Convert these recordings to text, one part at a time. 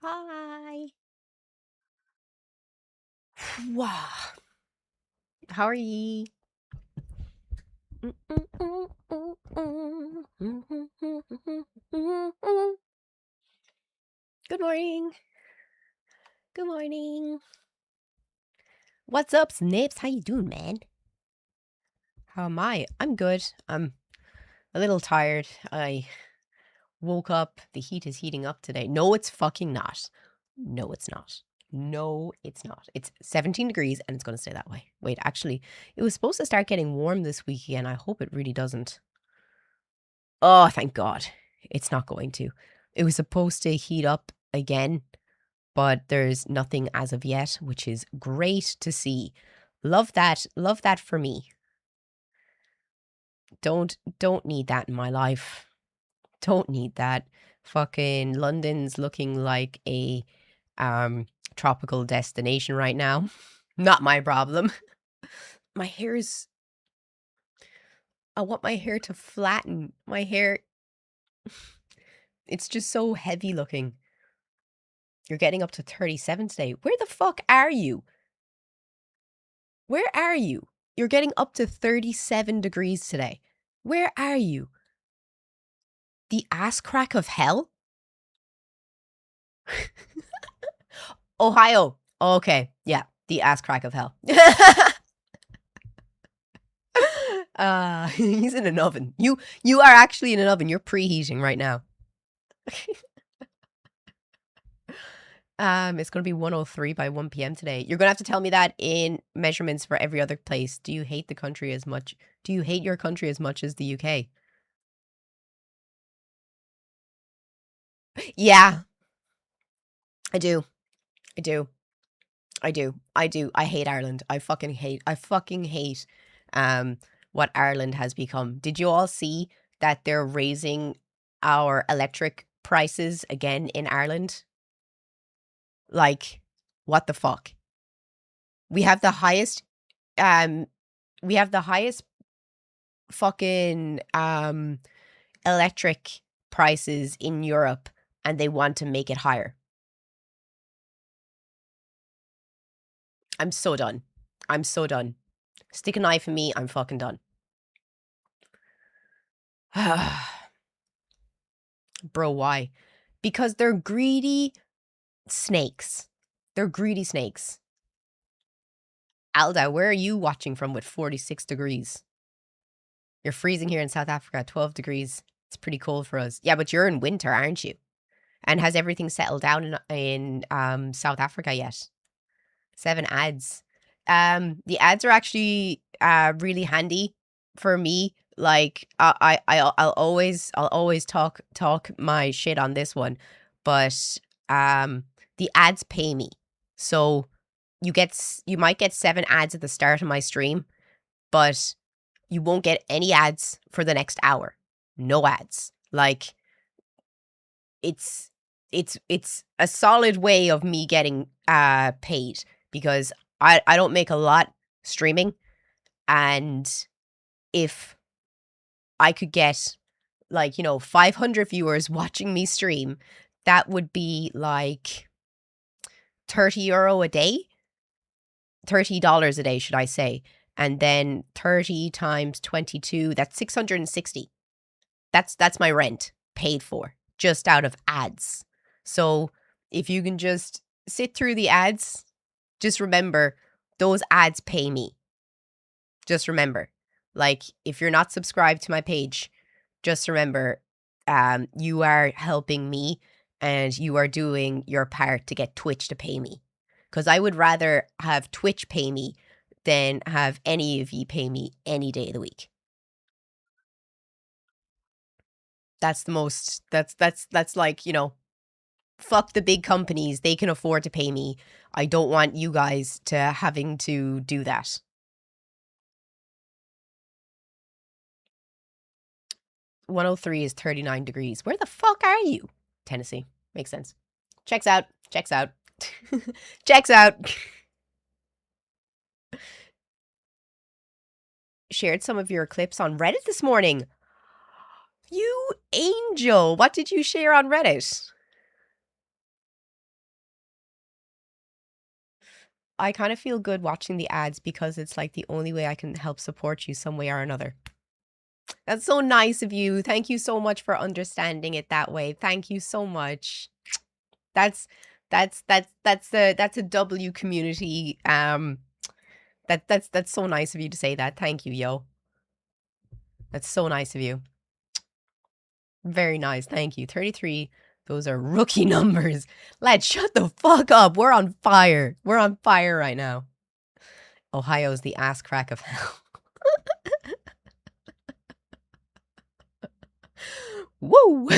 Hi. Wow. How are ye? Good morning. Good morning. What's up, Snips? How you doing, man? How am I? I'm good. I'm a little tired. I woke up. The heat is heating up today. No, it's fucking not. No, it's not. No, it's not. It's 17 degrees and it's going to stay that way. Wait, actually, it was supposed to start getting warm this week again. I hope it really doesn't. Oh, thank God. It's not going to. It was supposed to heat up again, but there's nothing as of yet, which is great to see. Love that. Love that for me. Don't need that in my life. Don't need that. Fucking London's looking like a tropical destination right now. Not my problem. My hair is I want my hair to flatten. My hair it's just so heavy looking. You're getting up to 37 today. Where the fuck are you? Where are you? You're getting up to 37 degrees today. Where are you? The ass crack of hell? Ohio. Okay. Yeah. The ass crack of hell. He's in an oven. You are actually in an oven. You're preheating right now. It's gonna be 103 by 1 p.m. today. You're gonna have to tell me that in measurements for every other place. Do you hate the country as much? Do you hate your country as much as the UK? Yeah, I do. I do. I do. I do. I hate Ireland. I fucking hate what Ireland has become. Did you all see that they're raising our electric prices again in Ireland? Like, what the fuck? We have the highest um we have the highest fucking electric prices in Europe and they want to make it higher. I'm so done. I'm so done. Stick a knife in me, I'm fucking done. Bro, why? Because they're greedy snakes. They're greedy snakes. Alda, where are you watching from with 46 degrees? You're freezing here in South Africa at 12 degrees. It's pretty cold for us. Yeah, but you're in winter, aren't you? And has everything settled down in South Africa yet? 7 ads. The ads are actually really handy for me. Like I'll always talk my shit on this one, but the ads pay me. So you might get 7 ads at the start of my stream, but you won't get any ads for the next hour. No ads. Like it's it's a solid way of me getting paid because I don't make a lot streaming, and if I could get like, 500 viewers watching me stream, that would be like €30 a day, $30 a day, should I say? And then 30 times 22, that's 660. That's my rent paid for just out of ads. So if you can just sit through the ads, just remember those ads pay me. Just remember, like if you're not subscribed to my page, just remember you are helping me and you are doing your part to get Twitch to pay me. Because I would rather have Twitch pay me than have any of you pay me any day of the week. That's the most that's like, fuck the big companies. They can afford to pay me. I don't want you guys to having to do that. 103 is 39 degrees. Where the fuck are you? Tennessee. Makes sense. Checks out. Checks out. Checks out. Shared some of your clips on Reddit this morning. You angel. What did you share on Reddit? I kind of feel good watching the ads because it's like the only way I can help support you some way or another. That's so nice of you. Thank you so much for understanding it that way. Thank you so much. That's that's a W community. That's so nice of you to say that. Thank you, yo. That's so nice of you. Very nice. Thank you. 33. Those are rookie numbers. Lad, shut the fuck up. We're on fire. We're on fire right now. Ohio's the ass crack of hell. Woo!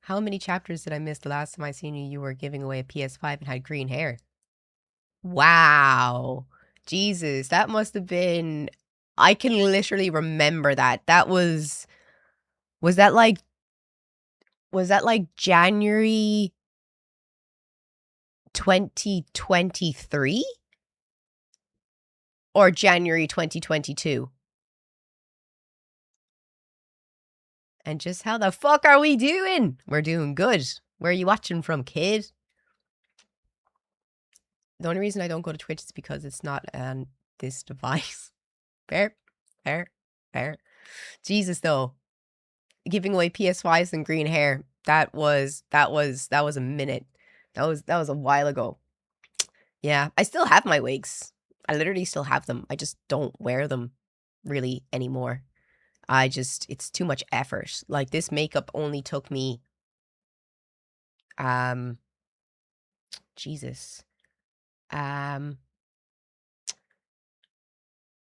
How many chapters did I miss the last time I seen you? You were giving away a PS5 and had green hair. Wow. Jesus, that must have been... I can literally remember that. That was... Was that like January 2023? Or January 2022? And just how the fuck are we doing? We're doing good. Where are you watching from, kid? The only reason I don't go to Twitch is because it's not on this device. Fair. Jesus, though. Giving away PS5s and green hair. That was a minute. That was a while ago. Yeah, I still have my wigs. I literally still have them. I just don't wear them really anymore. It's too much effort. Like, this makeup only took me, Jesus.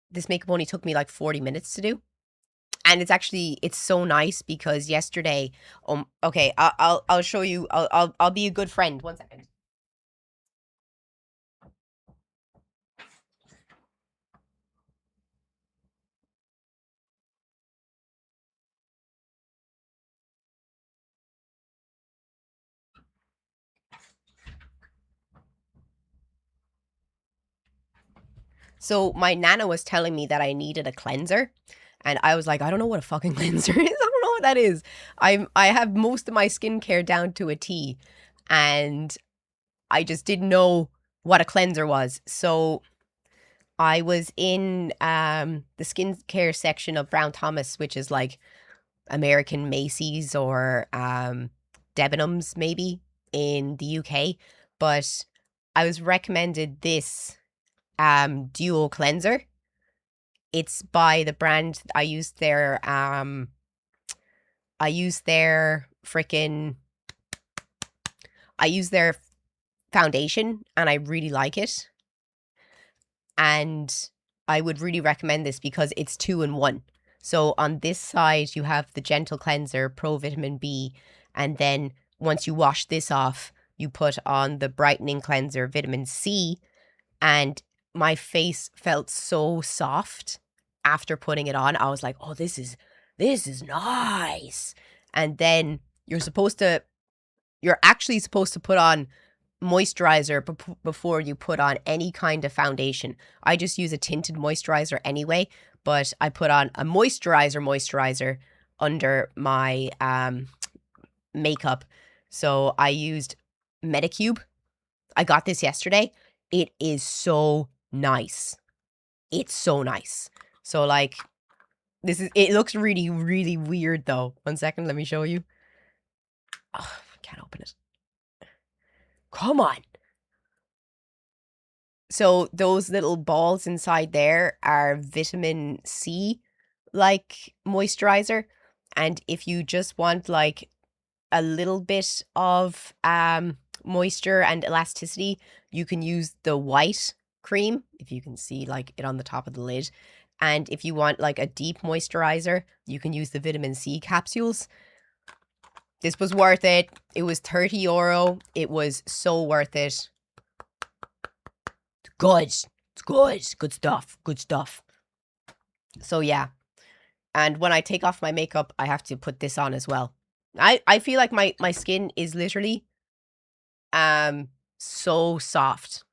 This makeup only took me like 40 minutes to do. And it's so nice because yesterday, okay, I'll show you, I'll be a good friend. 1 second. So my nana was telling me that I needed a cleanser, and I was like, I don't know what a fucking cleanser is. I don't know what that is. I have most of my skincare down to a T, and I just didn't know what a cleanser was. So I was in the skincare section of Brown Thomas, which is like American Macy's or Debenhams maybe in the UK, but I was recommended this duo cleanser. It's by the brand. I used their foundation, and I really like it. And I would really recommend this because it's 2-in-1. So on this side, you have the Gentle Cleanser, Pro Vitamin B, and then once you wash this off, you put on the Brightening Cleanser, Vitamin C, and my face felt so soft after putting it on. I was like, oh, this is nice. And then you're actually supposed to put on moisturizer before you put on any kind of foundation. I just use a tinted moisturizer anyway, but I put on a moisturizer under my makeup. So I used Medicube. I got this yesterday. It is so nice. It's so nice. So like, it looks really, really weird though. 1 second, let me show you. Oh, I can't open it. Come on. So those little balls inside there are vitamin C like moisturizer. And if you just want like a little bit of moisture and elasticity, you can use the white cream, if you can see like it on the top of the lid. And if you want like a deep moisturizer, you can use the vitamin C capsules. This was worth it. It was €30. It was so worth it. It's good. It's good. Good stuff. Good stuff. So yeah. And when I take off my makeup, I have to put this on as well. I feel like my skin is literally so soft.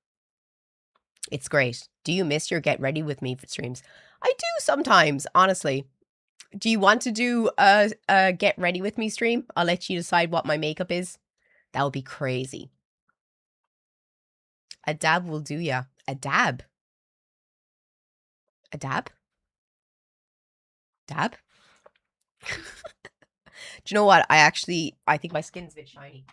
It's great. Do you miss your Get Ready With Me streams? I do sometimes, honestly. Do you want to do a Get Ready With Me stream? I'll let you decide what my makeup is. That would be crazy. A dab will do ya. A dab? A dab? Dab? Do you know what? I think my skin's a bit shiny.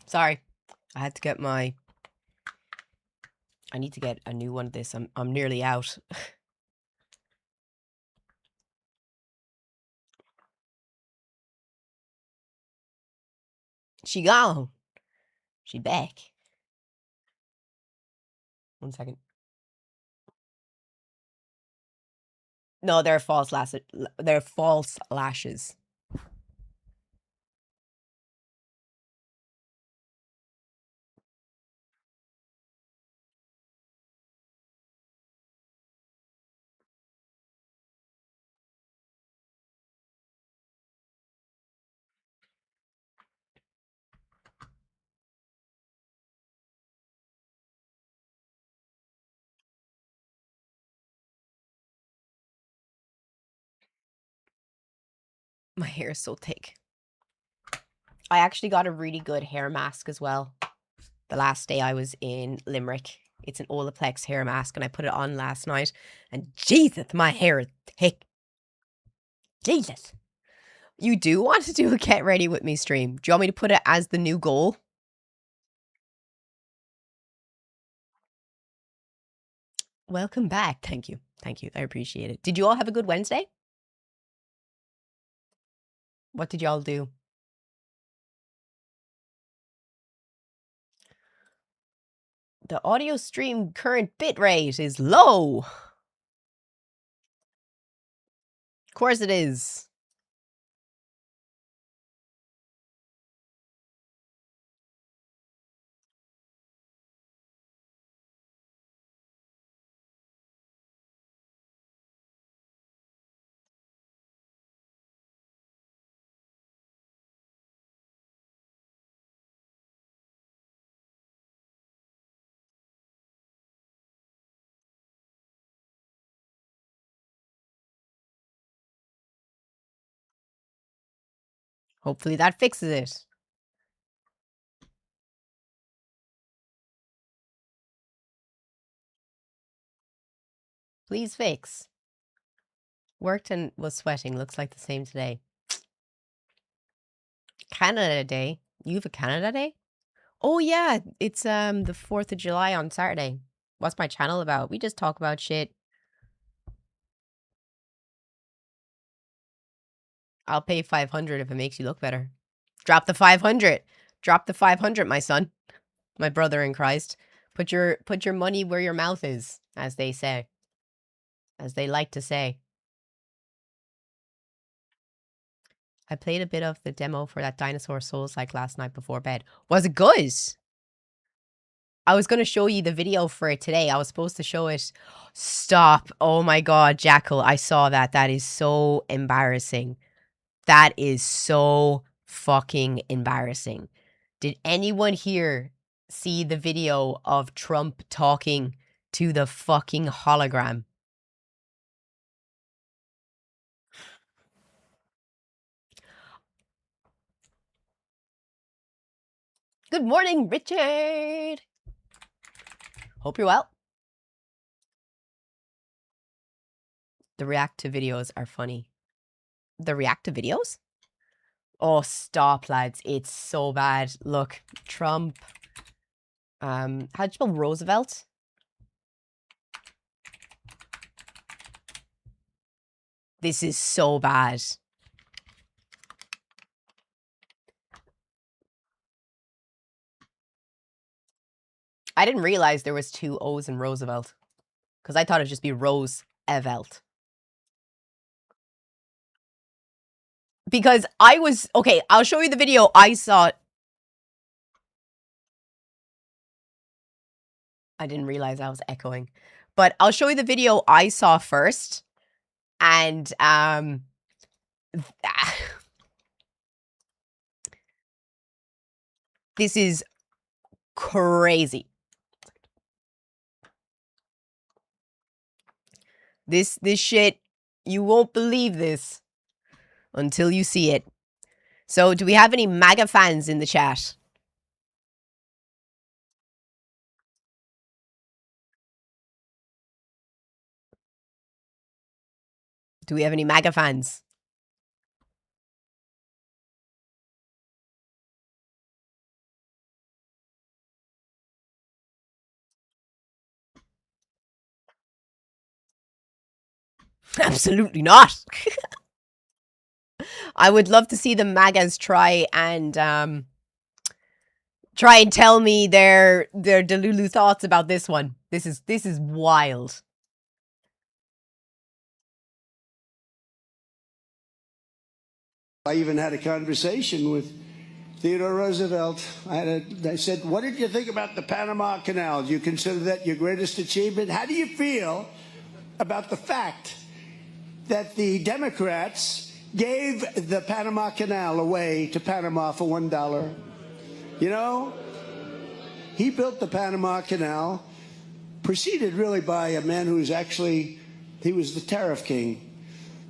Sorry. I had to get my... I need to get a new one of this. I'm nearly out. She gone. She back. 1 second. No, they're false lashes. They're false lashes. My hair is so thick. I actually got a really good hair mask as well. The last day I was in Limerick. It's an Olaplex hair mask, and I put it on last night. And Jesus, my hair is thick. Jesus. You do want to do a get ready with me stream? Do you want me to put it as the new goal? Welcome back. Thank you. Thank you. I appreciate it. Did you all have a good Wednesday? What did y'all do? The audio stream current bitrate is low. Of course it is. Hopefully that fixes it. Please fix. Worked and was sweating. Looks like the same today. Canada Day. You have a Canada Day? Oh yeah, it's the 4th of July on Saturday. What's my channel about? We just talk about shit. I'll pay 500 if it makes you look better. Drop the 500. Drop the 500, my son. My brother in Christ. Put your money where your mouth is, as they say. As they like to say. I played a bit of the demo for that Dinosaur Souls like last night before bed. Was it good? I was going to show you the video for it today. I was supposed to show it. Stop. Oh my God, Jackal. I saw that. That is so embarrassing. That is so fucking embarrassing. Did anyone here see the video of Trump talking to the fucking hologram? Good morning, Richard. Hope you're well. The react to videos are funny. The react to videos? Oh, stop, lads. It's so bad. Look, Trump. How'd you spell Roosevelt? This is so bad. I didn't realize there was 2 O's in Roosevelt. Because I thought it'd just be Rose-evelt. Because I was... Okay, I'll show you the video I saw. I didn't realize I was echoing. But I'll show you the video I saw first. And, this is crazy. This shit, you won't believe this until you see it. So, do we have any MAGA fans in the chat? Do we have any MAGA fans? Absolutely not. I would love to see the MAGAs try and tell me their Delulu thoughts about this one. This is wild. I even had a conversation with Theodore Roosevelt. I said, what did you think about the Panama Canal? Do you consider that your greatest achievement? How do you feel about the fact that the Democrats gave the Panama Canal away to Panama for $1? You know, he built the Panama Canal, preceded really by a man who was actually, he was the tariff king.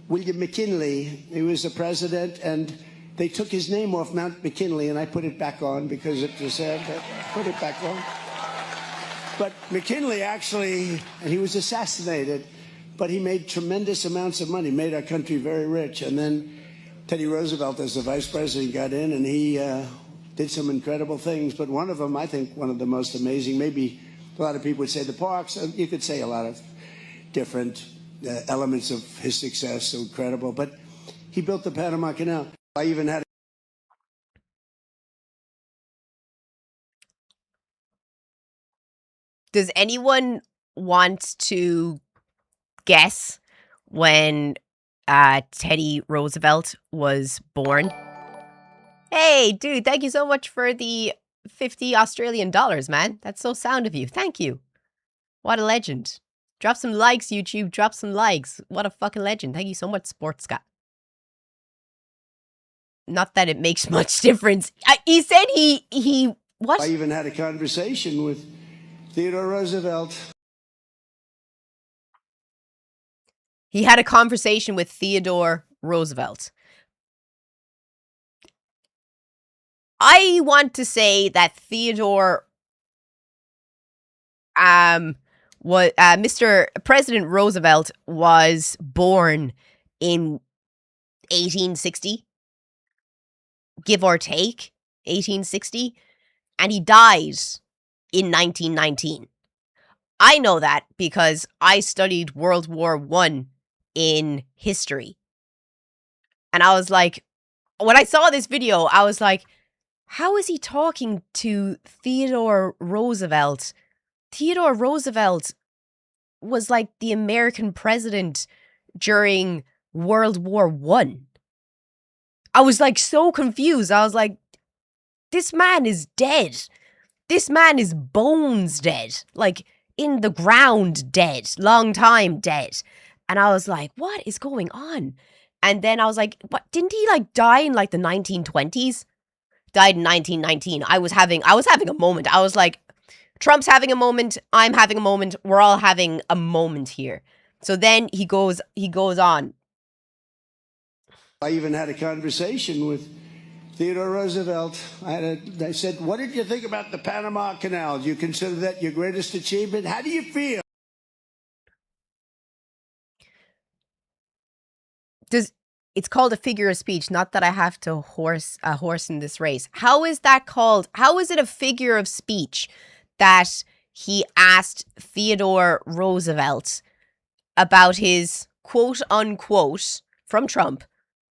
William McKinley, he was the president, and they took his name off Mount McKinley, and I put it back on because it was sad. Put it back on. But McKinley actually, and he was assassinated, but he made tremendous amounts of money, made our country very rich. And then Teddy Roosevelt, as the vice president, got in, and he did some incredible things. But one of them, I think one of the most amazing, maybe a lot of people would say the parks, you could say a lot of different elements of his success, so incredible. But he built the Panama Canal. I even had... Does anyone want to guess when Teddy Roosevelt was born? Hey, dude, thank you so much for the 50 Australian dollars, man. That's so sound of you. Thank you. What a legend. Drop some likes, YouTube. Drop some likes. What a fucking legend. Thank you so much, Sports Scott. Not that it makes much difference. He said he what? I even had a conversation with Theodore Roosevelt. He had a conversation with Theodore Roosevelt. I want to say that Theodore Mr. President Roosevelt was born in 1860, give or take 1860, and he died in 1919. I know that because I studied World War I in history. And I was like, when I saw this video, I was like, how is he talking to Theodore Roosevelt? Theodore Roosevelt was like the American president during World War I. I was like so confused. I was like, this man is dead. This man is bones dead. Like in the ground dead. Long time dead. And I was like, what is going on? And then I was like, what, didn't he like die in like the 1920s? Died in 1919. I was having a moment. I was like, Trump's having a moment. I'm having a moment. We're all having a moment here. So then he goes on. I even had a conversation with Theodore Roosevelt. I said, what did you think about the Panama Canal? Do you consider that your greatest achievement? How do you feel? It's called a figure of speech, not that I have to horse a horse in this race. How is that called? How is it a figure of speech that he asked Theodore Roosevelt about his quote unquote from Trump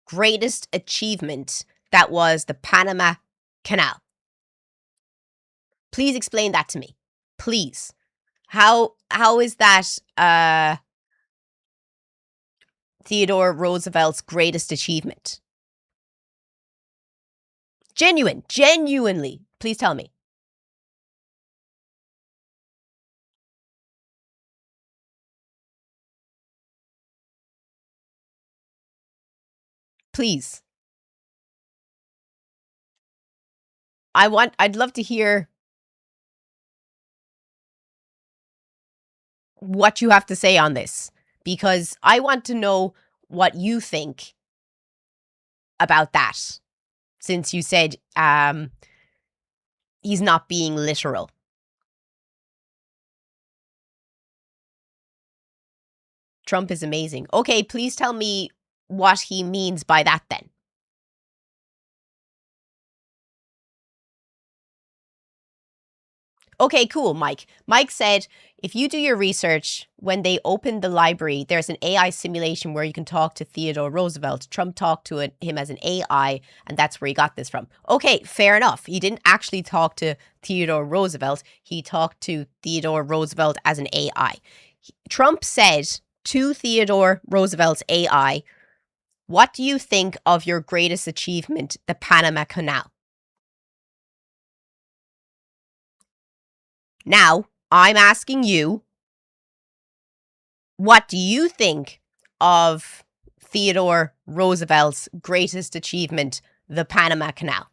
greatest achievement, that was the Panama Canal? Please explain that to me. Please. How is that Theodore Roosevelt's greatest achievement? Genuinely. Please tell me. Please. I'd love to hear what you have to say on this, because I want to know what you think about that, since you said he's not being literal. Trump is amazing. Okay, please tell me what he means by that then. Okay, cool, Mike. Mike said, if you do your research, when they opened the library, there's an AI simulation where you can talk to Theodore Roosevelt. Trump talked to him as an AI, and that's where he got this from. Okay, fair enough. He didn't actually talk to Theodore Roosevelt. He talked to Theodore Roosevelt as an AI. Trump said to Theodore Roosevelt's AI, what do you think of your greatest achievement, the Panama Canal? Now, I'm asking you, what do you think of Theodore Roosevelt's greatest achievement, the Panama Canal?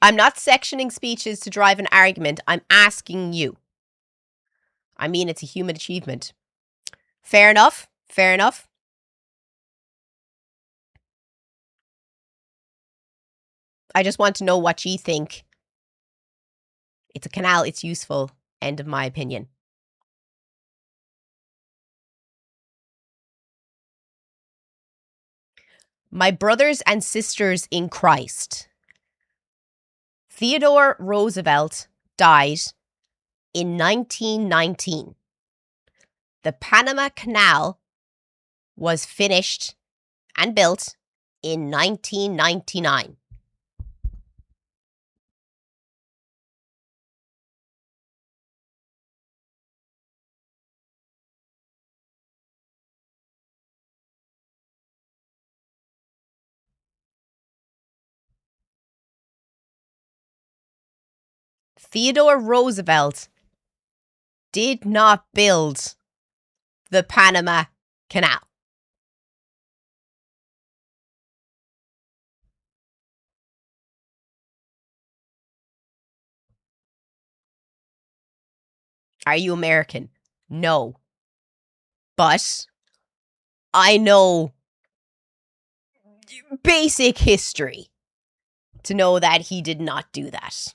I'm not sectioning speeches to drive an argument. I'm asking you. I mean, it's a human achievement. Fair enough. Fair enough. I just want to know what you think. It's a canal. It's useful. End of my opinion. My brothers and sisters in Christ, Theodore Roosevelt died in 1919. The Panama Canal was finished and built in 1999. Theodore Roosevelt did not build the Panama Canal. Are you American? No. But I know basic history to know that he did not do that.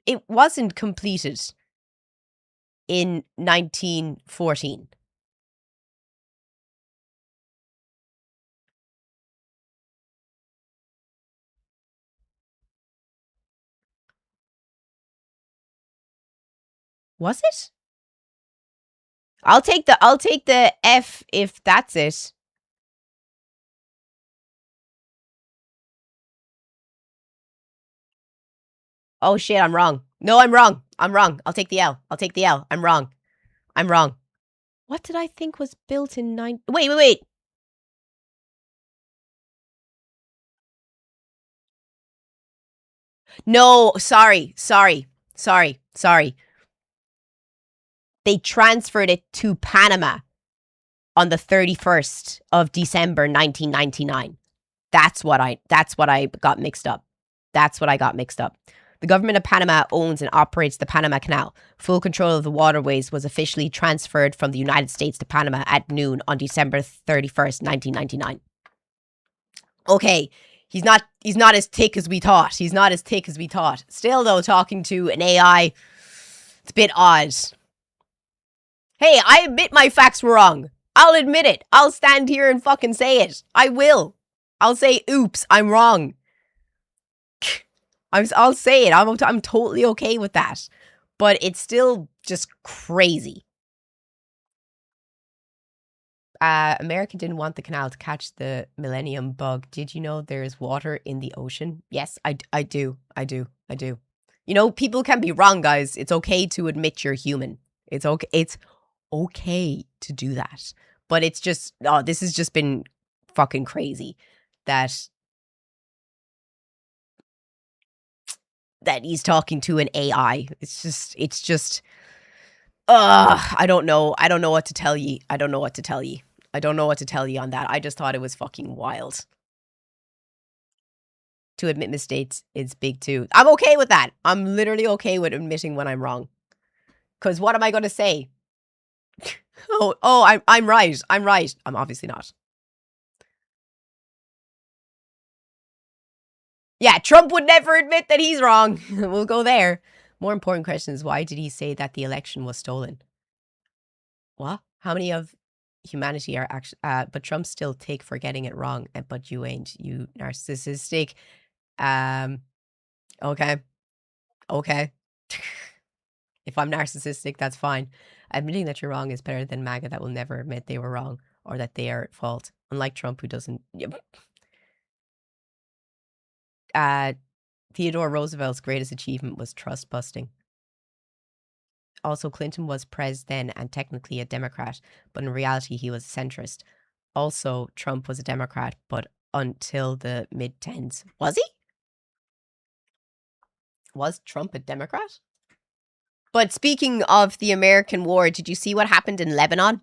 It wasn't completed in 1914. Was it? I'll take the F if that's it. Oh shit, I'm wrong. No, I'm wrong. I'm wrong. I'll take the L. I'll take the L. I'm wrong. I'm wrong. What did I think was built in Wait. No, sorry. They transferred it to Panama on the 31st of December 1999. That's what I got mixed up. The government of Panama owns and operates the Panama Canal. Full control of the waterways was officially transferred from the United States to Panama at noon on December 31st, 1999. Okay, he's not as thick as we thought. He's not as thick as we thought. Still, though, talking to an AI, it's a bit odd. Hey, I admit my facts were wrong. I'll admit it. I'll stand here and fucking say it. I will. I'll say, oops, I'm wrong. I'll say it. I'm totally okay with that. But it's still just crazy. America didn't want the canal to catch the millennium bug. Did you know there is water in the ocean? Yes, I do. You know, people can be wrong, guys. It's okay to admit you're human. It's okay to do that. But it's just, this has just been fucking crazy that he's talking to an AI. It's just, I don't know. I don't know what to tell you. I don't know what to tell you on that. I just thought it was fucking wild. To admit mistakes is big too. I'm okay with that. I'm literally okay with admitting when I'm wrong. Because what am I going to say? I'm right. I'm right. I'm obviously not. Yeah, Trump would never admit that he's wrong. We'll go there. More important question is, why did he say that the election was stolen? What? How many of humanity are actually... but Trump's still thick for getting it wrong, but you ain't. You narcissistic. Okay. If I'm narcissistic, that's fine. Admitting that you're wrong is better than MAGA that will never admit they were wrong or that they are at fault. Unlike Trump, who doesn't... Theodore Roosevelt's greatest achievement was trust busting. Also, Clinton was pres then and technically a Democrat, but in reality, he was a centrist. Also, Trump was a Democrat, but until the mid-10s. Was he? Was Trump a Democrat? But speaking of the American war, did you see what happened in Lebanon?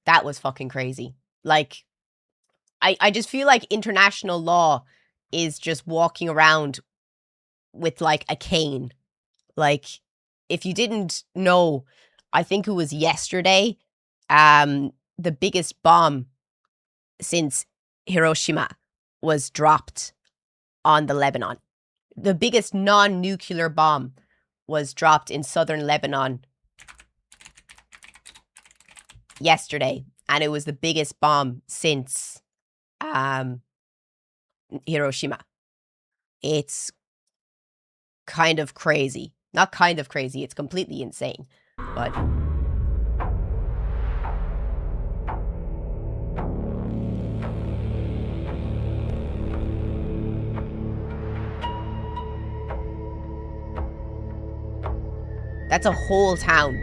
That was fucking crazy. Like, I just feel like international law is just walking around with, like, a cane. Like, if you didn't know, I think it was yesterday, the biggest bomb since Hiroshima was dropped on the Lebanon. The biggest non-nuclear bomb was dropped in southern Lebanon yesterday, and it was the biggest bomb since Hiroshima. It's kind of crazy. Not kind of crazy, it's completely insane. But that's a whole town.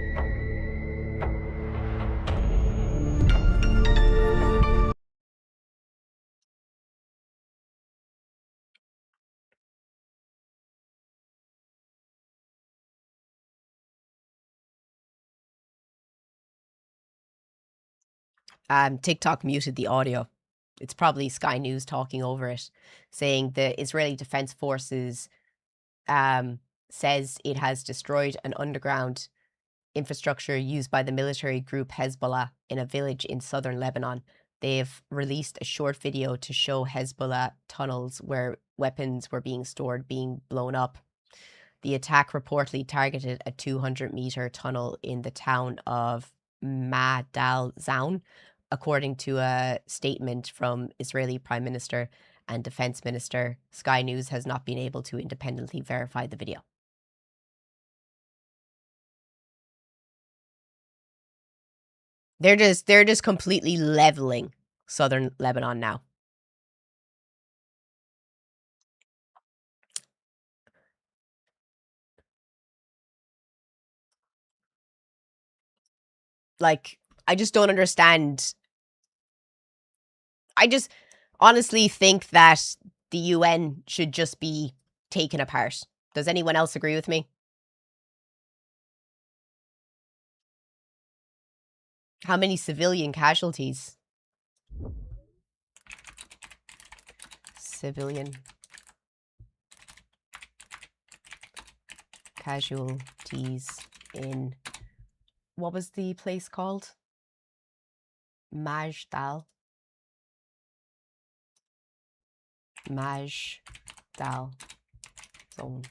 TikTok muted the audio. It's probably Sky News talking over it, saying the Israeli Defense Forces says it has destroyed an underground infrastructure used by the military group Hezbollah in a village in southern Lebanon. They've released a short video to show Hezbollah tunnels where weapons were being stored being blown up. The attack reportedly targeted a 200-meter tunnel in the town of Madal Zaun, according to a statement from Israeli Prime Minister and Defense Minister. Sky News has not been able to independently verify the video. They're just completely leveling southern Lebanon now. Like, I just don't understand. I just honestly think that the UN should just be taken apart. Does anyone else agree with me? How many civilian casualties? Civilian casualties in, what was the place called? Majdal. Majdal zone.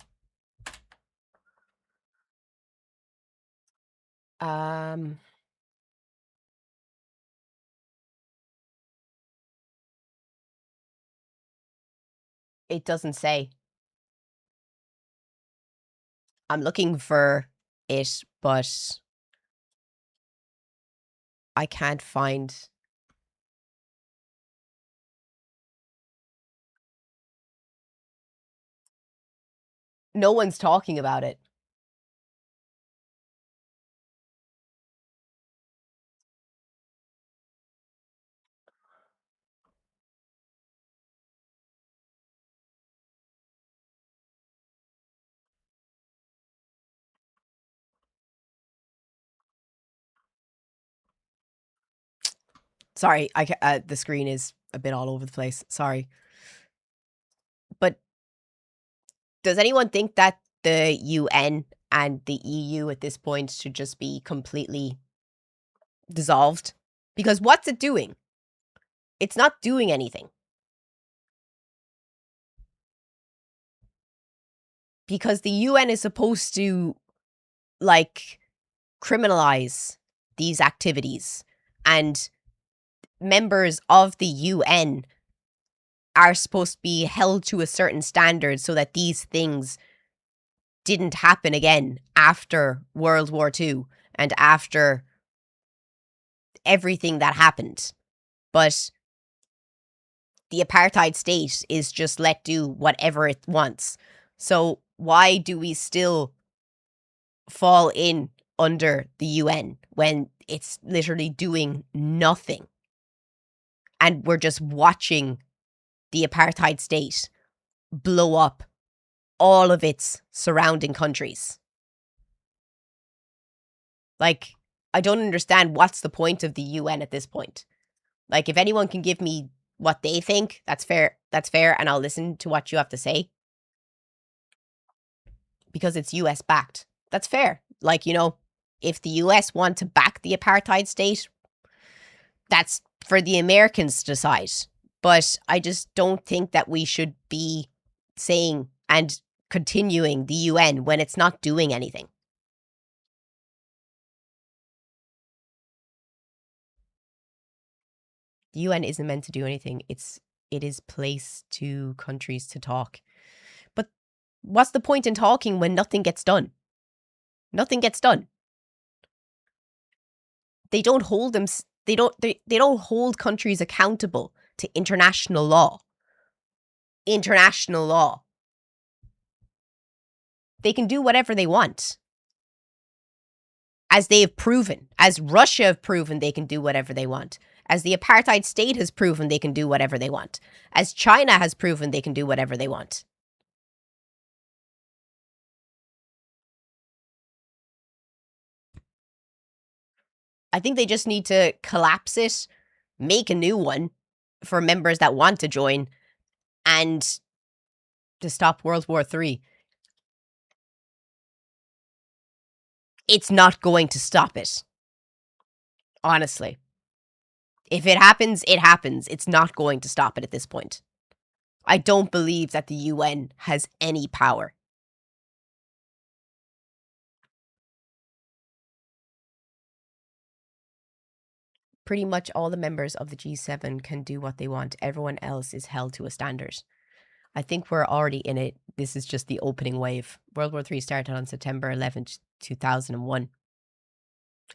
It doesn't say. I'm looking for it, but I can't find. No one's talking about it. Sorry, the screen is a bit all over the place. Sorry. But does anyone think that the UN and the EU at this point should just be completely dissolved? Because what's it doing? It's not doing anything. Because the UN is supposed to, like, criminalize these activities, and members of the UN are supposed to be held to a certain standard so that these things didn't happen again after World War II and after everything that happened. But the apartheid state is just let do whatever it wants. So why do we still fall in under the UN when it's literally doing nothing? And we're just watching the apartheid state blow up all of its surrounding countries. Like, I don't understand what's the point of the UN at this point. Like, if anyone can give me what they think, that's fair, and I'll listen to what you have to say. Because it's US backed. That's fair. Like, you know, if the US want to back the apartheid state, that's for the Americans to decide. But I just don't think that we should be saying and continuing the UN when it's not doing anything. The UN isn't meant to do anything. It is placed to countries to talk. But what's the point in talking when nothing gets done? Nothing gets done. They don't hold them. They don't hold countries accountable to international law. International law. They can do whatever they want. As they have proven, as Russia have proven they can do whatever they want. As the apartheid state has proven they can do whatever they want. As China has proven they can do whatever they want. I think they just need to collapse it, make a new one for members that want to join, and to stop World War III. It's not going to stop it. Honestly. If it happens, it happens. It's not going to stop it at this point. I don't believe that the UN has any power. Pretty much all the members of the G7 can do what they want. Everyone else is held to a standard. I think we're already in it. This is just the opening wave. World War III started on September 11th, 2001.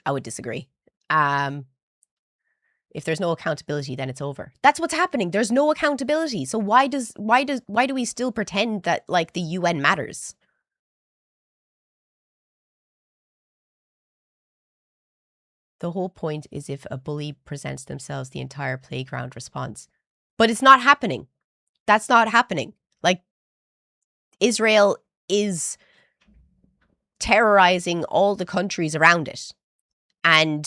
I would disagree. If there's no accountability, then it's over. That's what's happening. There's no accountability. So why do we still pretend that, like, the UN matters? The whole point is if a bully presents themselves, the entire playground responds. But it's not happening. That's not happening. Like, Israel is terrorizing all the countries around it. And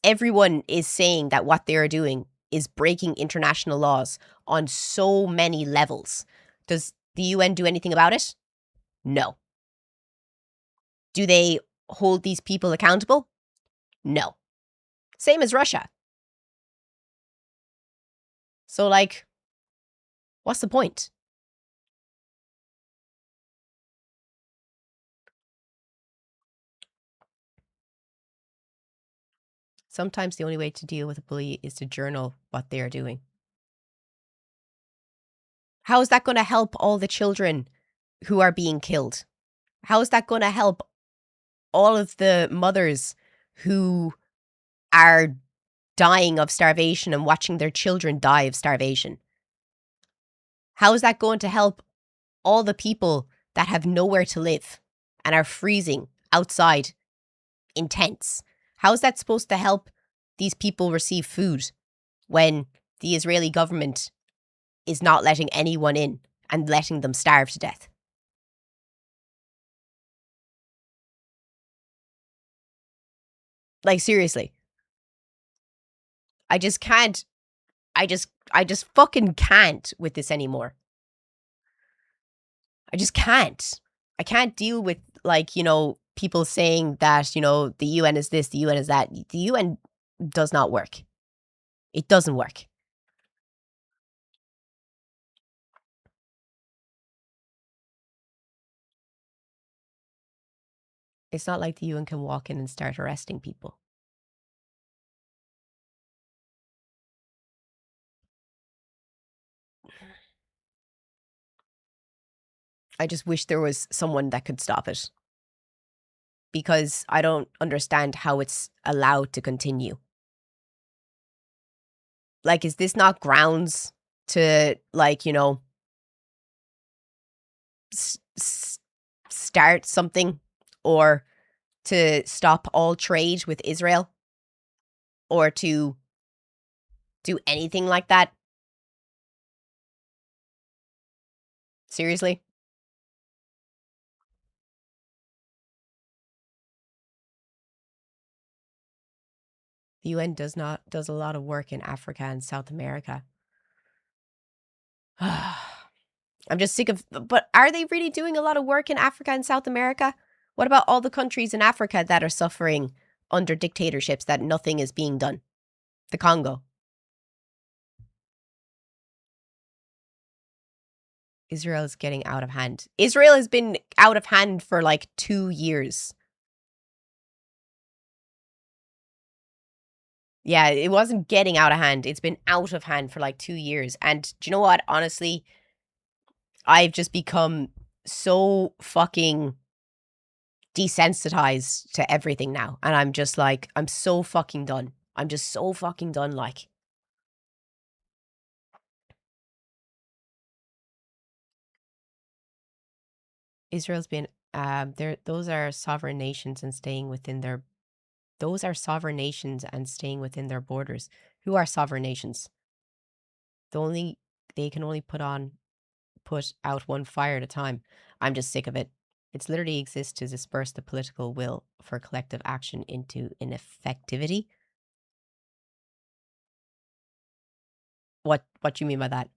everyone is saying that what they're doing is breaking international laws on so many levels. Does the UN do anything about it? No. Do they hold these people accountable? No. Same as Russia. So, like, what's the point? Sometimes the only way to deal with a bully is to journal what they are doing. How is that going to help all the children who are being killed? How is that going to help all of the mothers who are dying of starvation and watching their children die of starvation? How is that going to help all the people that have nowhere to live and are freezing outside in tents? How is that supposed to help these people receive food when the Israeli government is not letting anyone in and letting them starve to death? Like, seriously. I just can't. I just fucking can't with this anymore. I just can't. I can't deal with, like, you know, people saying that, you know, the UN is this, the UN is that. The UN does not work. It doesn't work. It's not like the UN can walk in and start arresting people. I just wish there was someone that could stop it. Because I don't understand how it's allowed to continue. Like, is this not grounds to, like, you know, start something, or to stop all trade with Israel, or to do anything like that? Seriously? The UN does a lot of work in Africa and South America. I'm just sick of, but are they really doing a lot of work in Africa and South America? What about all the countries in Africa that are suffering under dictatorships that nothing is being done? The Congo. Israel is getting out of hand. Israel has been out of hand for like 2 years. Yeah, it wasn't getting out of hand. It's been out of hand for like 2 years. And do you know what? Honestly, I've just become so fucking desensitized to everything now. And I'm just like, I'm so fucking done. I'm just so fucking done, like. Israel's been those are sovereign nations and staying within their borders. Who are sovereign nations? They can only put out one fire at a time. I'm just sick of it. It's literally exists to disperse the political will for collective action into ineffectivity. What do you mean by that?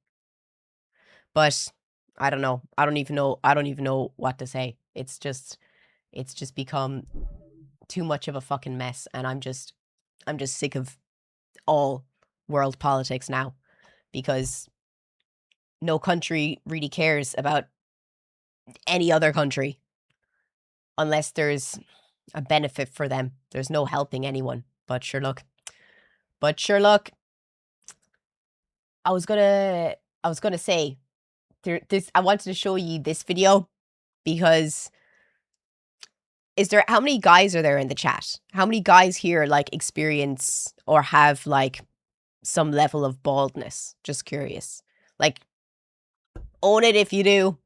But I don't know. I don't even know what to say. It's just become too much of a fucking mess, and I'm just sick of all world politics now, because no country really cares about any other country unless there's a benefit for them. There's no helping anyone. But sure look. I was gonna say I wanted to show you this video because how many guys are there in the chat? How many guys here like experience or have like some level of baldness? Just curious. Like, own it if you do.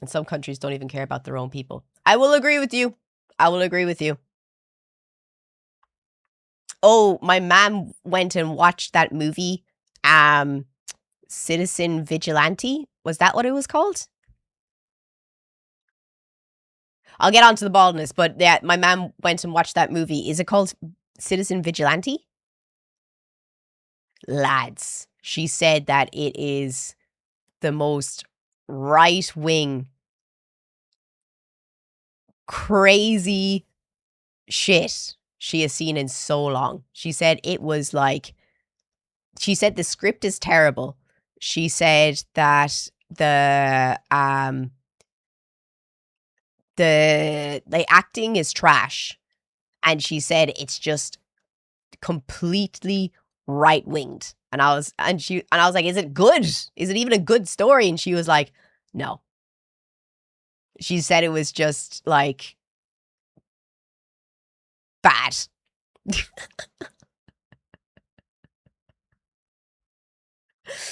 And some countries don't even care about their own people. I will agree with you. Oh, my mom went and watched that movie, Citizen Vigilante. Was that what it was called? I'll get onto the baldness, but yeah, my mom went and watched that movie. Is it called Citizen Vigilante? Lads, she said that it is the most right-wing crazy shit she has seen in so long. She said it was like, she said the script is terrible. She said that the acting is trash. And she said it's just completely right-winged. And I was like, is it good? Is it even a good story? And she was like, no. She said it was just like bad.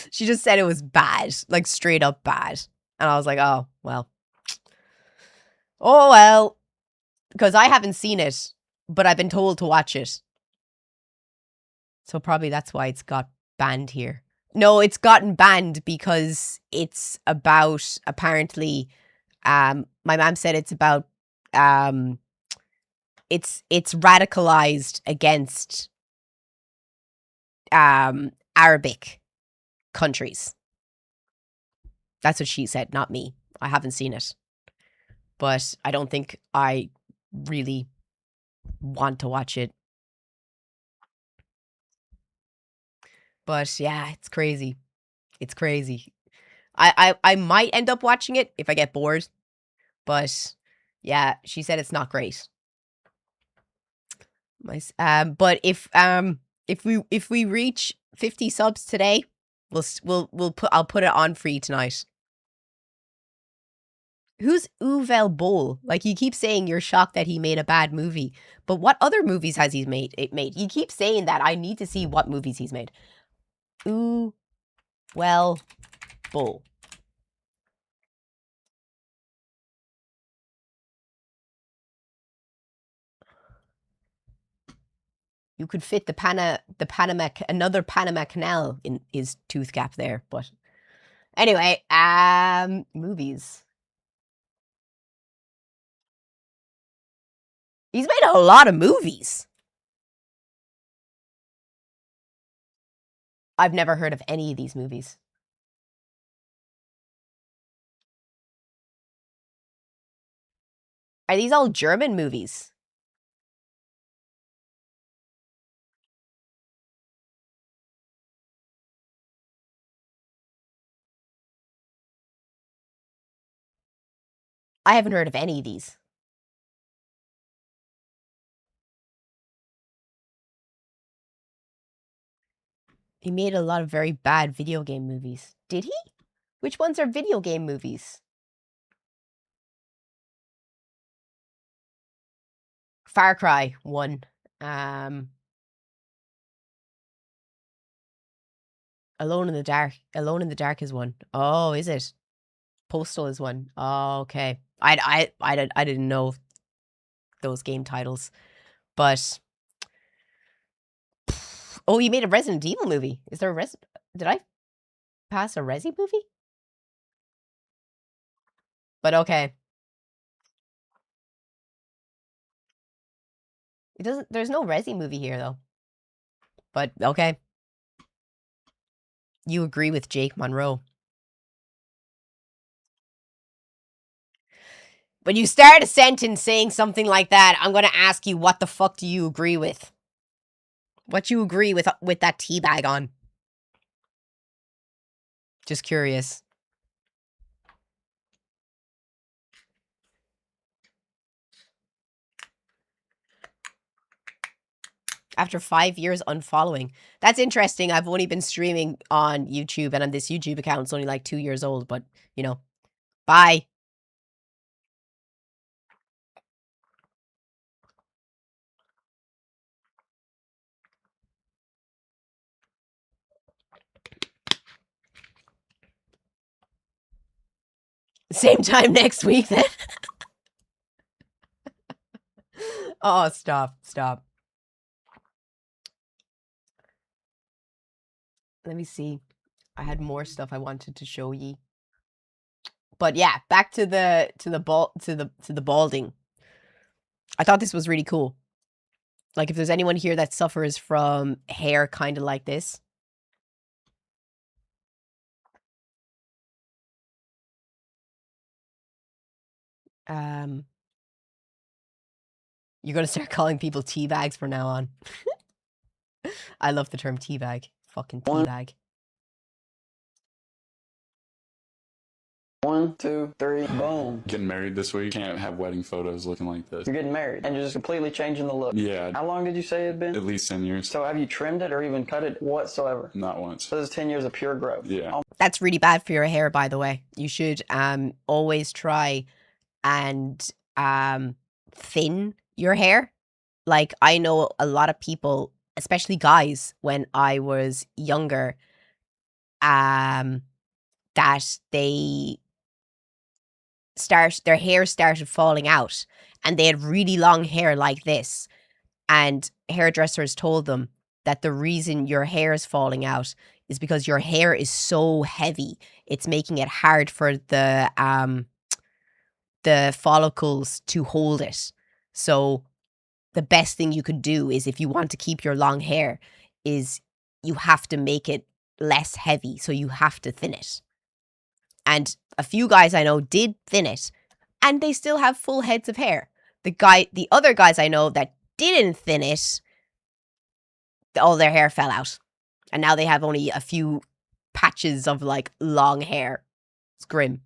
She just said it was bad, like straight up bad. And I was like, oh, well. Oh, well. Because I haven't seen it, but I've been told to watch it. So probably that's why it's got banned here. No, it's gotten banned because it's about, apparently, my mom said it's about, it's radicalized against Arabic countries. That's what she said, not me. I haven't seen it. But I don't think I really want to watch it. But yeah, it's crazy. It's crazy. I might end up watching it if I get bored. But yeah, she said it's not great. But if we reach 50 subs today, I'll put it on free tonight. Who's Uwe Boll? Like, you keep saying you're shocked that he made a bad movie, but what other movies has he made? You keep saying that. I need to see what movies he's made. Uwe Boll. You could fit another Panama Canal in his tooth gap there, but anyway, movies. He's made a lot of movies. I've never heard of any of these movies. Are these all German movies? I haven't heard of any of these. He made a lot of very bad video game movies. Did he? Which ones are video game movies? Far Cry 1. Alone in the Dark. Alone in the Dark is one. Oh, is it? Postal is one. Oh, okay. I didn't know those game titles. But oh, you made a Resident Evil movie. Is there a did I pass a Resi movie? But okay. It doesn't there's no Resi movie here though. But okay. You agree with Jake Monroe. When you start a sentence saying something like that, I'm going to ask you, what the fuck do you agree with? What you agree with that teabag on? Just curious. After 5 years unfollowing. That's interesting. I've only been streaming on YouTube, and on this YouTube account, it's only like 2 years old, but, you know. Bye. Same time next week, then. Oh, stop. Let me see. I had more stuff I wanted to show ye. But yeah, back to the balding. I thought this was really cool. Like, if there's anyone here that suffers from hair kind of like this. You're gonna start calling people teabags from now on. I love the term teabag. Fucking teabag. 1, 2, 3, boom. Getting married this week. Can't have wedding photos looking like this. You're getting married, and you're just completely changing the look. Yeah, How long did you say it had been? at least 10 years. So have you trimmed it or even cut it whatsoever? Not once. So this is 10 years of pure growth. Yeah. That's really bad for your hair, by the way. You should always try and thin your hair. Like, I know a lot of people, especially guys, when I was younger, that their hair started falling out, and they had really long hair like this, and hairdressers told them that the reason your hair is falling out is because your hair is so heavy, it's making it hard for the follicles to hold it. So the best thing you could do is, if you want to keep your long hair, is you have to make it less heavy, so you have to thin it. And a few guys I know did thin it, and they still have full heads of hair. The other guys I know that didn't thin it, all their hair fell out. And now they have only a few patches of, like, long hair. It's grim.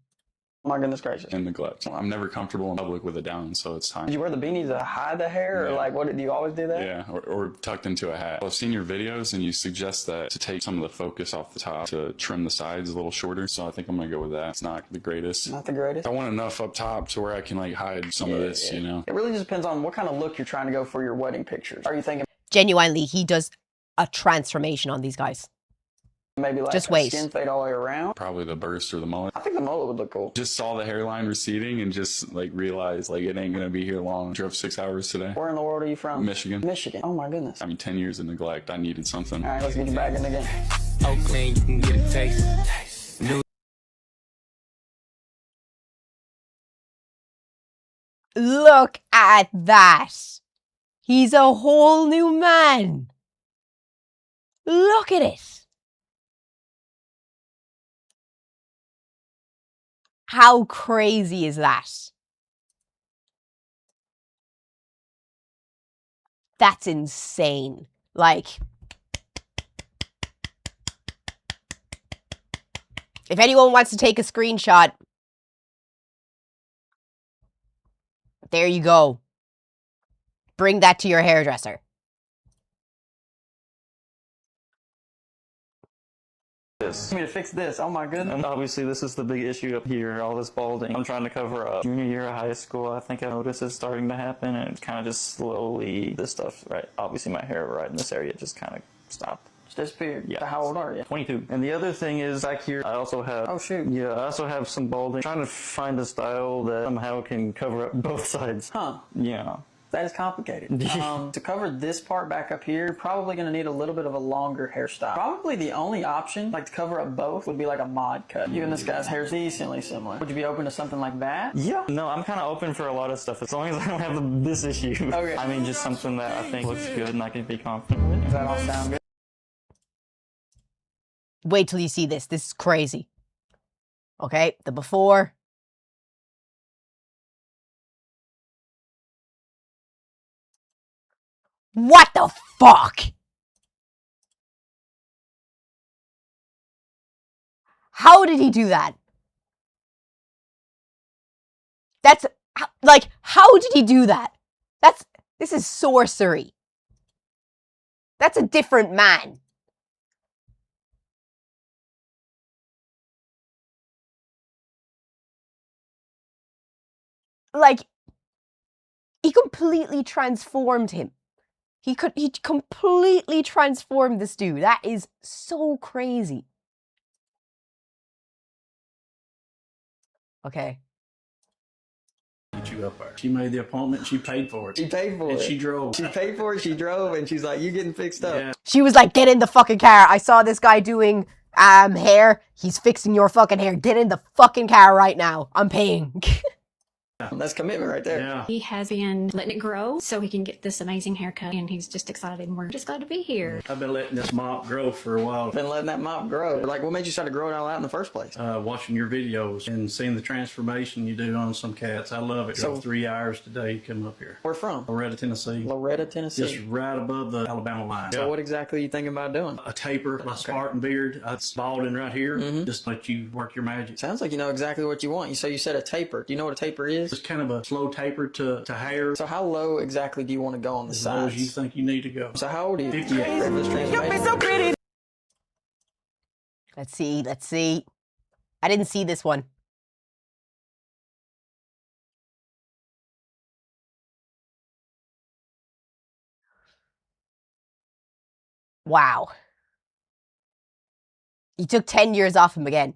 Oh my goodness gracious. And neglect. I'm never comfortable in public with it down, so it's time. Did you wear the beanie to hide the hair, or Yeah. like, what, do you always do that? Yeah, or tucked into a hat. I've seen your videos, and you suggest that to take some of the focus off the top, to trim the sides a little shorter, so I think I'm gonna go with that. It's not the greatest. Not the greatest. I want enough up top to where I can, like, hide some of this, you know? It really just depends on what kind of look you're trying to go for your wedding pictures. Are you thinking Genuinely, he does a transformation on these guys. maybe like Just a wait. skin fade all the way around? Probably the burst or the mullet. I think the mullet would look cool. Just saw the hairline receding and just, like, realized, like, it ain't gonna be here long. Drove 6 hours today. Where in the world are you from? Michigan. Michigan. Oh my goodness. I mean, 10 years of neglect. I needed something. All right, let's get you back in the game. Oakland, you can get a taste. Look at that. He's a whole new man. Look at it. How crazy is that? That's insane. Like, if anyone wants to take a screenshot, there you go. Bring that to your hairdresser. This. Me to fix this. Oh my goodness. And obviously this is the big issue up here, all this balding. I'm trying to cover up. Junior year of high school, I think I noticed it's starting to happen, and it's kind of just slowly, this stuff, right, obviously my hair right in this area just kind of stopped. Just disappeared. Yeah. How old are you? 22. And the other thing is, back here, I also have... Oh, shoot. Yeah, I also have some balding. Trying to find a style that somehow can cover up both sides. Huh. Yeah. That is complicated. To cover this part back up here, you're probably going to need a little bit of a longer hairstyle. Probably the only option, like to cover up both, would be like a mod cut. You and this guy's hair is decently similar. Would you be open to something like that? Yeah. No, I'm kind of open for a lot of stuff, as long as I don't have this issue. Okay. I mean, just something that I think looks good and I can be confident with. Does that all sound good? Wait till you see this. This is crazy. Okay, the before. What the fuck? How did he do that? That's, like, how did he do that? This is sorcery. That's a different man. Like, he completely transformed him. He completely transformed this dude. That is so crazy. Okay. You up there. She made the appointment. She paid for it. She paid for And it. she drove. She paid for it, she drove, and she's like, you getting fixed up. Yeah. She was like, get in the fucking car. I saw this guy doing hair. He's fixing your fucking hair. Get in the fucking car right now. I'm paying. That's commitment right there. Yeah. He has been letting it grow so he can get this amazing haircut, and he's just excited, and we're just glad to be here. I've been letting this mop grow for a while. Been letting that mop grow. Like, what made you start to grow it all out in the first place? Watching your videos and seeing the transformation you do on some cats. I love it. So- Drove 3 hours today to come up here. Where from? Loretta, Tennessee. Loretta, Tennessee. Just right above the Alabama line. So what exactly are you thinking about doing? A taper, my Spartan beard. It's balding right here. Just let you work your magic. Sounds like you know exactly what you want. So you said a taper. Do you know what a taper is? It's kind of a slow taper to hair. So how low exactly do you want to go on the As low as you sides? think you need to go. So how old are you? 58. For this transformation? Let's see. Let's see. I didn't see this one. Wow. He took 10 years off him again.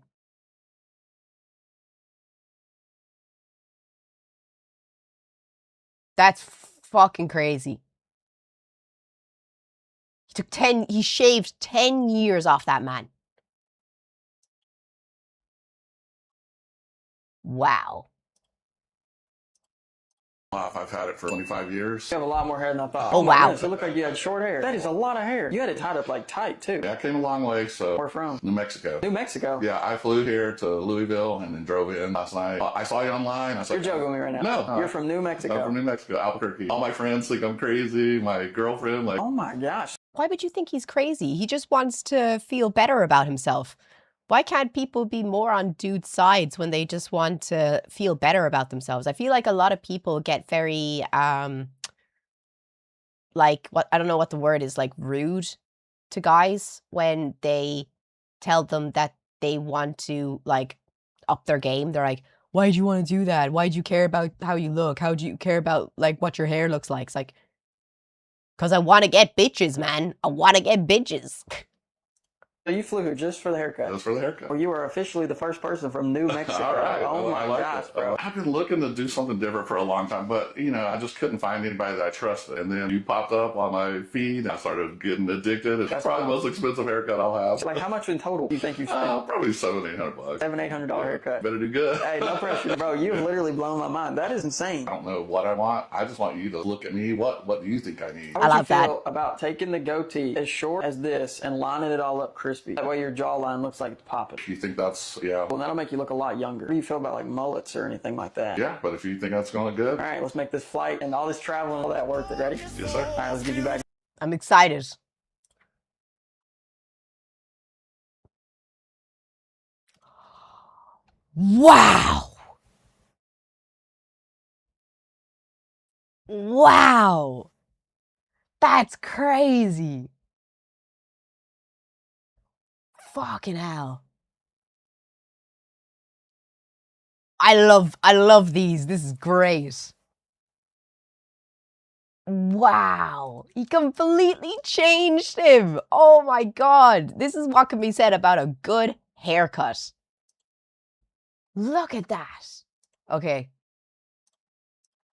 That's fucking crazy. He shaved 10 years off that man. Wow. Off. I've had it for 25 years. You have a lot more hair than I thought. Oh, my wow. goodness, it looked like you had short hair. That is a lot of hair. You had it tied up like tight too. Yeah, I came a long way, so Where from? New Mexico. New Mexico. Yeah, I flew here to Louisville and then drove in last night. I saw you online. I was You're like, joking with me right now. No. You're from New Mexico. I'm from New Mexico, Albuquerque. All my friends think I'm crazy. My girlfriend, like, Oh my gosh. Why would you think he's crazy? He just wants to feel better about himself. Why can't people be more on dudes' sides when they just want to feel better about themselves? I feel like a lot of people get very, like, what, I don't know what the word is, like rude to guys when they tell them that they want to, like, up their game. They're like, why do you want to do that? Why do you care about how you look? How do you care about, like, what your hair looks like? It's like, because I want to get bitches, man. I want to get bitches. So you flew here just for the haircut. that's for the haircut. Well, you are officially the first person from New Mexico. All right. Oh Well, my I like gosh, it. bro. I've been looking to do something different for a long time, but I just couldn't find anybody that I trusted. And then you popped up on my feed. I started getting addicted. It's That's probably the most expensive haircut I'll have. Like, how much in total do you think you spent? Probably $700-800. $700-800 haircut. Better do good. Hey, no pressure, bro. You've literally blown my mind. That is insane. I don't know what I want. I just want you to look at me. What do you think I need? How would I you love that. feel about taking the goatee as short as this and lining it all up crispy? That way your jawline looks like it's popping. You think that's, yeah. Well, that'll make you look a lot younger. What do you feel about like mullets or anything like that? Yeah, but if you think that's going to look good, All right, let's make this flight and all this travel and all that worth it. Ready? yes, sir. All right, let's get you back. I'm excited. Wow. Wow. That's crazy. Fucking hell. I love these. This is great. Wow. He completely changed him. Oh my God. This is what can be said about a good haircut. Look at that. Okay.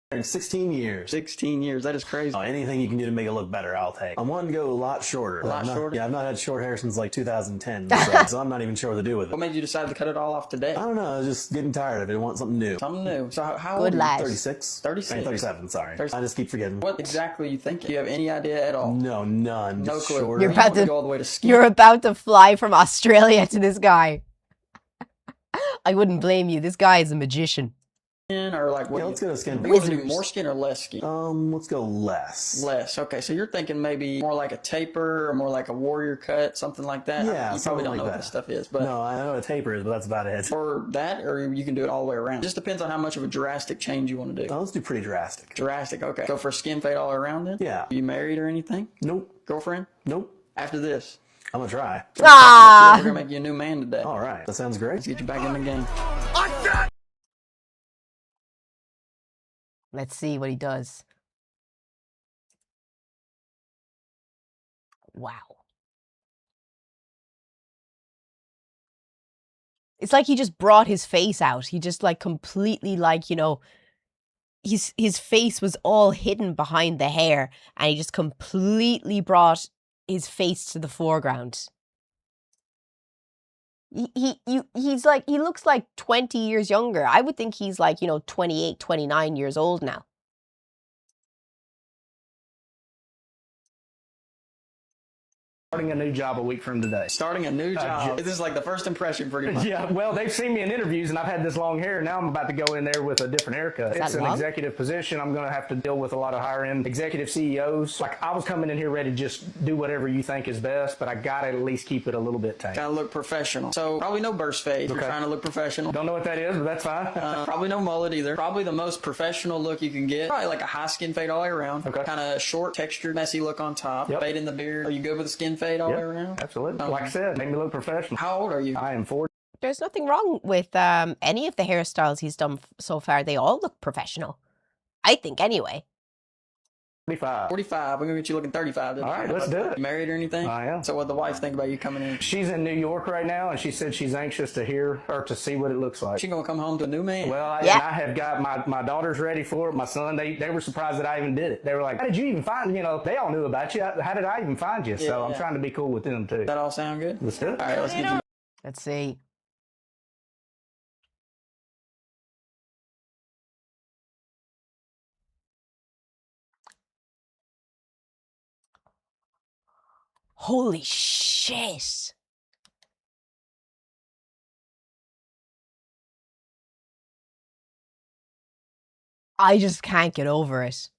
In 16 years. 16 years. That is crazy. Anything you can do to make it look better, I'll take. I'm wanting to go a lot shorter. A lot shorter? Yeah, I've not had short hair since like 2010, so I'm not even sure what to do with it. What made you decide to cut it all off today? I don't know. I was just getting tired of it. I want something new. Something new. So how Good old are you? lad. 36? 36. I mean, 37, sorry. I just keep forgetting. What exactly are you thinking? Do you have any idea at all? No, none. No Just clue. shorter. You're You about want to to- go all the way to ski. You're about to fly from Australia to this guy. I wouldn't blame you. This guy is a magician. Or like what? Yeah, let's go to skin. You want to do Wizards. more skin or less skin? Let's go less. Less. Okay, so you're thinking maybe more like a taper or more like a warrior cut, something like that. Yeah, you probably something don't like know what that. this stuff is, but No, I know what a taper is, but that's about it. or that, or you can do it all the way around. Just depends on how much of a drastic change you want to do. Let's do pretty drastic. Drastic. Okay. Go for a skin fade all around then. Yeah. You married or anything? Nope. Girlfriend? Nope. After this, I'm gonna try. we're Ah! gonna make you a new man today. All right. That sounds great. Let's get you back in the game. Let's see what he does. Wow. It's like he just brought his face out. He just like completely like, his face was all hidden behind the hair and he just completely brought his face to the foreground. He's like, he looks like 20 years younger. I would think he's like, 28, 29 years old now. Starting a new job a week from today. Starting a new job. This is like the first impression pretty much. Yeah, well, they've seen me in interviews and I've had this long hair. Now I'm about to go in there with a different haircut. It's an executive position. I'm going to have to deal with a lot of higher-end executive CEOs. Like, I was coming in here ready to just do whatever you think is best, but I got to at least keep it a little bit tame. Gotta look professional. So probably no burst fade. You're trying to look professional. Don't know what that is, but that's fine. Probably no mullet either. Probably the most professional look you can get. Probably like a high skin fade all the way around. Okay. Kind of short, textured, messy look on top. Yep. Fade in the beard. Are you good with a skin fade all the way around? Absolutely. Like I said, make me look professional. How old are you? I am 40. There's nothing wrong with any of the hairstyles he's done so far. They all look professional. I think, anyway. 45. 45. We're going to get you looking 35. All right, let's do it. You married or anything? I am. So what'd the wife think about you coming in? She's in New York right now, and she said she's anxious to hear or to see what it looks like. She going to come home to a new man? Well, I have got my daughters ready for it. My son, they were surprised that I even did it. They were like, how did you even find, they all knew about you. How did I even find you? So I'm trying to be cool with them, too. That all sound good? Let's do it. All right, let's get you. Let's see. Holy shit. I just can't get over it.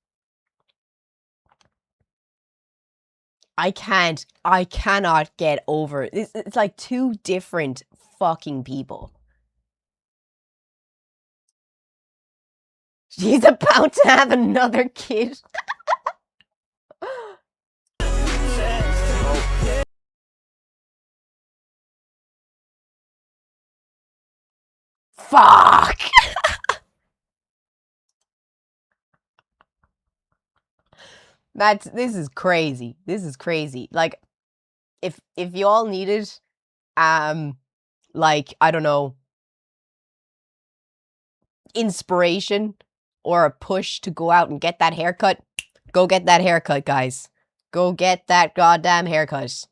I cannot get over it. It's like two different fucking people. She's about to have another kid. Fuck. This is crazy. This is crazy. Like, if y'all needed, like, I don't know, inspiration or a push to go out and get that haircut, go get that haircut, guys. Go get that goddamn haircut.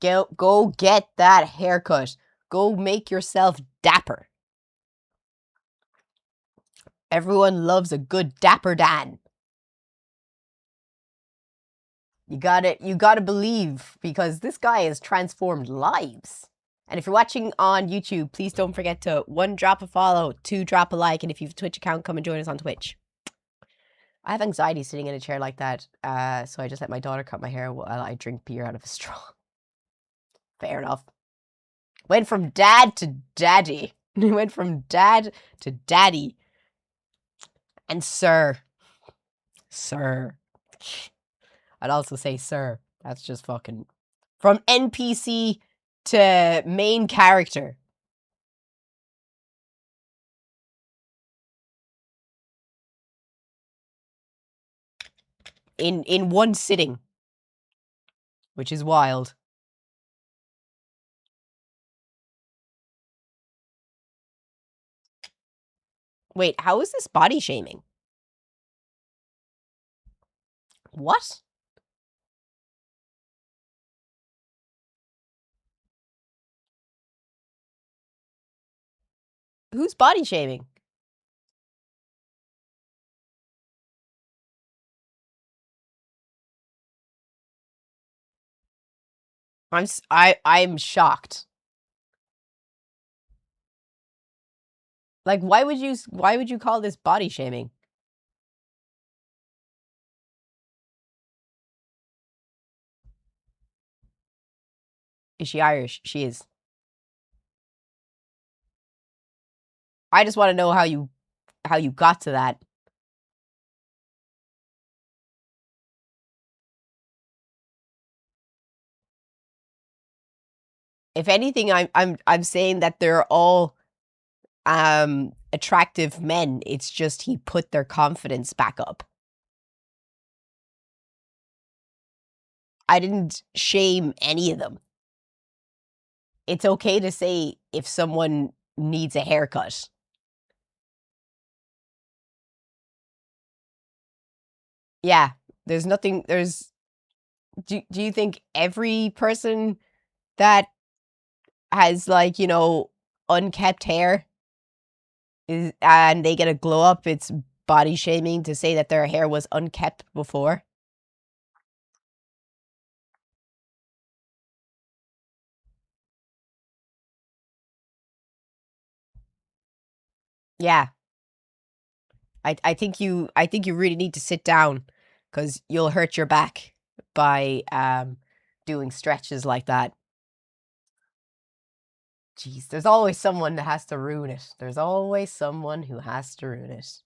Go get that haircut. Go make yourself dapper. Everyone loves a good dapper Dan. You gotta believe, because this guy has transformed lives. And if you're watching on YouTube, please don't forget to 1, drop a follow, 2, drop a like, and if you have a Twitch account, come and join us on Twitch. I have anxiety sitting in a chair like that, so I just let my daughter cut my hair while I drink beer out of a straw. Fair enough. Went from dad to daddy. Went from dad to daddy. And sir. Sir. I'd also say sir. That's just fucking... From NPC to main character. In one sitting. Which is wild. Wait, how is this body shaming? What? Who's body shaming? I'm shocked. Like, why would you call this body shaming? Is she Irish? She is. I just want to know how you got to that. If anything, I'm saying that they're all attractive men. It's just he put their confidence back up. I didn't shame any of them. It's okay to say if someone needs a haircut. Yeah, there's nothing, do you think every person that has like, you know, unkept hair and they get a glow up, it's body shaming to say that their hair was unkept before. Yeah. I think you really need to sit down because you'll hurt your back by doing stretches like that. Jeez, there's always someone that has to ruin it. There's always someone who has to ruin it.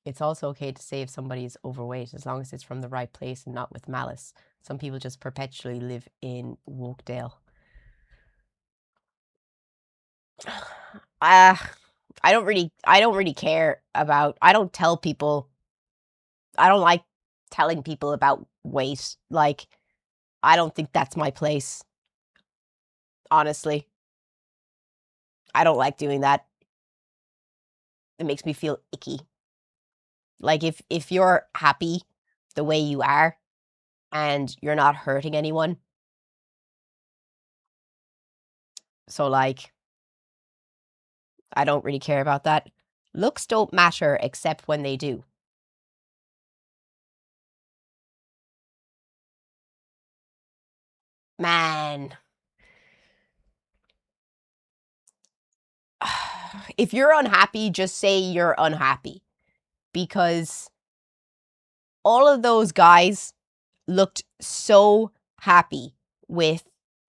It's also okay to say if somebody is overweight as long as it's from the right place and not with malice. Some people just perpetually live in Wokedale. I don't really care about, I don't tell people, I don't like telling people about weight. Like, I don't think that's my place. Honestly. I don't like doing that. It makes me feel icky. Like, if you're happy the way you are and you're not hurting anyone. So, like, I don't really care about that. Looks don't matter except when they do. Man. If you're unhappy, just say you're unhappy. Because all of those guys looked so happy with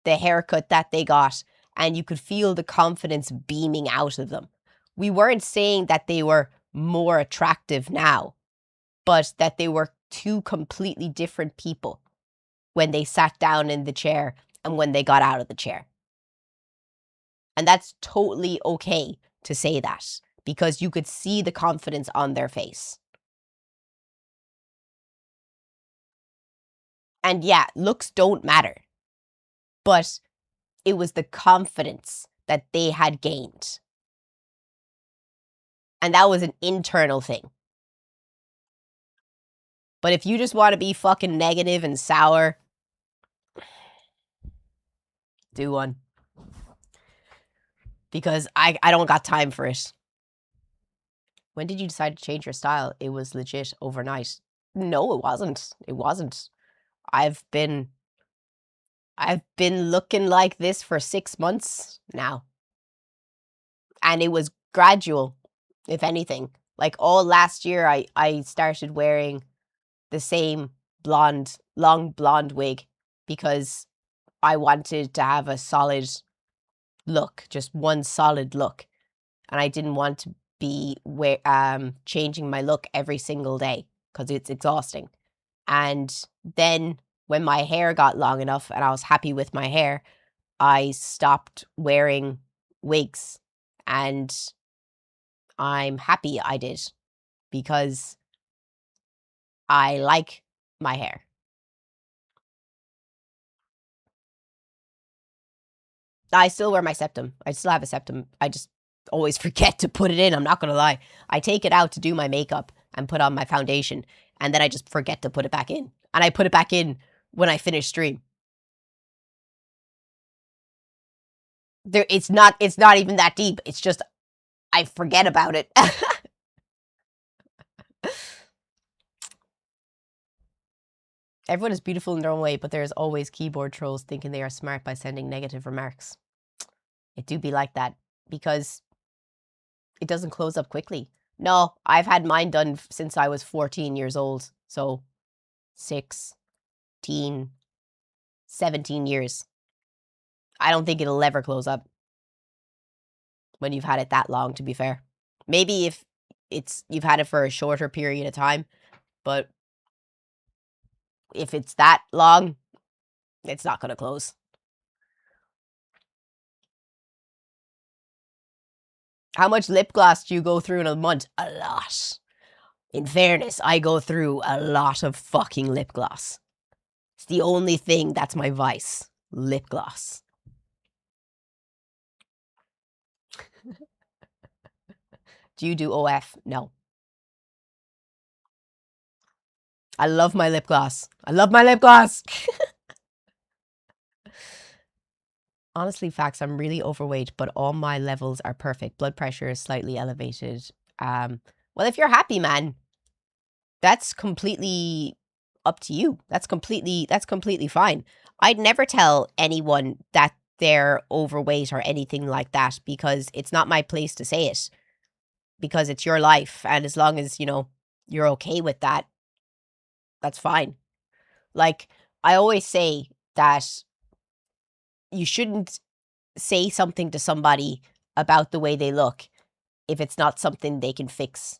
the haircut that they got, and you could feel the confidence beaming out of them. We weren't saying that they were more attractive now, but that they were two completely different people when they sat down in the chair and when they got out of the chair. And that's totally okay to say that because you could see the confidence on their face. And yeah, looks don't matter. But it was the confidence that they had gained. And that was an internal thing. But if you just want to be fucking negative and sour, do one. Because I don't got time for it. When did you decide to change your style? It was legit overnight. No, it wasn't. It wasn't. I've been looking like this for 6 months now. And it was gradual, if anything. Like all last year, I started wearing the same long blonde wig because I wanted to have a solid look, just one solid look. And I didn't want to be changing my look every single day because it's exhausting. And then when my hair got long enough and I was happy with my hair, I stopped wearing wigs. And I'm happy I did because I like my hair. I still wear my septum. I still have a septum. I just always forget to put it in. I'm not going to lie. I take it out to do my makeup and put on my foundation. And then I just forget to put it back in. And I put it back in when I finish stream. It's not even that deep. It's just I forget about it. Everyone is beautiful in their own way, but there's always keyboard trolls thinking they are smart by sending negative remarks. It do be like that because it doesn't close up quickly. No, I've had mine done since I was 14 years old. So 16, 17 years. I don't think it'll ever close up when you've had it that long, to be fair. Maybe if you've had it for a shorter period of time, but if it's that long, it's not going to close. How much lip gloss do you go through in a month? A lot. In fairness, I go through a lot of fucking lip gloss. It's the only thing that's my vice. Lip gloss. Do you do OF? No. I love my lip gloss. I love my lip gloss. Honestly, facts. I'm really overweight, but all my levels are perfect. Blood pressure is slightly elevated. Well, if you're happy, man, that's completely up to you. That's completely fine. I'd never tell anyone that they're overweight or anything like that because it's not my place to say it. Because it's your life, and as long as, you know, you're okay with that, that's fine. Like, I always say that you shouldn't say something to somebody about the way they look if it's not something they can fix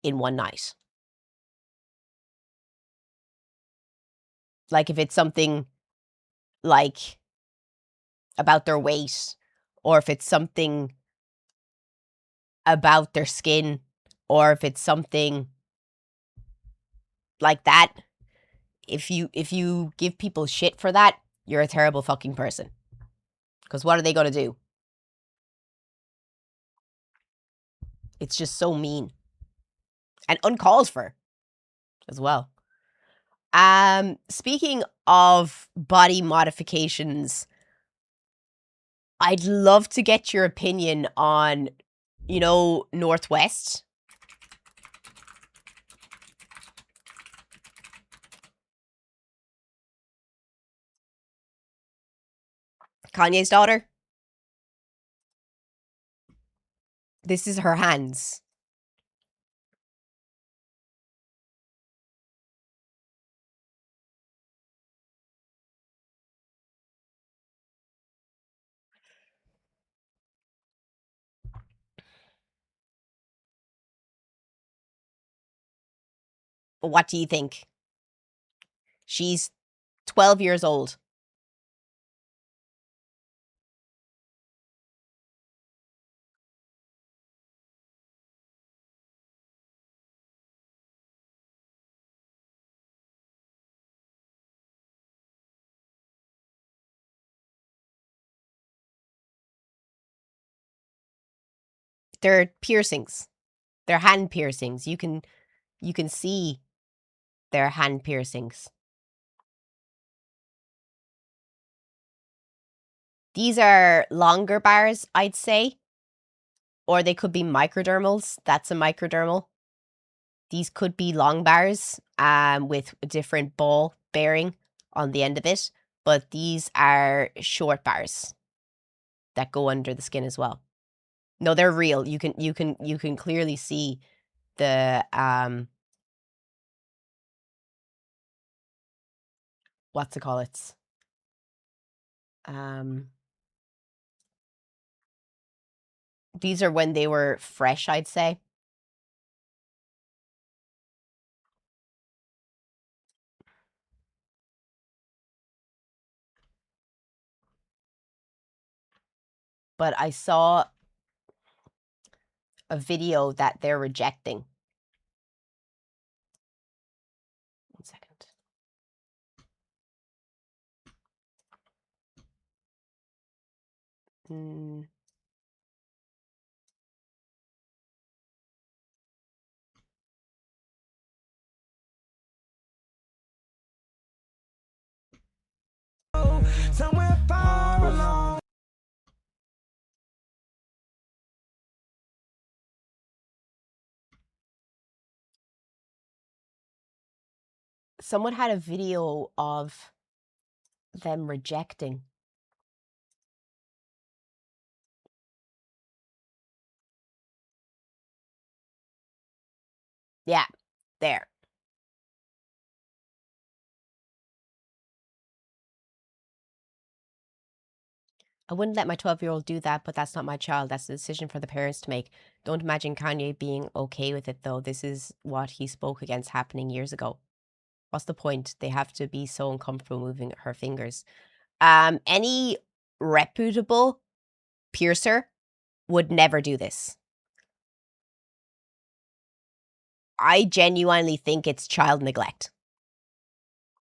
in one night. Like, if it's something like about their weight, or if it's something about their skin, or if it's something like that, if you give people shit for that, you're a terrible fucking person. Because what are they going to do? It's just so mean. And uncalled for as well. Speaking of body modifications, I'd love to get your opinion on, you know, Northwest. Kanye's daughter. This is her hands. What do you think? She's 12 years old. They're piercings. They're hand piercings. You can see their hand piercings. These are longer bars, I'd say. Or they could be microdermals. That's a microdermal. These could be long bars with a different ball bearing on the end of it. But these are short bars that go under the skin as well. No, they're real. You can clearly see the what's it called? It's these are when they were fresh, I'd say. But I saw a video that they're rejecting. 1 second. Somewhere far along. Someone had a video of them rejecting. Yeah, there. I wouldn't let my 12-year-old do that, but that's not my child. That's a decision for the parents to make. Don't imagine Kanye being okay with it, though. This is what he spoke against happening years ago. What's the point? They have to be so uncomfortable moving her fingers. Any reputable piercer would never do this. I genuinely think it's child neglect.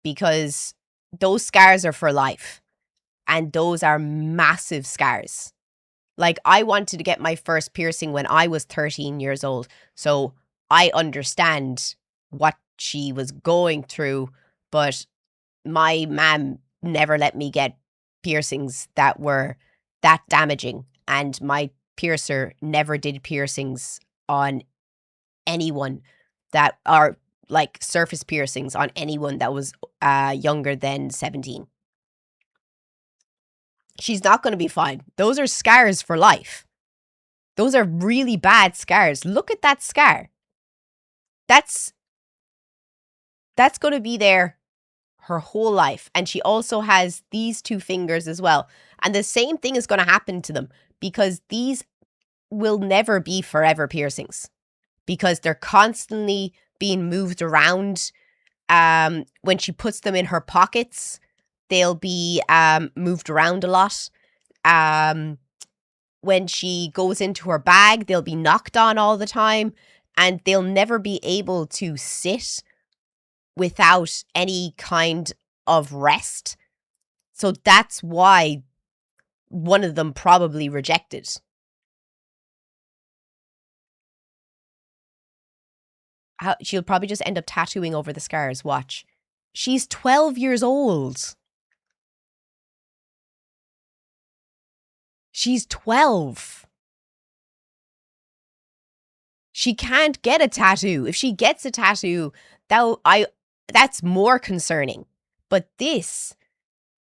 Because those scars are for life. And those are massive scars. Like, I wanted to get my first piercing when I was 13 years old. So I understand what she was going through. But my mom never let me get piercings that were that damaging, and my piercer never did piercings on anyone that are like surface piercings on anyone that was younger than 17. She's not going to be fine. Those are scars for life. Those are really bad scars. Look at that scar. That's going to be there her whole life. And she also has these 2 fingers as well. And the same thing is going to happen to them, because these will never be forever piercings, because they're constantly being moved around. When she puts them in her pockets, they'll be moved around a lot. When she goes into her bag, they'll be knocked on all the time, and they'll never be able to sit without any kind of rest. So that's why one of them probably rejected. She'll probably just end up tattooing over the scars. Watch. She's 12 years old. She's 12. She can't get a tattoo. If she gets a tattoo, that's more concerning. But this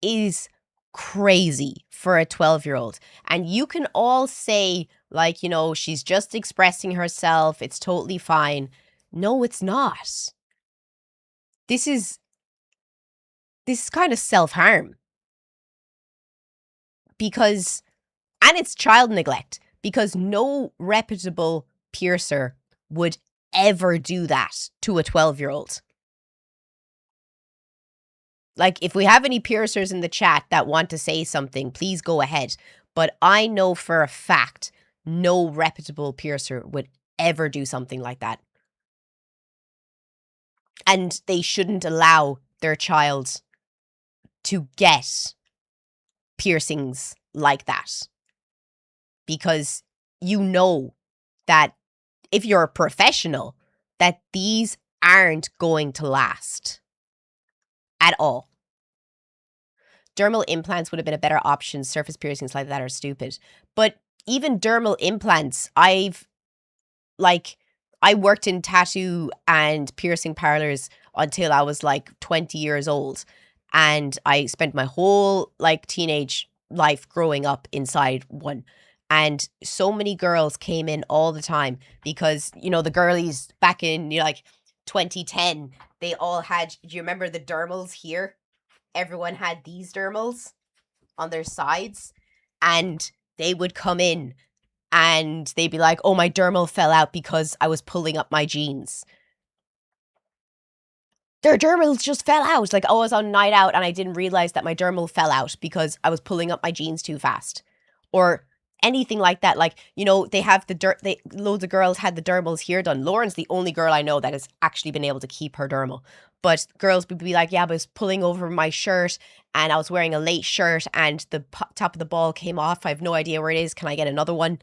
is crazy for a 12-year-old. And you can all say, like, you know, she's just expressing herself. It's totally fine. No, it's not. This is kind of self-harm. Because, and it's child neglect, because no reputable piercer would ever do that to a 12-year-old. Like, if we have any piercers in the chat that want to say something, please go ahead. But I know for a fact no reputable piercer would ever do something like that. And they shouldn't allow their child to get piercings like that. Because you know that if you're a professional, that these aren't going to last at all. Dermal implants would have been a better option. Surface piercings like that are stupid. But even dermal implants, I worked in tattoo and piercing parlors until I was like 20 years old. And I spent my whole like teenage life growing up inside one. And so many girls came in all the time because, you know, the girlies back in, you know, like 2010, they all had, do you remember the dermals here? Everyone had these dermals on their sides, and they would come in and they'd be like, oh, my dermal fell out because I was pulling up my jeans. Their dermals just fell out. Like, oh, I was on night out and I didn't realize that my dermal fell out because I was pulling up my jeans too fast. Or anything like that. Like, you know, they have loads of girls had the dermals here done. Lauren's the only girl I know that has actually been able to keep her dermal. But girls would be like, yeah, but I was pulling over my shirt and I was wearing a late shirt and the top of the ball came off. I have no idea where it is. Can I get another one?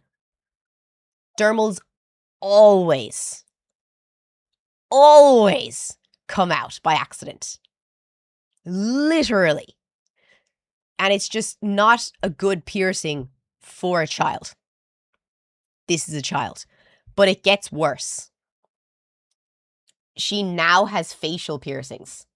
Dermals always come out by accident. Literally. And it's just not a good piercing for a child. This is a child. But it gets worse. She now has facial piercings.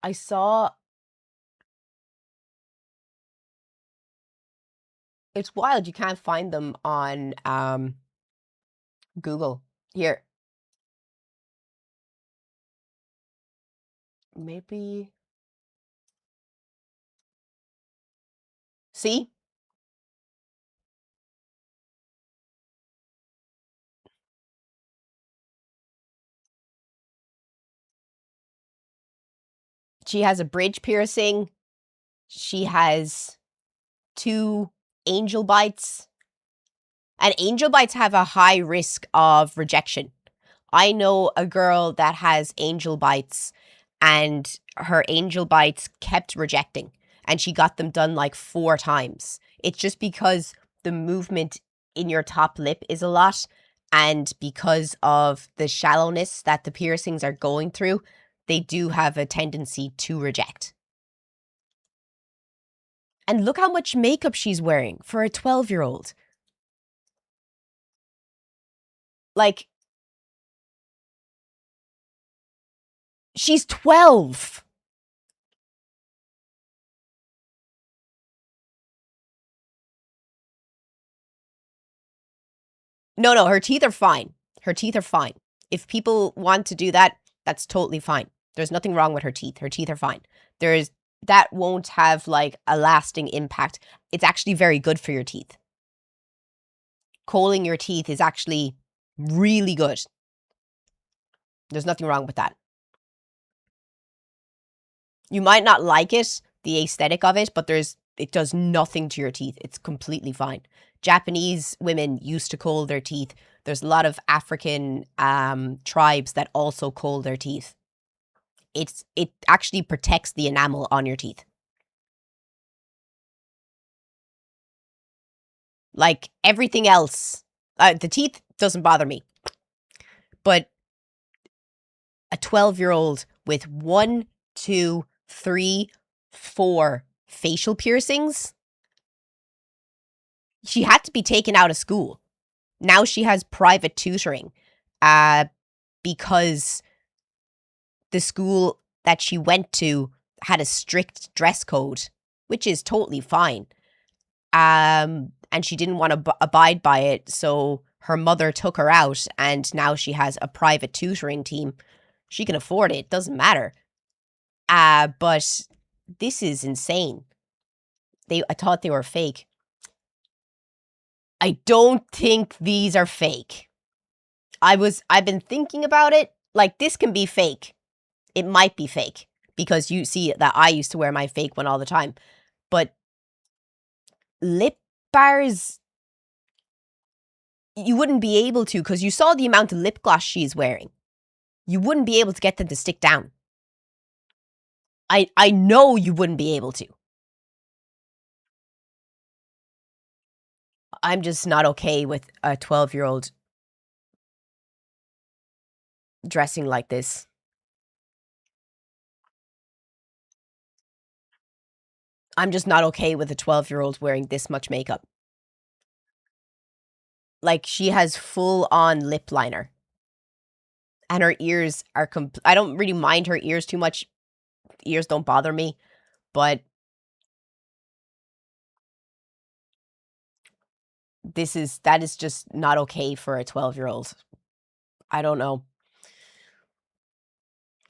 I saw... It's wild. You can't find them on Google. Here. Maybe... See? She has a bridge piercing. She has 2 angel bites. And angel bites have a high risk of rejection. I know a girl that has angel bites and her angel bites kept rejecting. And she got them done like 4 times. It's just because the movement in your top lip is a lot. And because of the shallowness that the piercings are going through, they do have a tendency to reject. And look how much makeup she's wearing for a 12-year-old. Like, she's 12. No, her teeth are fine. Her teeth are fine. If people want to do that, that's totally fine. There's nothing wrong with her teeth. Her teeth are fine. That won't have like a lasting impact. It's actually very good for your teeth. Coaling your teeth is actually really good. There's nothing wrong with that. You might not like it, the aesthetic of it, but it does nothing to your teeth. It's completely fine. Japanese women used to coal their teeth. There's a lot of African tribes that also coal their teeth. It actually protects the enamel on your teeth. Like everything else, the teeth doesn't bother me. But a 12-year-old with 1, 2, 3, 4 facial piercings, she had to be taken out of school. Now she has private tutoring because the school that she went to had a strict dress code, which is totally fine. And she didn't want to abide by it, so her mother took her out, and now she has a private tutoring team. She can afford it, doesn't matter. But this is insane. I thought they were fake. I don't think these are fake. I've been thinking about it. Like, this can be fake. It might be fake. Because you see that I used to wear my fake one all the time. But lip bars, you wouldn't be able to, because you saw the amount of lip gloss she's wearing. You wouldn't be able to get them to stick down. I know you wouldn't be able to. I'm just not okay with a 12-year-old dressing like this. I'm just not okay with a 12-year-old wearing this much makeup. Like, she has full-on lip liner. And her ears are I don't really mind her ears too much. Ears don't bother me. But that is just not okay for a 12-year-old. I don't know.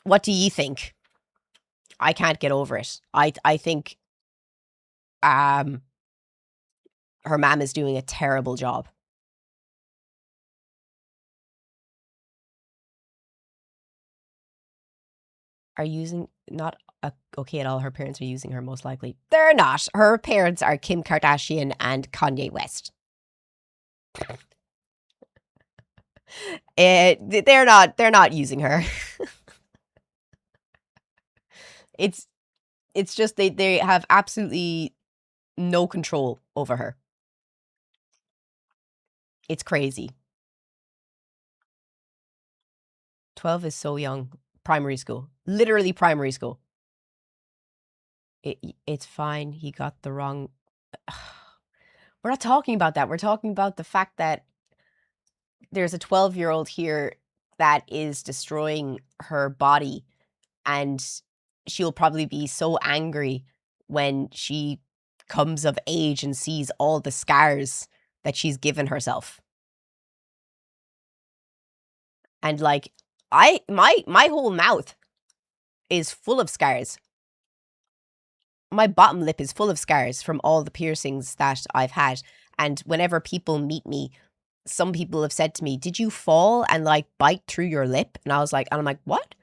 What do you think? I can't get over it. I think her mom is doing a terrible job. Are using not okay at all. Her parents are using her most likely. They're not. Her parents are Kim Kardashian and Kanye West. They're not using her. It's just they have absolutely no control over her. It's crazy. 12 is so young. Primary school. Literally primary school. It's fine. He got the wrong... We're not talking about that. We're talking about the fact that there's a 12-year-old here that is destroying her body, and she'll probably be so angry when she comes of age and sees all the scars that she's given herself. And like, my whole mouth is full of scars. My bottom lip is full of scars from all the piercings that I've had. And whenever people meet me, some people have said to me, "Did you fall and like bite through your lip?" And I'm like, "What?"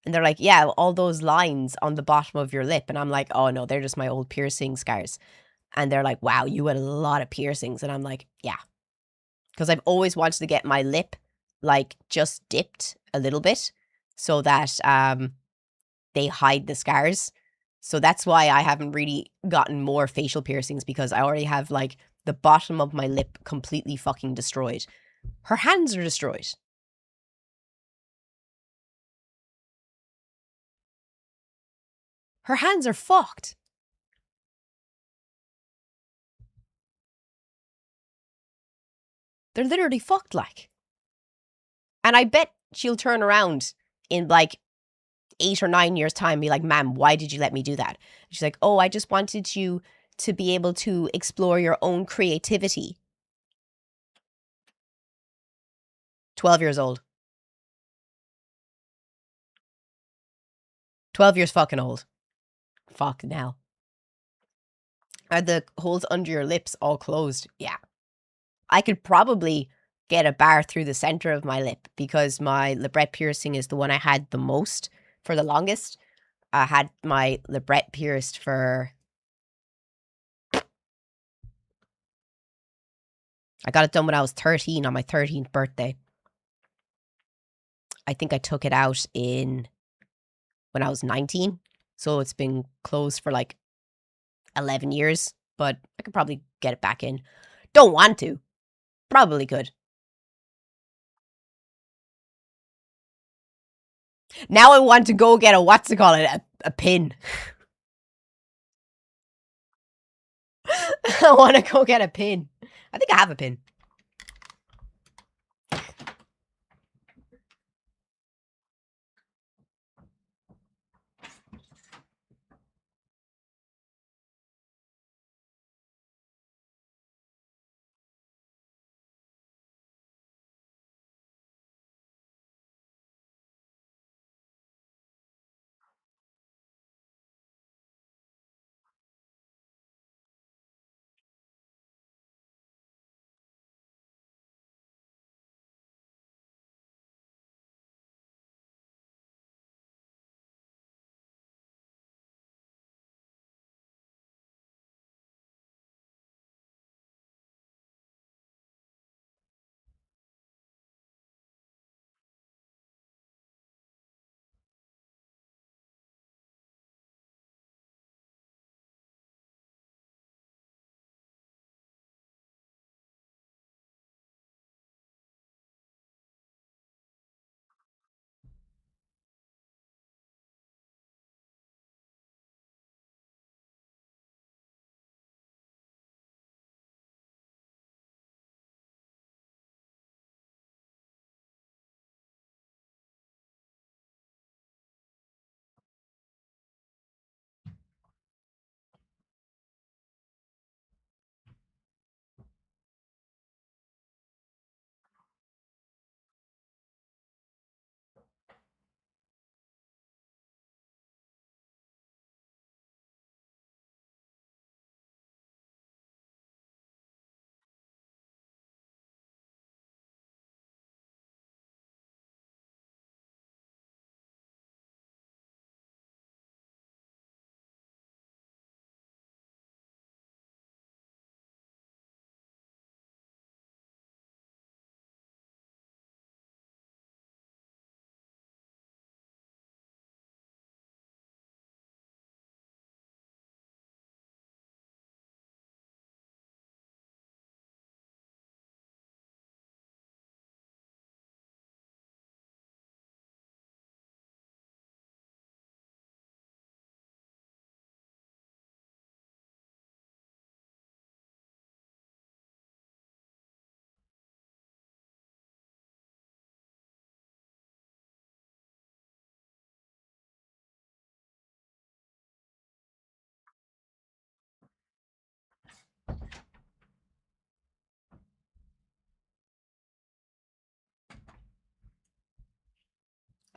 And they're like, "Yeah, all those lines on the bottom of your lip." And I'm like, "Oh no, they're just my old piercing scars." And they're like, "Wow, you had a lot of piercings." And I'm like, "Yeah." Because I've always wanted to get my lip like just dipped a little bit so that they hide the scars. So that's why I haven't really gotten more facial piercings, because I already have like the bottom of my lip completely fucking destroyed. Her hands are destroyed. Her hands are fucked. They're literally fucked, like. And I bet she'll turn around in like 8 or 9 years' time and be like, ma'am, why did you let me do that? She's like, oh, I just wanted you to be able to explore your own creativity. 12 years old. 12 years fucking old. Fuck now. Are the holes under your lips all closed? Yeah. I could probably get a bar through the center of my lip because my labret piercing is the one I had the most for the longest. I had my labret pierced for... I got it done when I was 13 on my 13th birthday. I think I took it out when I was 19. So it's been closed for like 11 years, but I could probably get it back in. Don't want to. Probably could. Now I want to go get a pin. I want to go get a pin. I think I have a pin.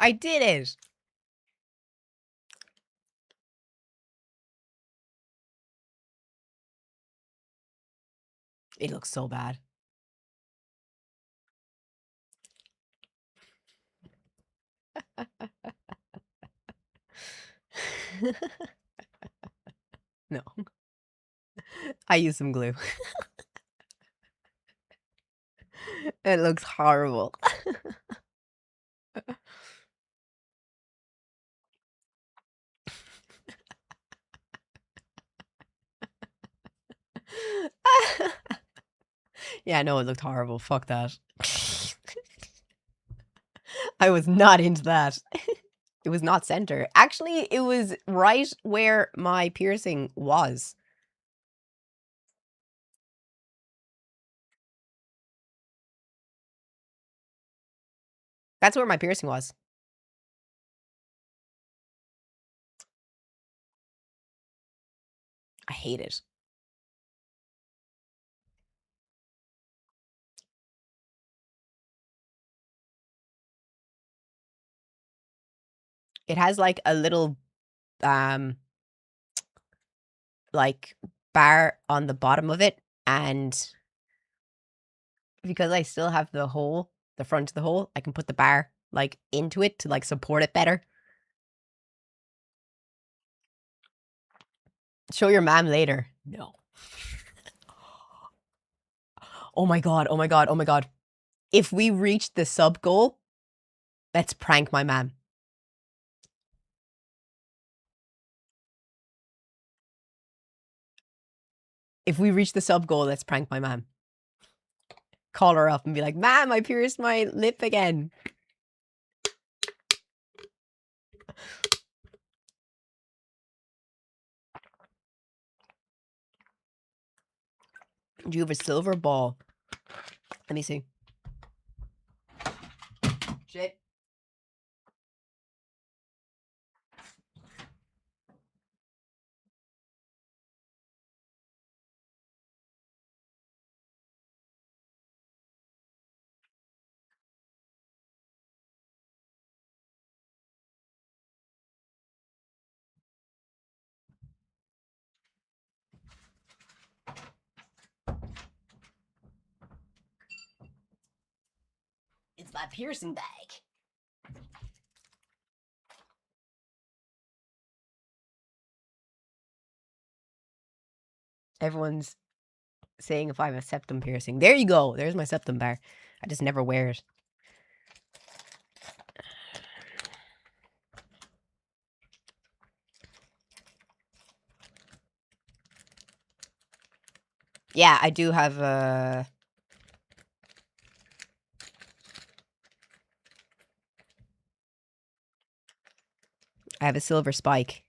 I did it. It looks so bad. No. I use some glue. It looks horrible. Yeah, no, it looked horrible. Fuck that. I was not into that. It was not center. Actually, it was right where my piercing was. That's where my piercing was. I hate it. It has like a little like bar on the bottom of it, and because I still have the hole, the front of the hole, I can put the bar like into it to like support it better. Show your mom later. No. Oh my god, oh my god, oh my god. If we reach the sub goal, let's prank my mom. If we reach the sub goal, let's prank my mom. Call her up and be like, Mom, I pierced my lip again. Do you have a silver ball? Let me see. Shit. It's my piercing bag. Everyone's saying if I have a septum piercing. There you go. There's my septum bar. I just never wear it. Yeah, I do have a... I have a silver spike.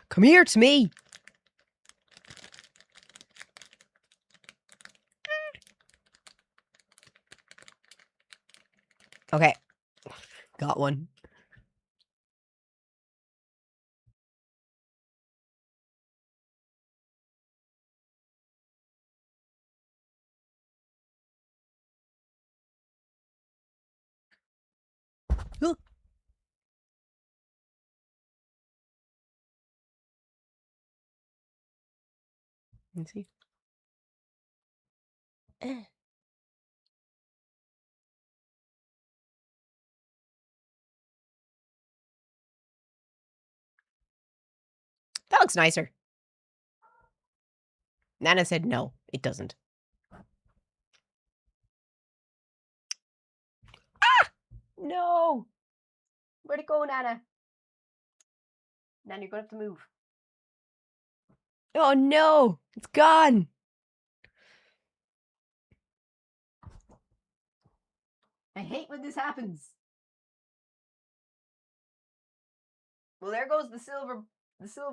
Come here to me. Okay. Got one. Huh. Let's see. That looks nicer. Nana said no, it doesn't. Ah! No! Where'd it go, Nana? Nana, you're gonna have to move. Oh no! It's gone! I hate when this happens. Well, there goes the silver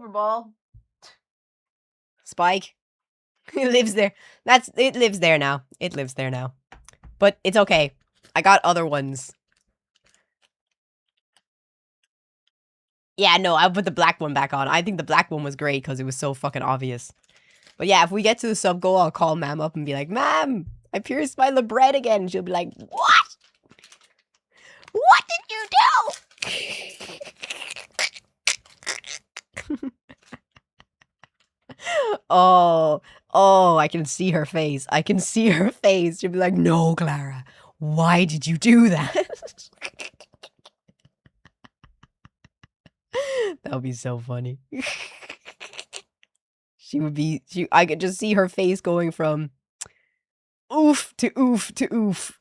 ball. Spike. It lives there. It lives there now. It lives there now. But it's okay. I got other ones. Yeah, no, I'll put the black one back on. I think the black one was great because it was so fucking obvious. But yeah, if we get to the sub goal, I'll call Mam up and be like, Mam, I pierced my labret again. And she'll be like, what? What did you do? Oh, I can see her face. I can see her face. She'll be like, no, Clara, why did you do that? That would be so funny. I could just see her face going from oof to oof to oof.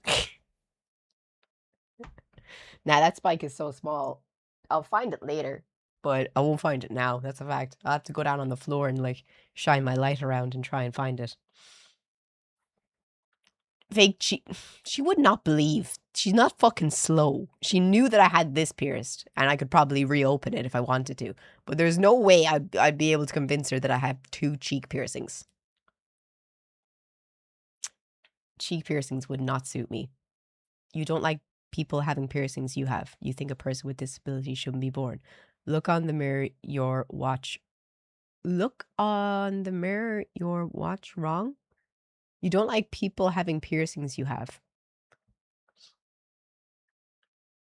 Nah, that spike is so small. I'll find it later. but I won't find it now. That's a fact. I'll have to go down on the floor and like shine my light around and try and find it. Fake, she would not believe. She's not fucking slow. She knew that I had this pierced and I could probably reopen it if I wanted to. But there's no way I'd be able to convince her that I have 2 cheek piercings. Cheek piercings would not suit me. You don't like people having piercings you have. You think a person with disability shouldn't be born. Look on the mirror, your watch. Look on the mirror, your watch wrong? You don't like people having piercings you have.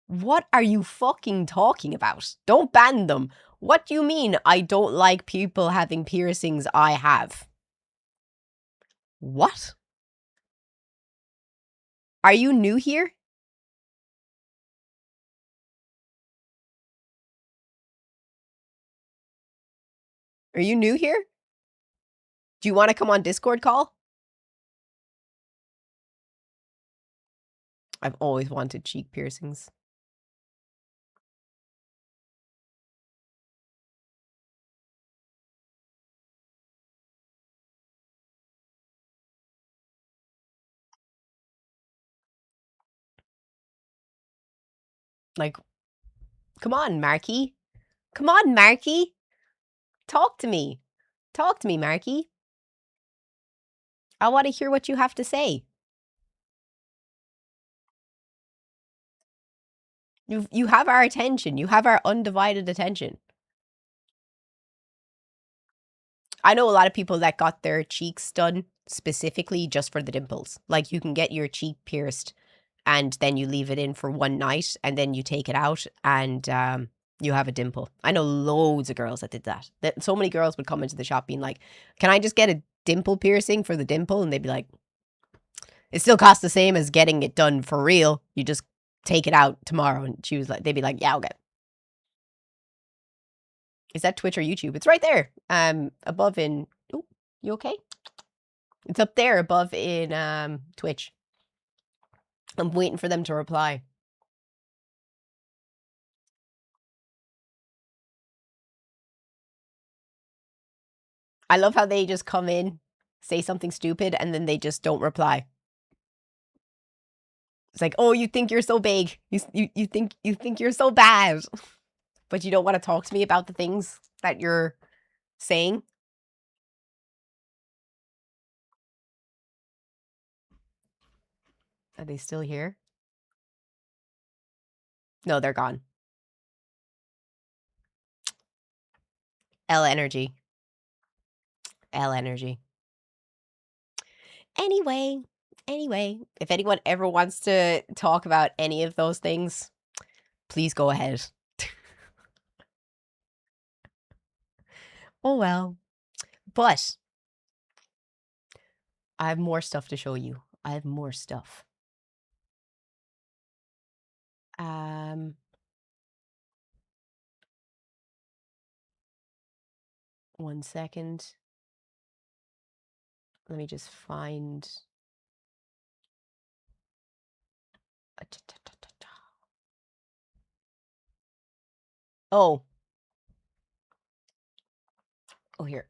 What are you fucking talking about? Don't ban them. What do you mean I don't like people having piercings I have? What? Are you new here? Are you new here? Do you want to come on Discord call? I've always wanted cheek piercings. Like, come on, Marky. Come on, Marky. Talk to me. Talk to me, Marky. I want to hear what you have to say. You have our attention. You have our undivided attention. I know a lot of people that got their cheeks done specifically just for the dimples. Like, you can get your cheek pierced and then you leave it in for one night and then you take it out and you have a dimple. I know loads of girls that did that. So many girls would come into the shop being like, can I just get a dimple piercing for the dimple? And they'd be like, it still costs the same as getting it done for real. You just take it out tomorrow. And she was like, they'd be like, yeah, okay. Is that Twitch or YouTube? It's right there. Above in, oh, you okay? It's up there above in Twitch. I'm waiting for them to reply. I love how they just come in, say something stupid, and then they just don't reply. It's like, oh, you think you're so big. You think you're so bad. But you don't want to talk to me about the things that you're saying. Are they still here? No, they're gone. L energy. L energy. Anyway, if anyone ever wants to talk about any of those things, please go ahead. Oh well. But I have more stuff to show you. I have more stuff. 1 second. Let me just find. Oh. Oh, here.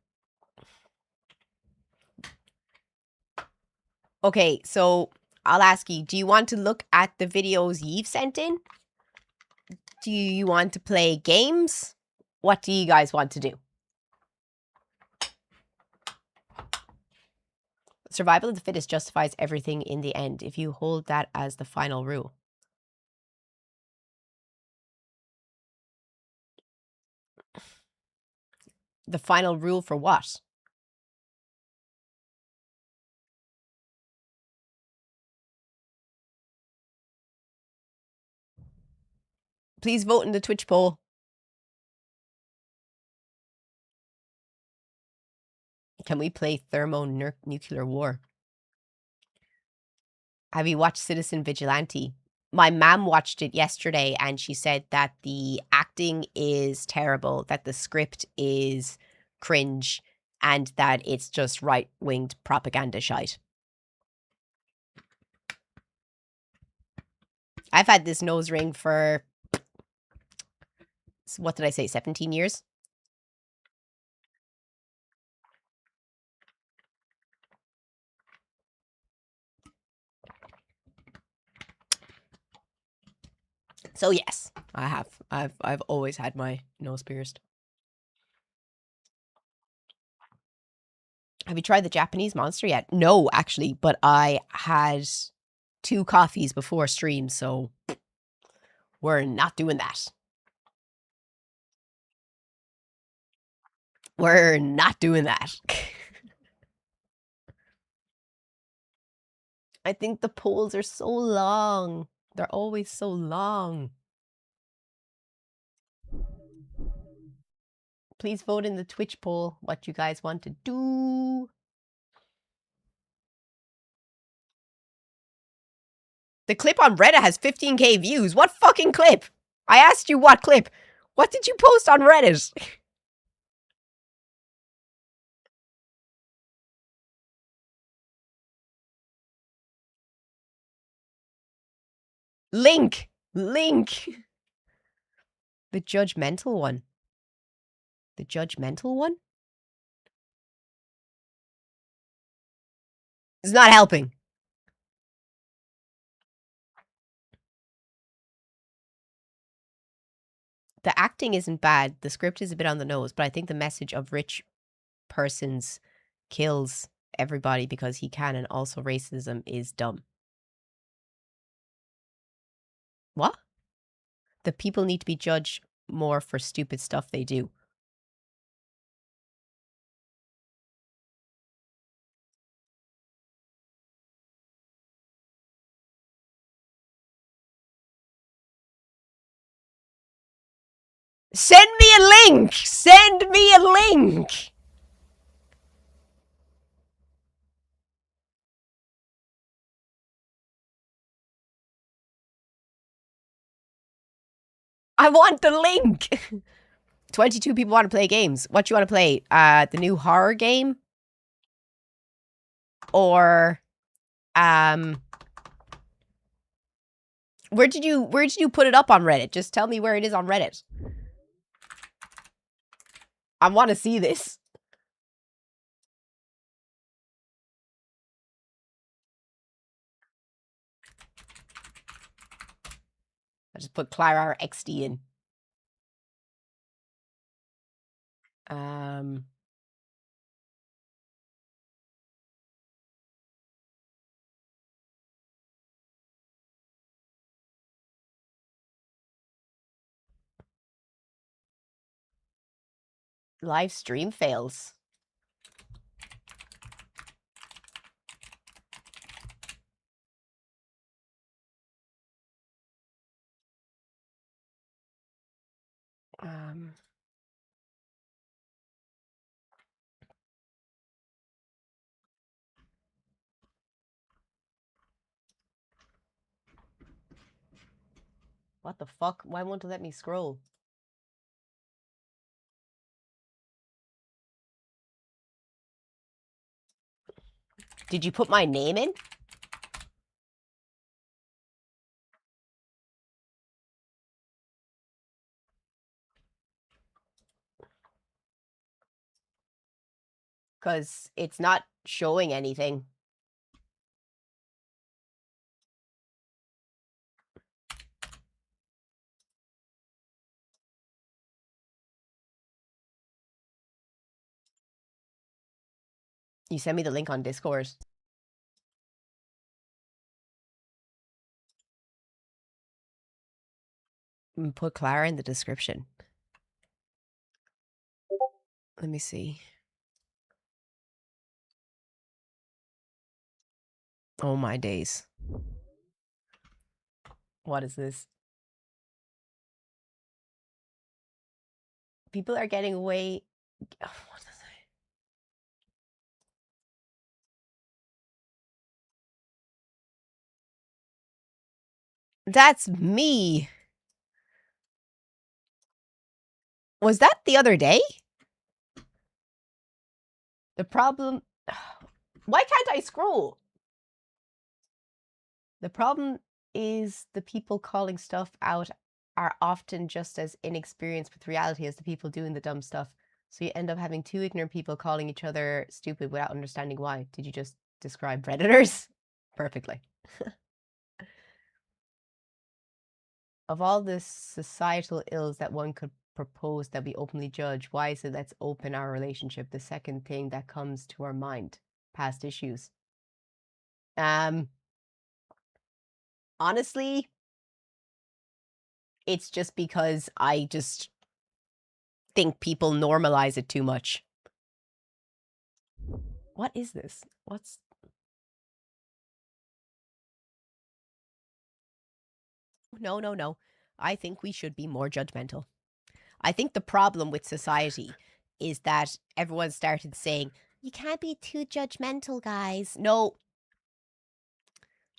Okay, so I'll ask you, do you want to look at the videos you've sent in? Do you want to play games? What do you guys want to do? Survival of the fittest justifies everything in the end if you hold that as the final rule. The final rule for what? Please vote in the Twitch poll. Can we play thermonuclear war? Have you watched Citizen Vigilante? My mom watched it yesterday and she said that the acting is terrible, that the script is cringe, and that it's just right-winged propaganda shite. I've had this nose ring for what did I say, 17 years? So yes, I have. I've always had my nose pierced. Have you tried the Japanese Monster yet? No, actually, but I had 2 coffees before stream, so we're not doing that. We're not doing that. I think the polls are so long. They're always so long. Please vote in the Twitch poll what you guys want to do. The clip on Reddit has 15k views. What fucking clip? I asked you what clip. What did you post on Reddit? Link. The judgmental one. The judgmental one? It's not helping. The acting isn't bad. The script is a bit on the nose, but I think the message of rich persons kills everybody because he can, and also racism is dumb. What? The people need to be judged more for stupid stuff they do. Send me a link! Send me a link! I want the link! 22 people want to play games. What do you want to play? The new horror game? Or, where did you put it up on Reddit? Just tell me where it is on Reddit. I want to see this. I just put Clara XD in. Live stream fails. What the fuck? Why won't it let me scroll? Did you put my name in? Because it's not showing anything. You send me the link on Discord. Put Clara in the description. Let me see. Oh my days. What is this? People are getting away. What is it? That's me. Was that the other day? The problem... Why can't I scroll? The problem is the people calling stuff out are often just as inexperienced with reality as the people doing the dumb stuff. So you end up having two ignorant people calling each other stupid without understanding why. Did you just describe predators? Perfectly. Of all the societal ills that one could propose that we openly judge, why is it let's open our relationship? The second thing that comes to our mind, past issues. Honestly, it's just because I just think people normalize it too much. What is this? What's... No, no, no. I think we should be more judgmental. I think the problem with society is that everyone started saying, you can't be too judgmental, guys. No.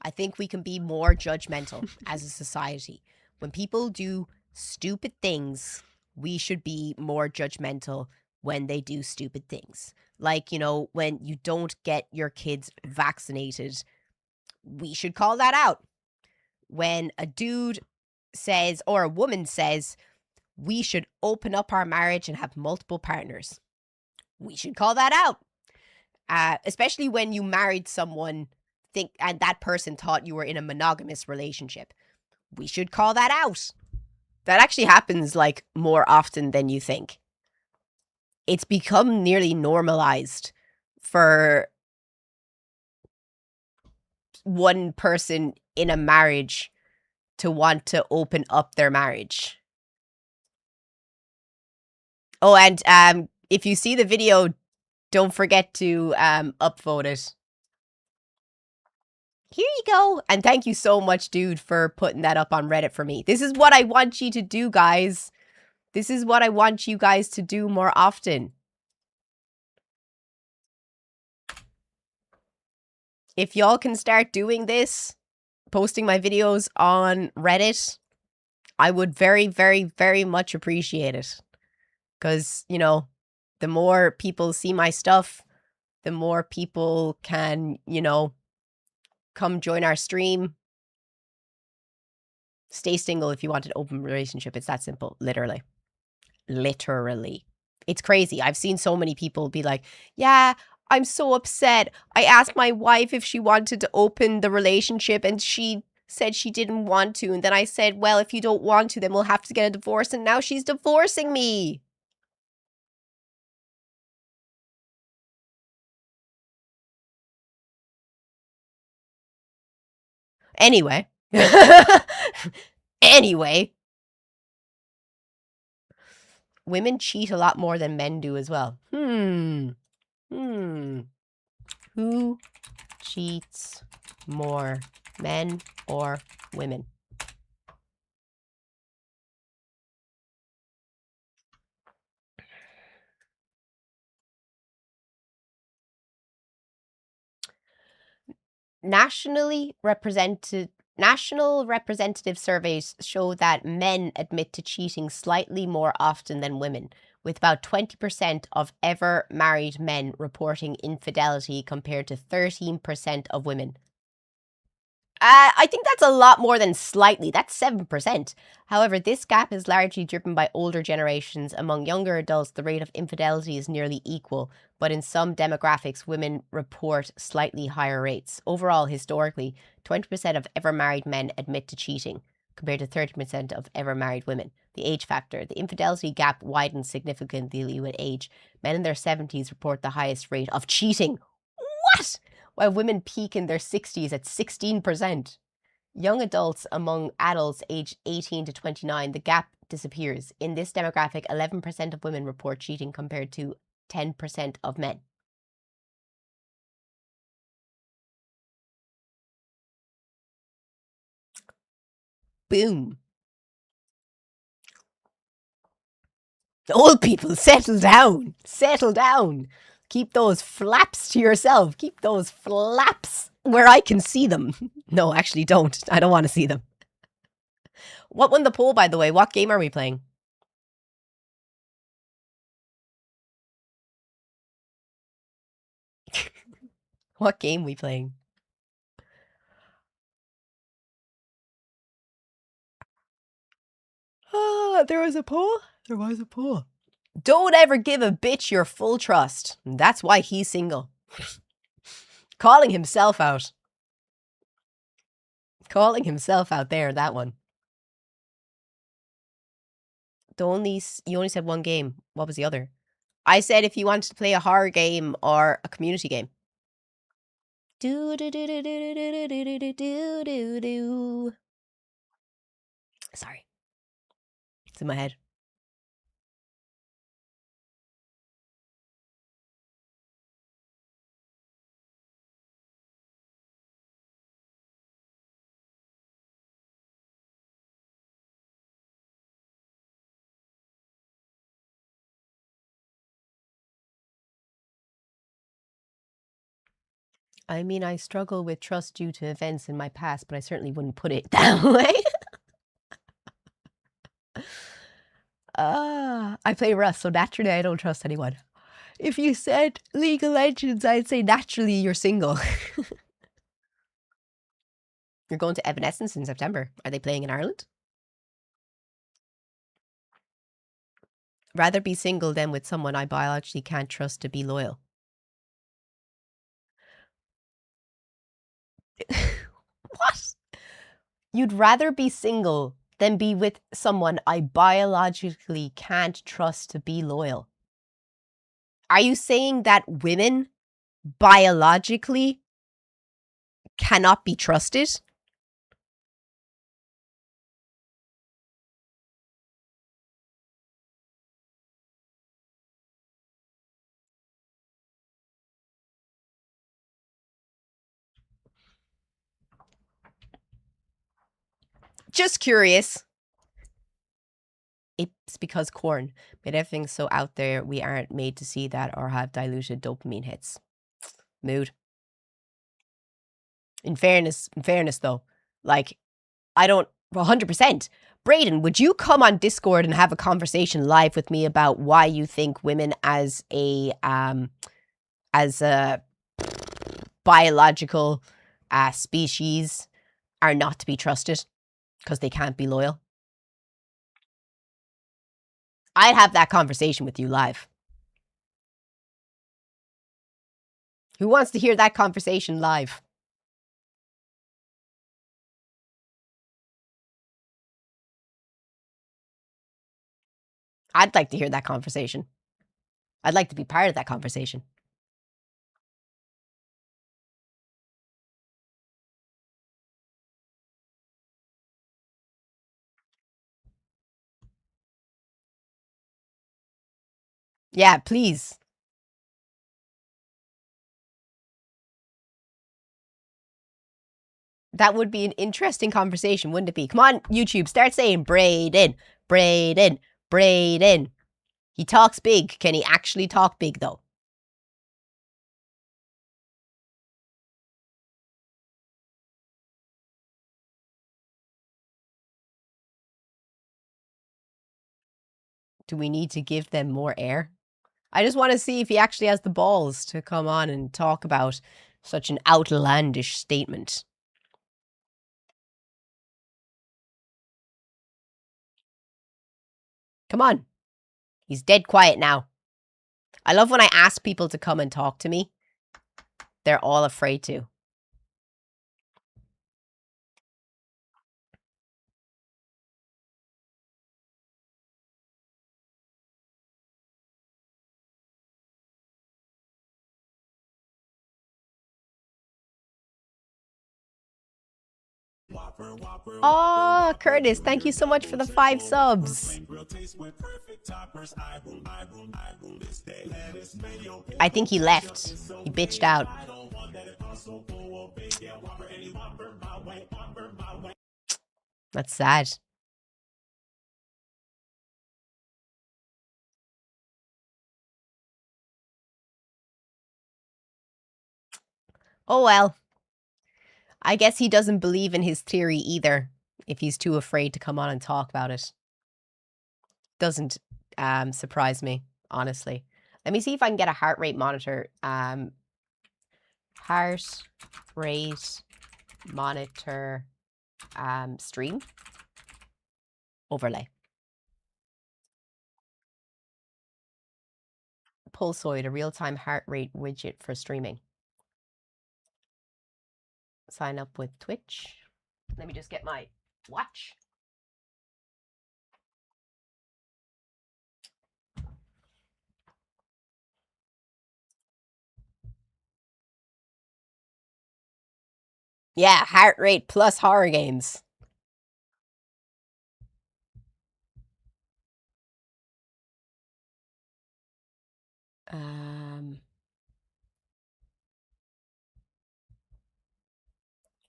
I think we can be more judgmental as a society. When people do stupid things, we should be more judgmental when they do stupid things. Like, you know, when you don't get your kids vaccinated, we should call that out. When a dude says, or a woman says, we should open up our marriage and have multiple partners, we should call that out. Especially when you married someone and that person thought you were in a monogamous relationship. We should call that out. That actually happens like more often than you think. It's become nearly normalized for one person in a marriage to want to open up their marriage. Oh, and if you see the video, don't forget to upvote it. Here you go. And thank you so much, dude, for putting that up on Reddit for me. This is what I want you to do, guys. This is what I want you guys to do more often. If y'all can start doing this, posting my videos on Reddit, I would very, very, very much appreciate it. Because, you know, the more people see my stuff, the more people can, you know, come join our stream. Stay single if you want an open relationship. It's that simple. Literally. Literally. It's crazy. I've seen so many people be like, yeah, I'm so upset. I asked my wife if she wanted to open the relationship and she said she didn't want to. And then I said, well, if you don't want to, then we'll have to get a divorce. And now she's divorcing me. Anyway. Anyway. Women cheat a lot more than men do as well. Who cheats more, men or women? National representative surveys show that men admit to cheating slightly more often than women, with about 20% of ever married men reporting infidelity compared to 13% of women. I think that's a lot more than slightly. That's 7%. However, this gap is largely driven by older generations. Among younger adults, the rate of infidelity is nearly equal, but in some demographics, women report slightly higher rates. Overall, historically, 20% of ever married men admit to cheating, compared to 30% of ever married women. The age factor. The infidelity gap widens significantly with age. Men in their 70s report the highest rate of cheating. What? While women peak in their 60s at 16%. Young adults among adults aged 18 to 29, the gap disappears. In this demographic, 11% of women report cheating compared to 10% of men. Boom. Old people, settle down. Settle down. Keep those flaps to yourself. Keep those flaps where I can see them. No, actually don't. I don't want to see them. What won the poll, by the way? What game are we playing? What game we playing? Ah, there was a poll? There was a poll. Don't ever give a bitch your full trust. That's why he's single. Calling himself out. Calling himself out there, that one. You only said one game. What was the other? I said if you wanted to play a horror game or a community game. Do do do do do do do do do do do do. Sorry. It's in my head. I mean, I struggle with trust due to events in my past, but I certainly wouldn't put it that way. I play Rust, so naturally I don't trust anyone. If you said League of Legends, I'd say naturally you're single. You're going to Evanescence in September. Are they playing in Ireland? Rather be single than with someone I biologically can't trust to be loyal. What? You'd rather be single than be with someone I biologically can't trust to be loyal. Are you saying that women biologically cannot be trusted? Just curious. It's because corn made everything so out there we aren't made to see that or have diluted dopamine hits. Mood. In fairness though, like, I don't 100%. Brayden, would you come on Discord and have a conversation live with me about why you think women as a biological species are not to be trusted because they can't be loyal? I'd have that conversation with you live. Who wants to hear that conversation live? I'd like to hear that conversation. I'd like to be part of that conversation. Yeah, please. That would be an interesting conversation, wouldn't it be? Come on, YouTube, start saying Brayden, Brayden, Brayden. He talks big. Can he actually talk big, though? Do we need to give them more air? I just want to see if he actually has the balls to come on and talk about such an outlandish statement. Come on. He's dead quiet now. I love when I ask people to come and talk to me. They're all afraid to. Oh, Curtis, thank you so much for the 5 subs. I think he left. He bitched out. That's sad. Oh well. I guess he doesn't believe in his theory either, if he's too afraid to come on and talk about it. Doesn't surprise me, honestly. Let me see if I can get a heart rate monitor. Heart rate monitor stream overlay. Pulsoid, a real-time heart rate widget for streaming. Sign up with Twitch. Let me just get my watch. Yeah, heart rate plus horror games.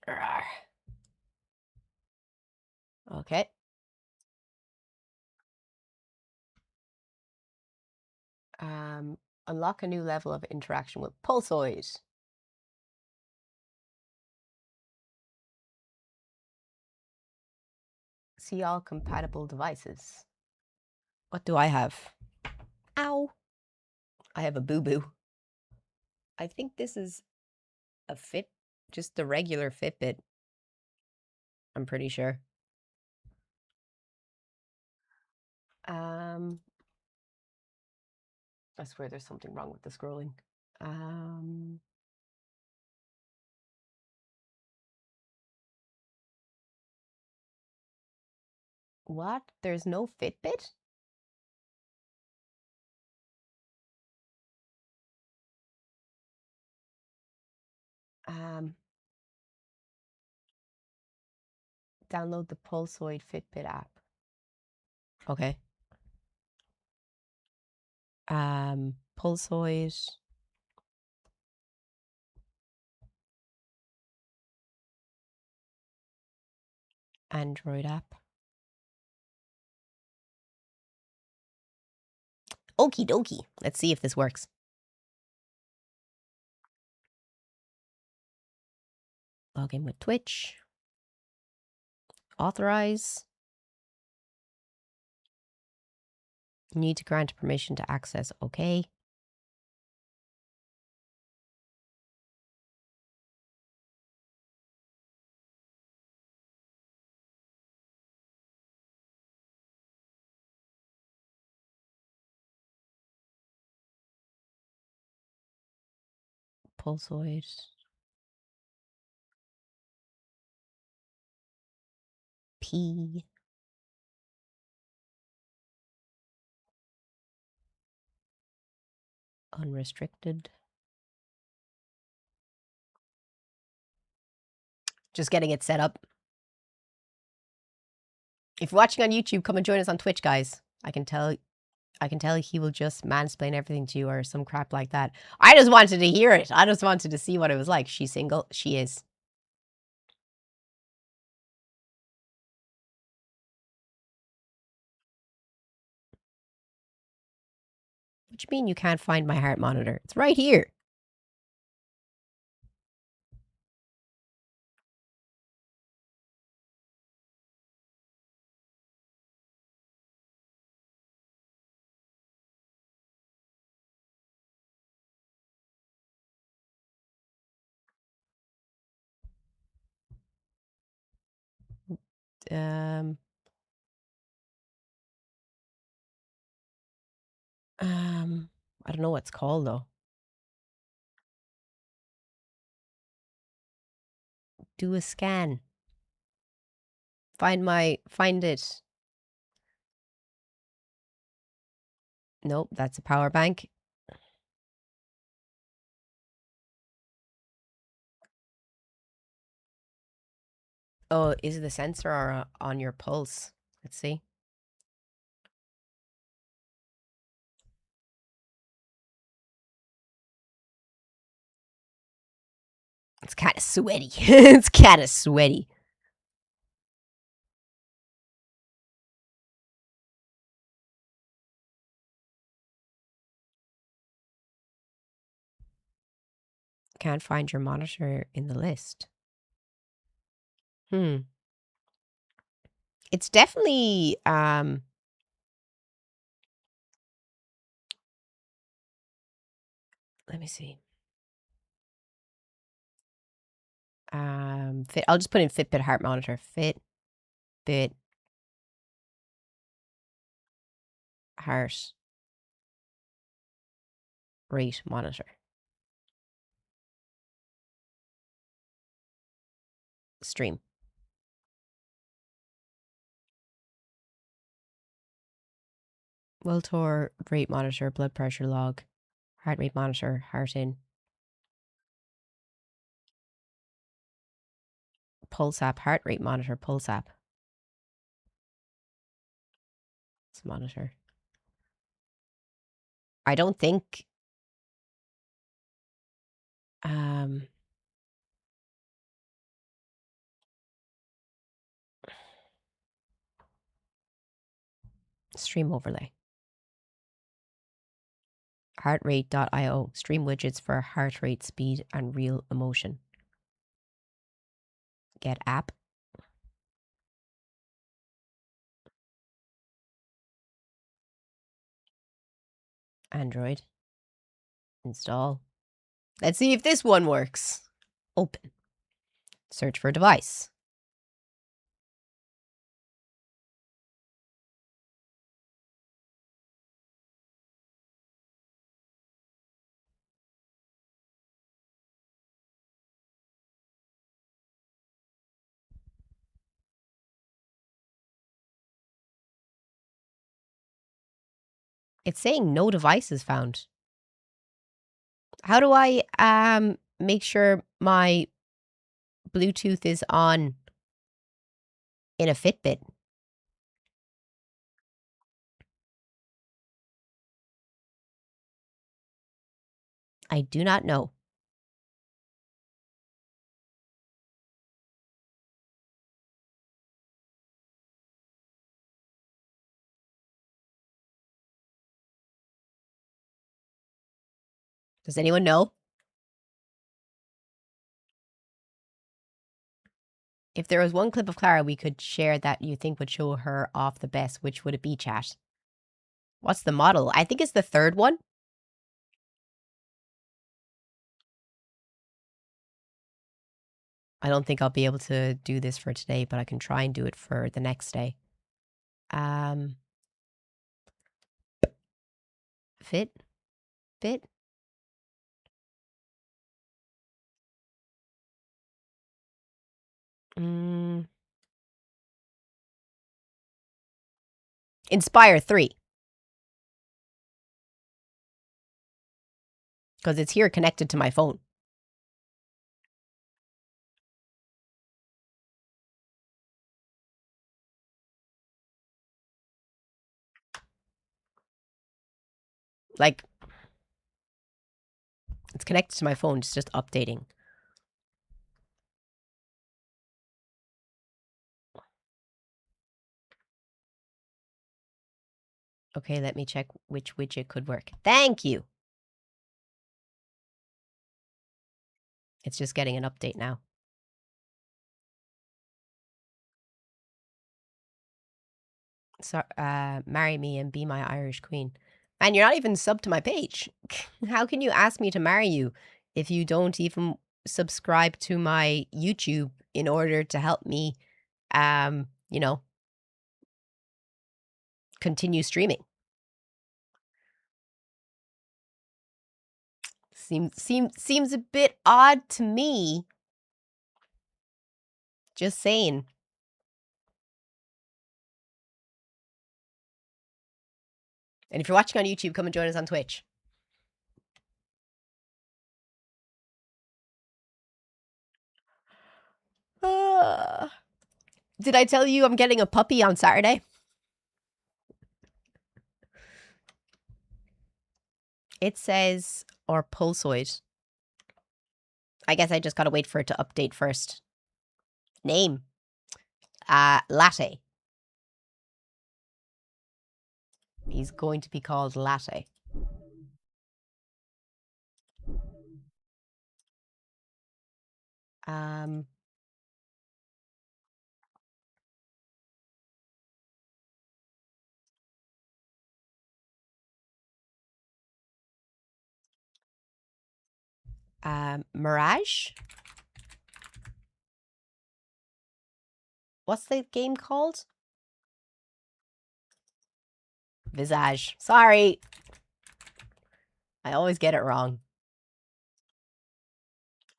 Rawr. Okay. Unlock a new level of interaction with Pulsoid. See all compatible devices. What do I have? Ow. I have a boo-boo. I think this is a Fit, just the regular Fitbit. I'm pretty sure. I swear there's something wrong with the scrolling. What? There's no Fitbit? Download the Pulsoid Fitbit app. Okay. Pulsoid. Android app. Okie dokie. Let's see if this works. Log in with Twitch. Authorize. Need to grant permission to access. Okay. Pulsoid. P. Unrestricted. Just getting it set up. If you're watching on YouTube, come and join us on Twitch, guys. I can tell he will just mansplain everything to you or some crap like that. I just wanted to hear it. I just wanted to see what it was like. She's single. She is. What do you mean you can't find my heart monitor? It's right here. I don't know what it's called though. Do a scan. Find it. Nope, that's a power bank. Oh, is the sensor on your pulse? Let's see. It's kind of sweaty. It's kind of sweaty. Can't find your monitor in the list. It's definitely let me see. Fit. I'll just put in Fitbit heart monitor. Fitbit heart rate monitor. Stream. World Tour rate monitor, blood pressure log, heart rate monitor, heart in. Pulse app, heart rate monitor, pulse app. Let's monitor. I don't think stream overlay. Heartrate.io. Stream widgets for heart rate, speed, and real emotion. Get app. Android. Install. Let's see if this one works. Open. Search for device. It's saying no devices found. How do I make sure my Bluetooth is on in a Fitbit? I do not know. Does anyone know? If there was one clip of Clara we could share that you think would show her off the best, which would it be, chat? What's the model? I think it's the third one. I don't think I'll be able to do this for today, but I can try and do it for the next day. Fit. Inspire 3. Because it's here connected to my phone. Like, it's connected to my phone. It's just updating. Okay, let me check which widget could work. Thank you. It's just getting an update now. So, marry me and be my Irish queen. And you're not even subbed to my page. How can you ask me to marry you if you don't even subscribe to my YouTube in order to help me, you know, continue streaming? Seems a bit odd to me. Just saying. And if you're watching on YouTube, come and join us on Twitch. Did I tell you I'm getting a puppy on Saturday? It says, or pulsoid. I guess I just gotta wait for it to update first. Name. Latte. He's going to be called Latte. Mirage? What's the game called? Visage. Sorry. I always get it wrong.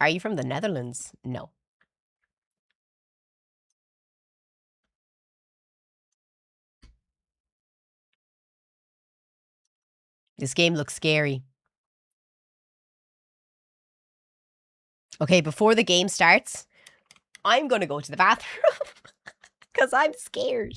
Are you from the Netherlands? No. This game looks scary. Okay, before the game starts, I'm gonna go to the bathroom. Because I'm scared.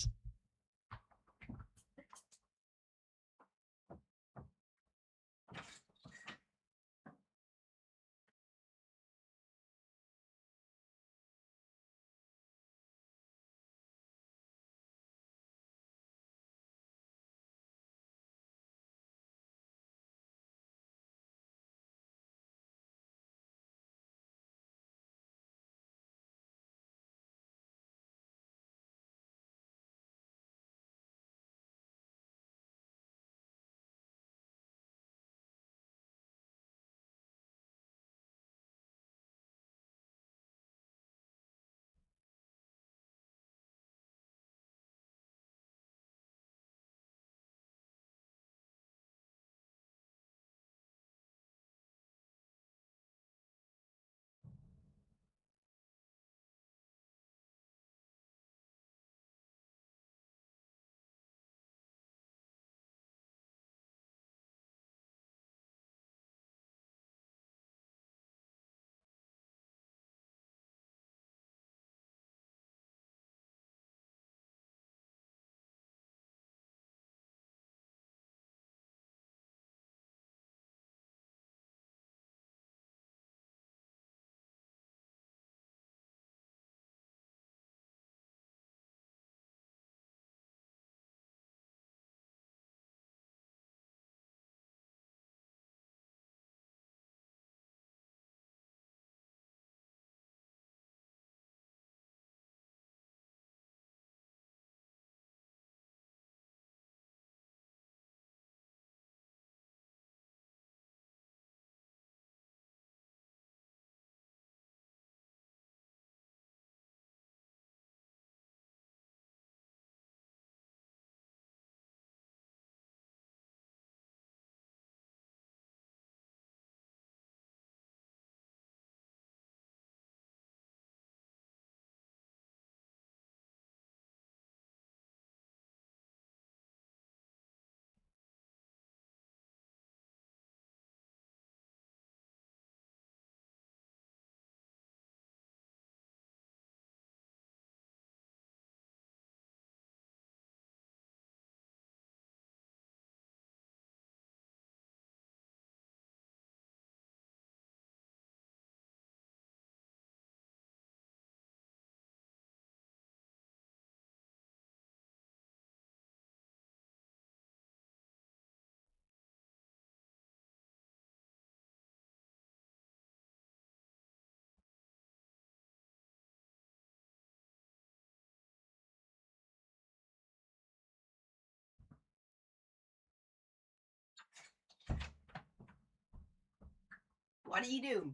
What do you do?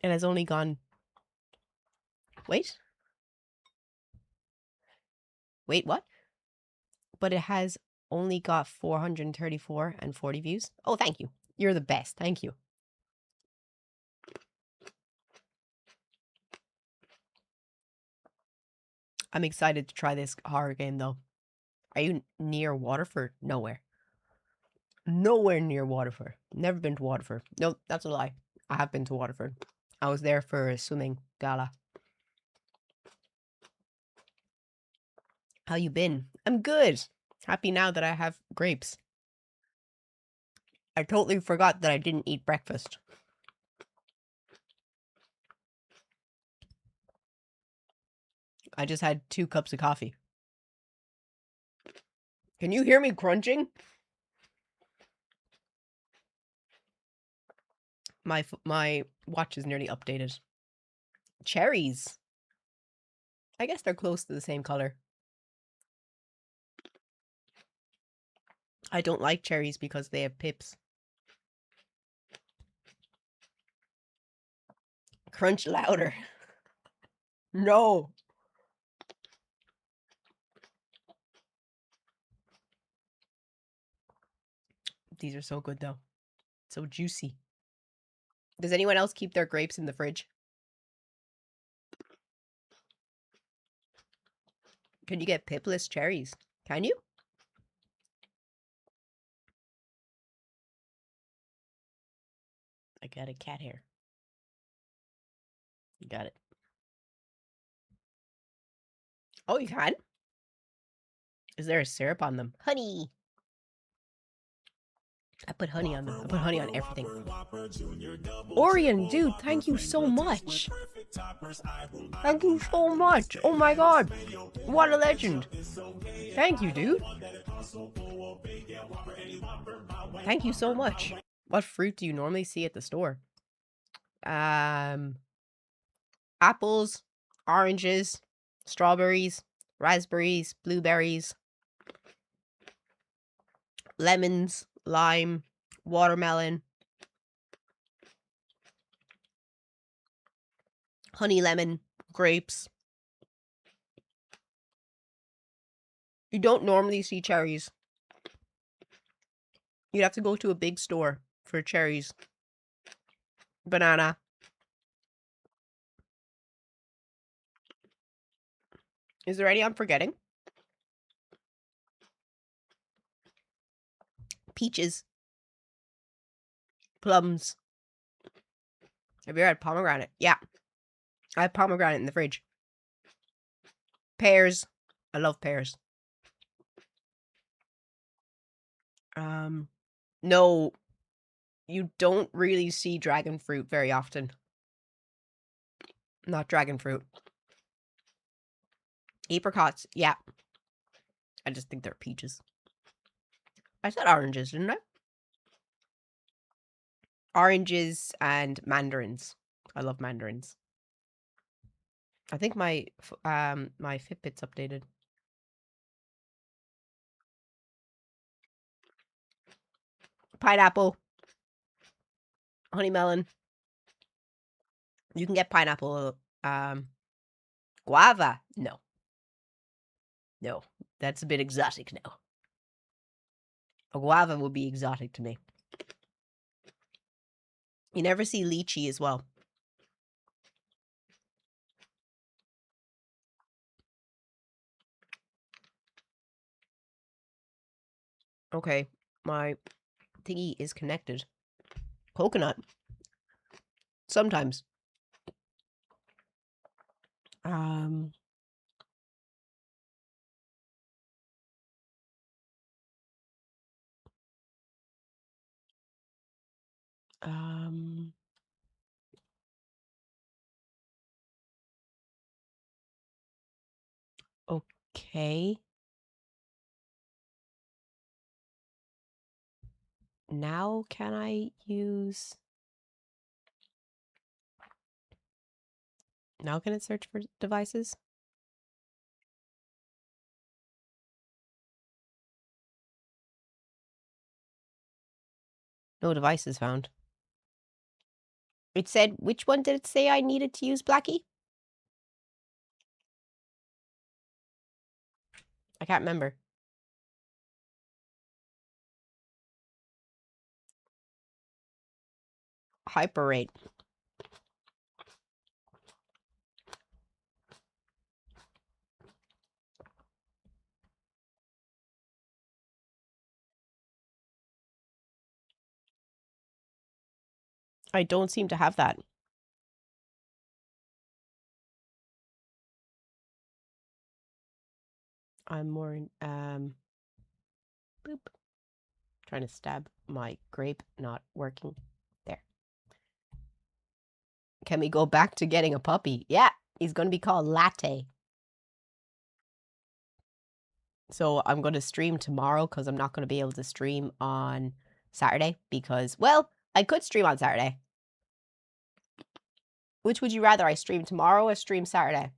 It has only gone... Wait. Wait, what? But it has only got 434 and 40 views. Oh, thank you. You're the best. Thank you. I'm excited to try this horror game, though. Are you near Waterford? Nowhere. Nowhere near Waterford. Never been to Waterford. No, that's a lie. I have been to Waterford. I was there for a swimming gala. How you been? I'm good. Happy now that I have grapes. I totally forgot that I didn't eat breakfast. I just had 2 cups of coffee. Can you hear me crunching? My watch is nearly updated. Cherries. I guess they're close to the same color. I don't like cherries because they have pips. Crunch louder. No. These are so good though. So juicy. Does anyone else keep their grapes in the fridge? Can you get pipless cherries? Can you? I got a cat hair. You got it. Oh, you can? Is there a syrup on them? Honey! I put honey on them. I put honey on everything. Orion, dude, thank you so much. Thank you so much. Oh my god. What a legend. Thank you, dude. Thank you so much. What fruit do you normally see at the store? Apples, oranges, strawberries, raspberries, blueberries, lemons, lime, watermelon, honey lemon, grapes. You don't normally see cherries. You'd have to go to a big store for cherries. Banana. Is there any I'm forgetting? Peaches. Plums. Have you ever had pomegranate? Yeah. I have pomegranate in the fridge. Pears. I love pears. No. You don't really see dragon fruit very often. Not dragon fruit. Apricots. Yeah. I just think they're peaches. I said oranges, didn't I? Oranges and mandarins. I love mandarins. I think my my Fitbit's updated. Pineapple. Honey melon. You can get pineapple. Guava. No. No. That's a bit exotic now. A guava would be exotic to me. You never see lychee as well. Okay, my thingy is connected. Coconut. Sometimes. Okay. Now can I use... Now can it search for devices? No devices found. It said, which one did it say I needed to use, Blackie? I can't remember. Hyperrate. I don't seem to have that. I'm more in, boop. Trying to stab my grape, not working. There. Can we go back to getting a puppy? Yeah, he's going to be called Latte. So I'm going to stream tomorrow because I'm not going to be able to stream on Saturday because, well, I could stream on Saturday. Which would you rather? I stream tomorrow or stream Saturday?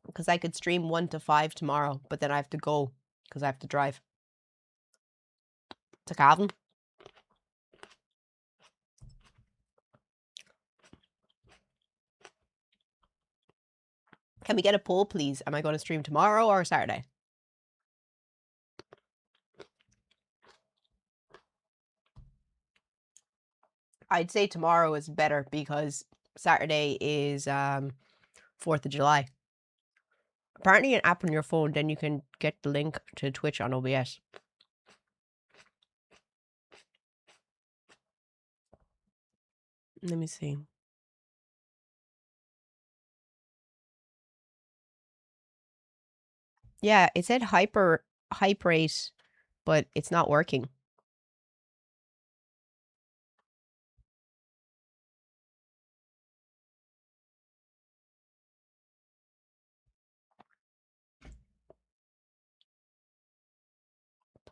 Because I could stream 1 to 5 tomorrow, but then I have to go because I have to drive to Calvin. Can we get a poll, please? Am I going to stream tomorrow or Saturday? I'd say tomorrow is better because Saturday is 4th of July. Apparently an app on your phone, then you can get the link to Twitch on OBS. Let me see. Yeah, it said hype rate, but it's not working.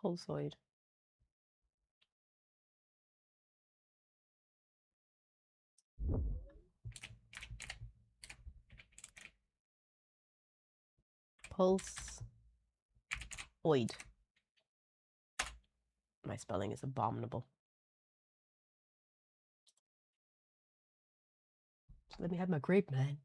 Pulsoid. Pulsoid. My spelling is abominable. Let me have my grape, man.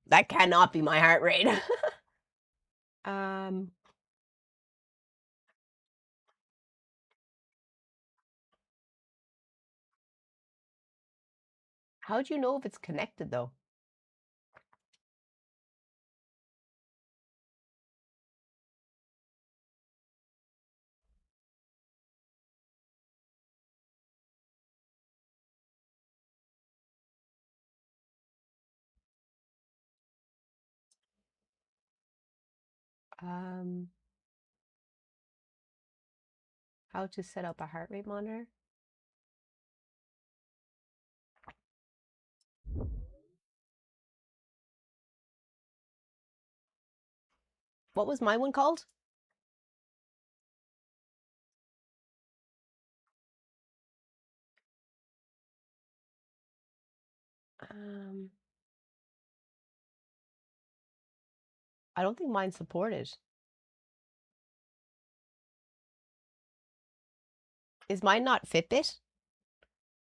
That cannot be my heart rate. How do you know if it's connected though? How to set up a heart rate monitor? What was my one called? I don't think mine's supported. Is mine not Fitbit?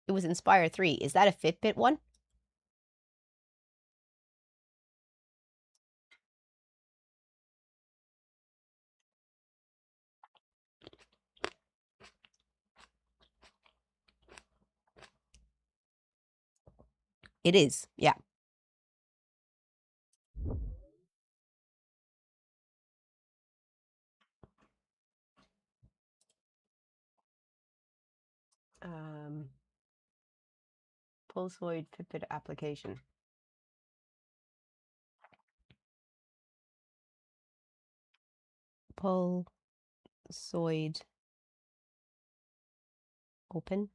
It was Inspire 3. Is that a Fitbit one? It is, yeah. Pulsoid Fitbit application. Pulsoid open.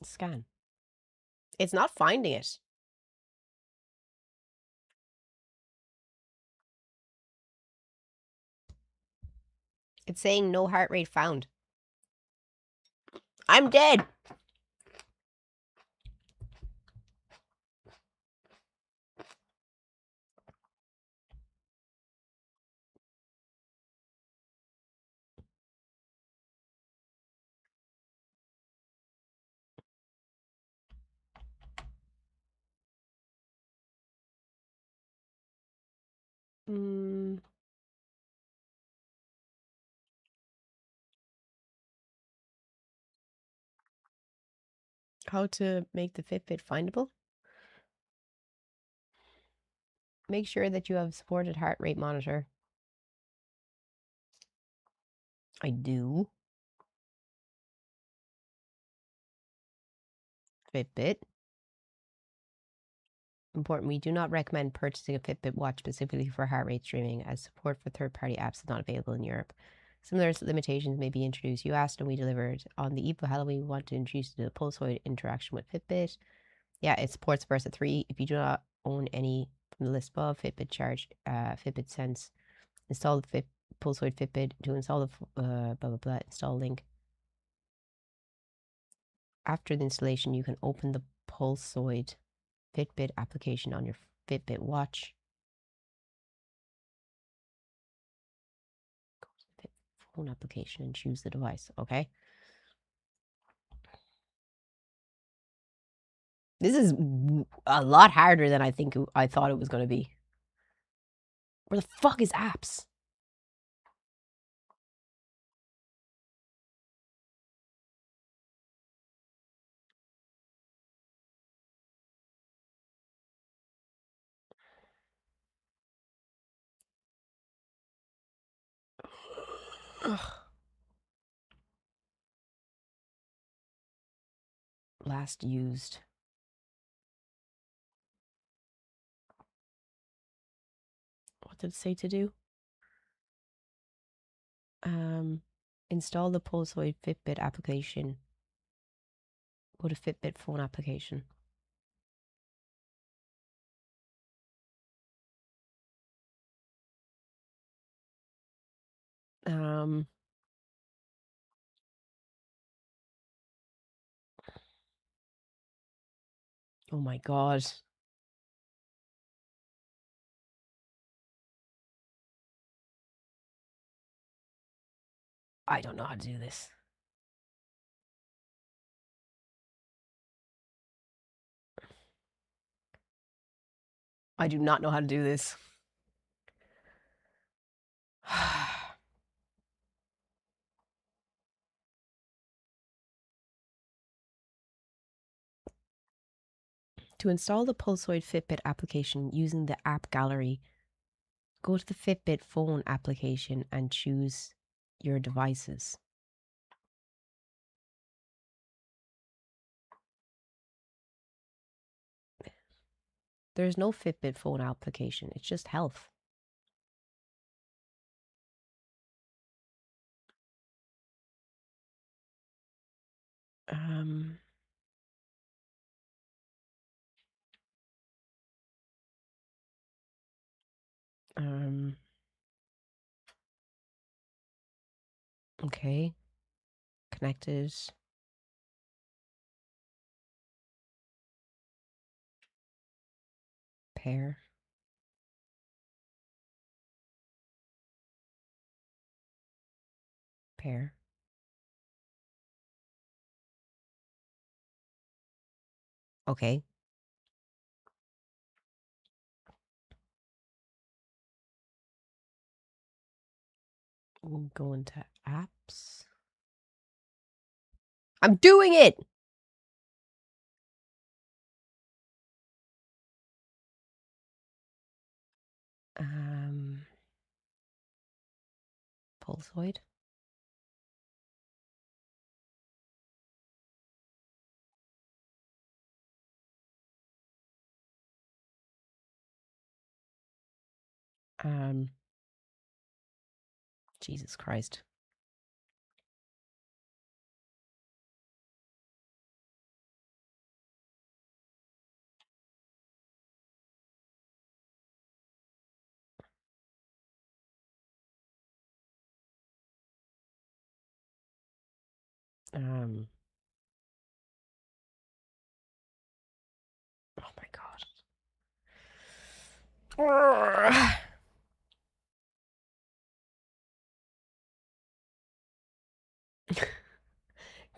Scan. It's not finding it. It's saying no heart rate found. I'm dead. How to make the Fitbit findable? Make sure that you have supported heart rate monitor. I do. Fitbit. Important, we do not recommend purchasing a Fitbit watch specifically for heart rate streaming, as support for third-party apps is not available in Europe. Similar limitations may be introduced. You asked and we delivered. On the eve of Halloween, we want to introduce the Pulsoid interaction with Fitbit. Yeah, it supports Versa 3. If you do not own any from the list above. Fitbit charge, Fitbit Sense. Install the Pulsoid Fitbit. To install the blah blah blah. Install link. After the installation, you can open the Pulsoid Fitbit application on your Fitbit watch. Go to the Fitbit phone application and choose the device. Okay. This is a lot harder than I thought it was going to be. Where the fuck is apps? Ugh. Last used. What did it say to do? Install the Pulsoid Fitbit application. Go to Fitbit phone application. Oh my god. I don't know how to do this. I do not know how to do this. To install the Pulsoid Fitbit application using the app gallery, go to the Fitbit phone application and choose your devices. There's no Fitbit phone application. It's just health. Okay. Connected. Pair. Pair. Okay. We'll go into apps. I'm doing it! Pulsoid. Jesus Christ. Oh my god.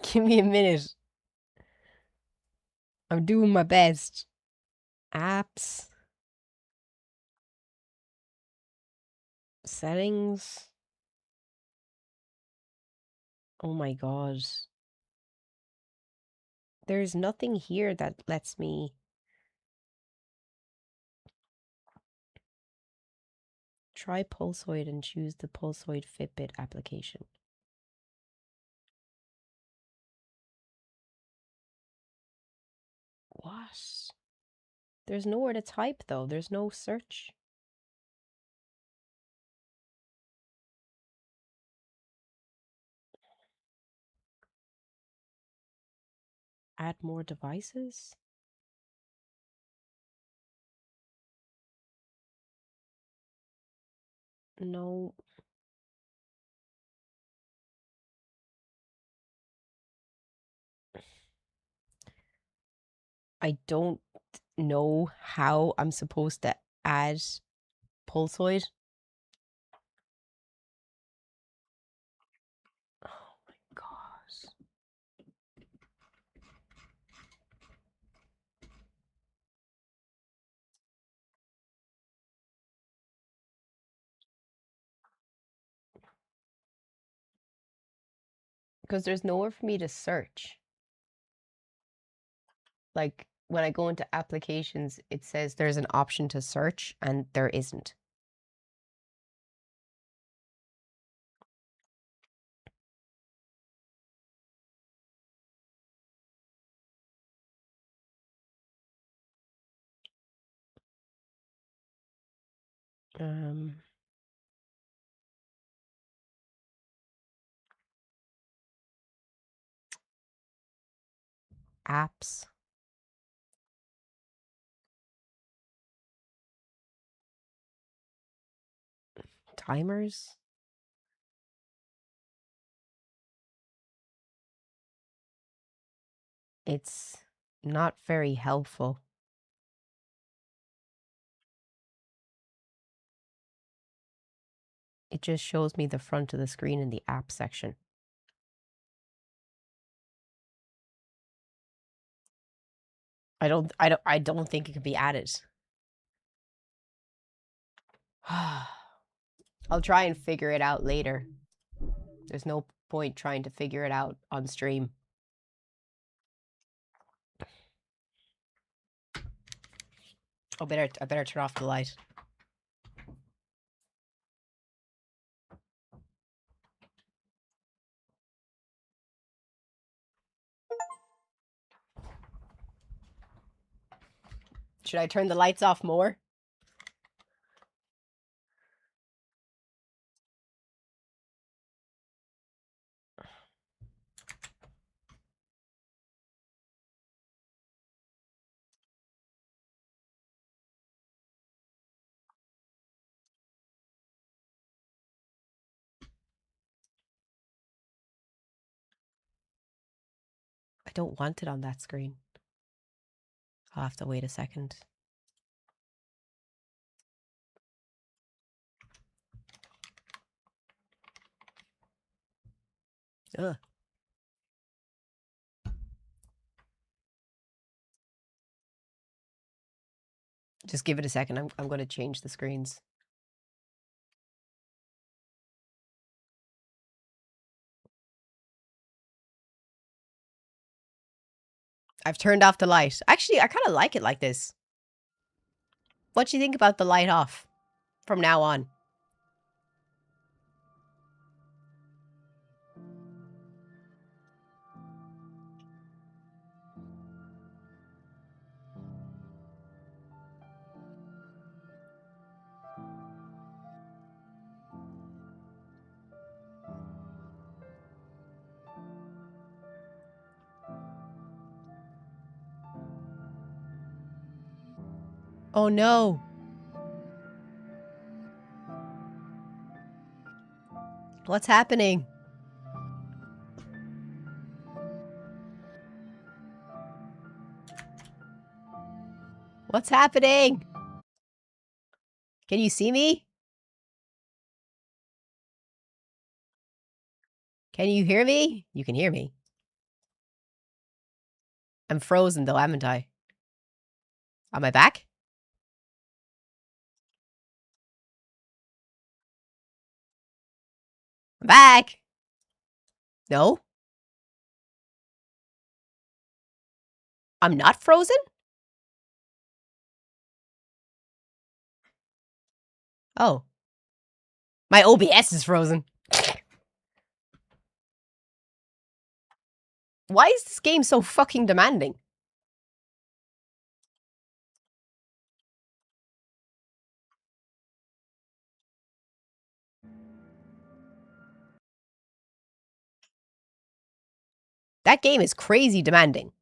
Give me a minute. I'm doing my best. Apps. Settings. Oh my god. There's nothing here that lets me... Try Pulsoid and choose the Pulsoid Fitbit application. What? There's nowhere to type though. There's no search. Add more devices? No. I don't know how I'm supposed to add Pulsoid. Oh my gosh. Because there's nowhere for me to search. Like, when I go into applications, it says there's an option to search, and there isn't. Um, apps. Timers. It's not very helpful. It just shows me the front of the screen in the app section. I don't think it can be added. I'll try and figure it out later. There's no point trying to figure it out on stream. I better turn off the light. Should I turn the lights off more? I don't want it on that screen. I'll have to wait a second. Ugh. Just give it a second. I'm going to change the screens. I've turned off the light. Actually, I kind of like it like this. What do you think about the light off from now on? Oh no. What's happening? What's happening? Can you see me? Can you hear me? You can hear me. I'm frozen though, haven't I? Am I back? I'm back. No? I'm not frozen? Oh. My OBS is frozen. Why is this game so fucking demanding? That game is crazy demanding.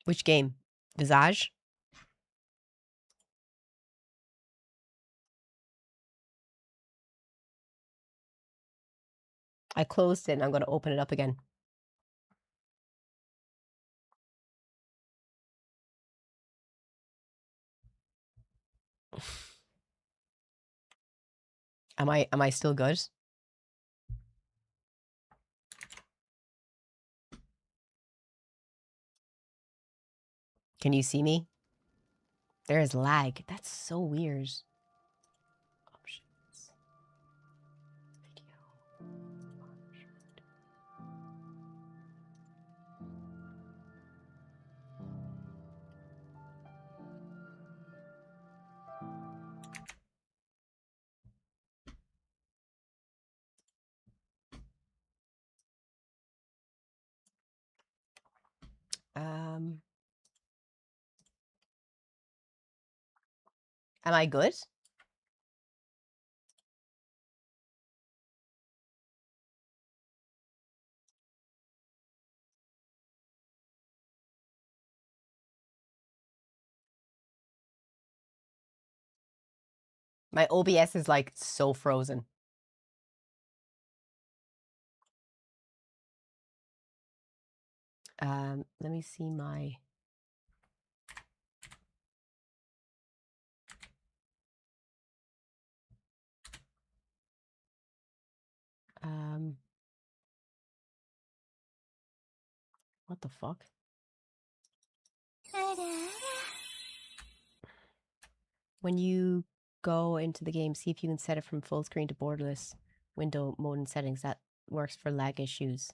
Which game? Visage? I closed it and I'm going to open it up again. Am I still good? Can you see me? There is lag. That's so weird. Options. Video. Am I good? My OBS is like so frozen. Let me see my... what the fuck? When you go into the game, see if you can set it from full screen to borderless window mode and settings. That works for lag issues.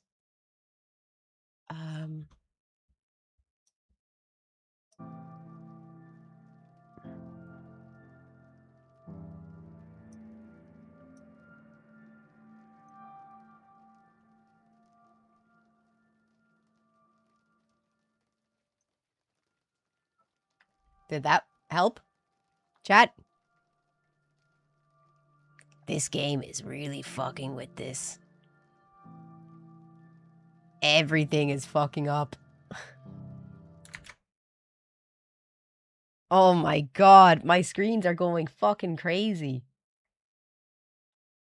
Did that help? Chat? This game is really fucking with this. Everything is fucking up. Oh my god, my screens are going fucking crazy.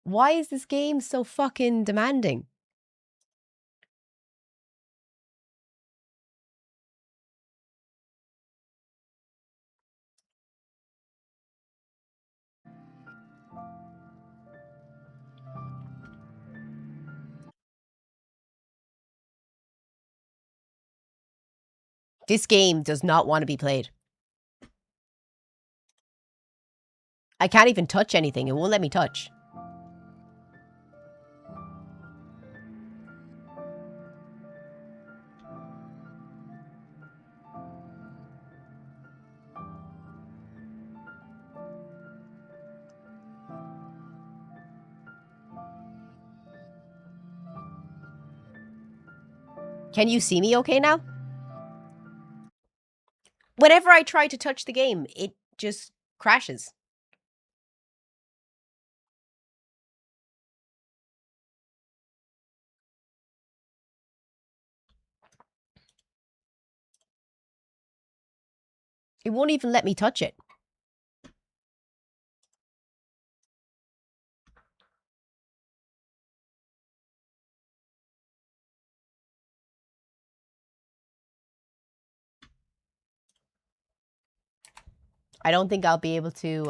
Why is this game so fucking demanding? This game does not want to be played. I can't even touch anything. It won't let me touch. Can you see me okay now? Whenever I try to touch the game, it just crashes. It won't even let me touch it. I don't think I'll be able to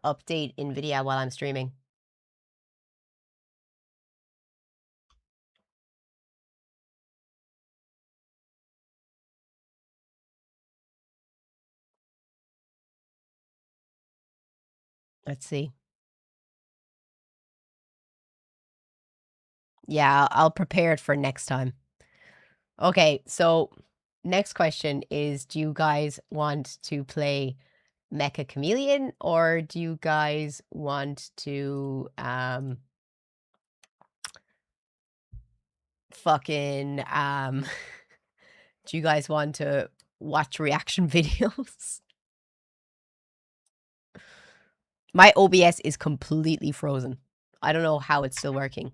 update NVIDIA while I'm streaming. Let's see. Yeah, I'll prepare it for next time. Okay, so next question is, do you guys want to play Mecha Chameleon, or do you guys want to fucking do you guys want to watch reaction videos? My OBS is completely frozen. I don't know how it's still working.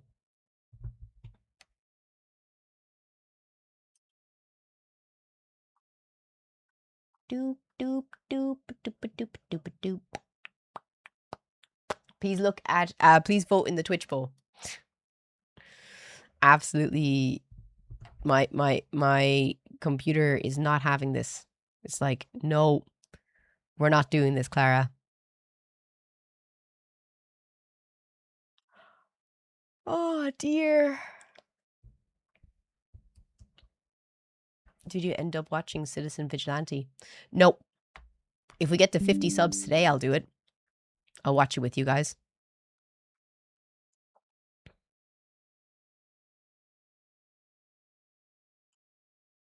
doop, doop, doop, doop, doop, doop, doop. Please look at, please vote in the Twitch poll. Absolutely, my computer is not having this. It's like, no, we're not doing this, Clara. Oh dear. Did you end up watching Citizen Vigilante? Nope. If we get to 50 subs today, I'll do it. I'll watch it with you guys.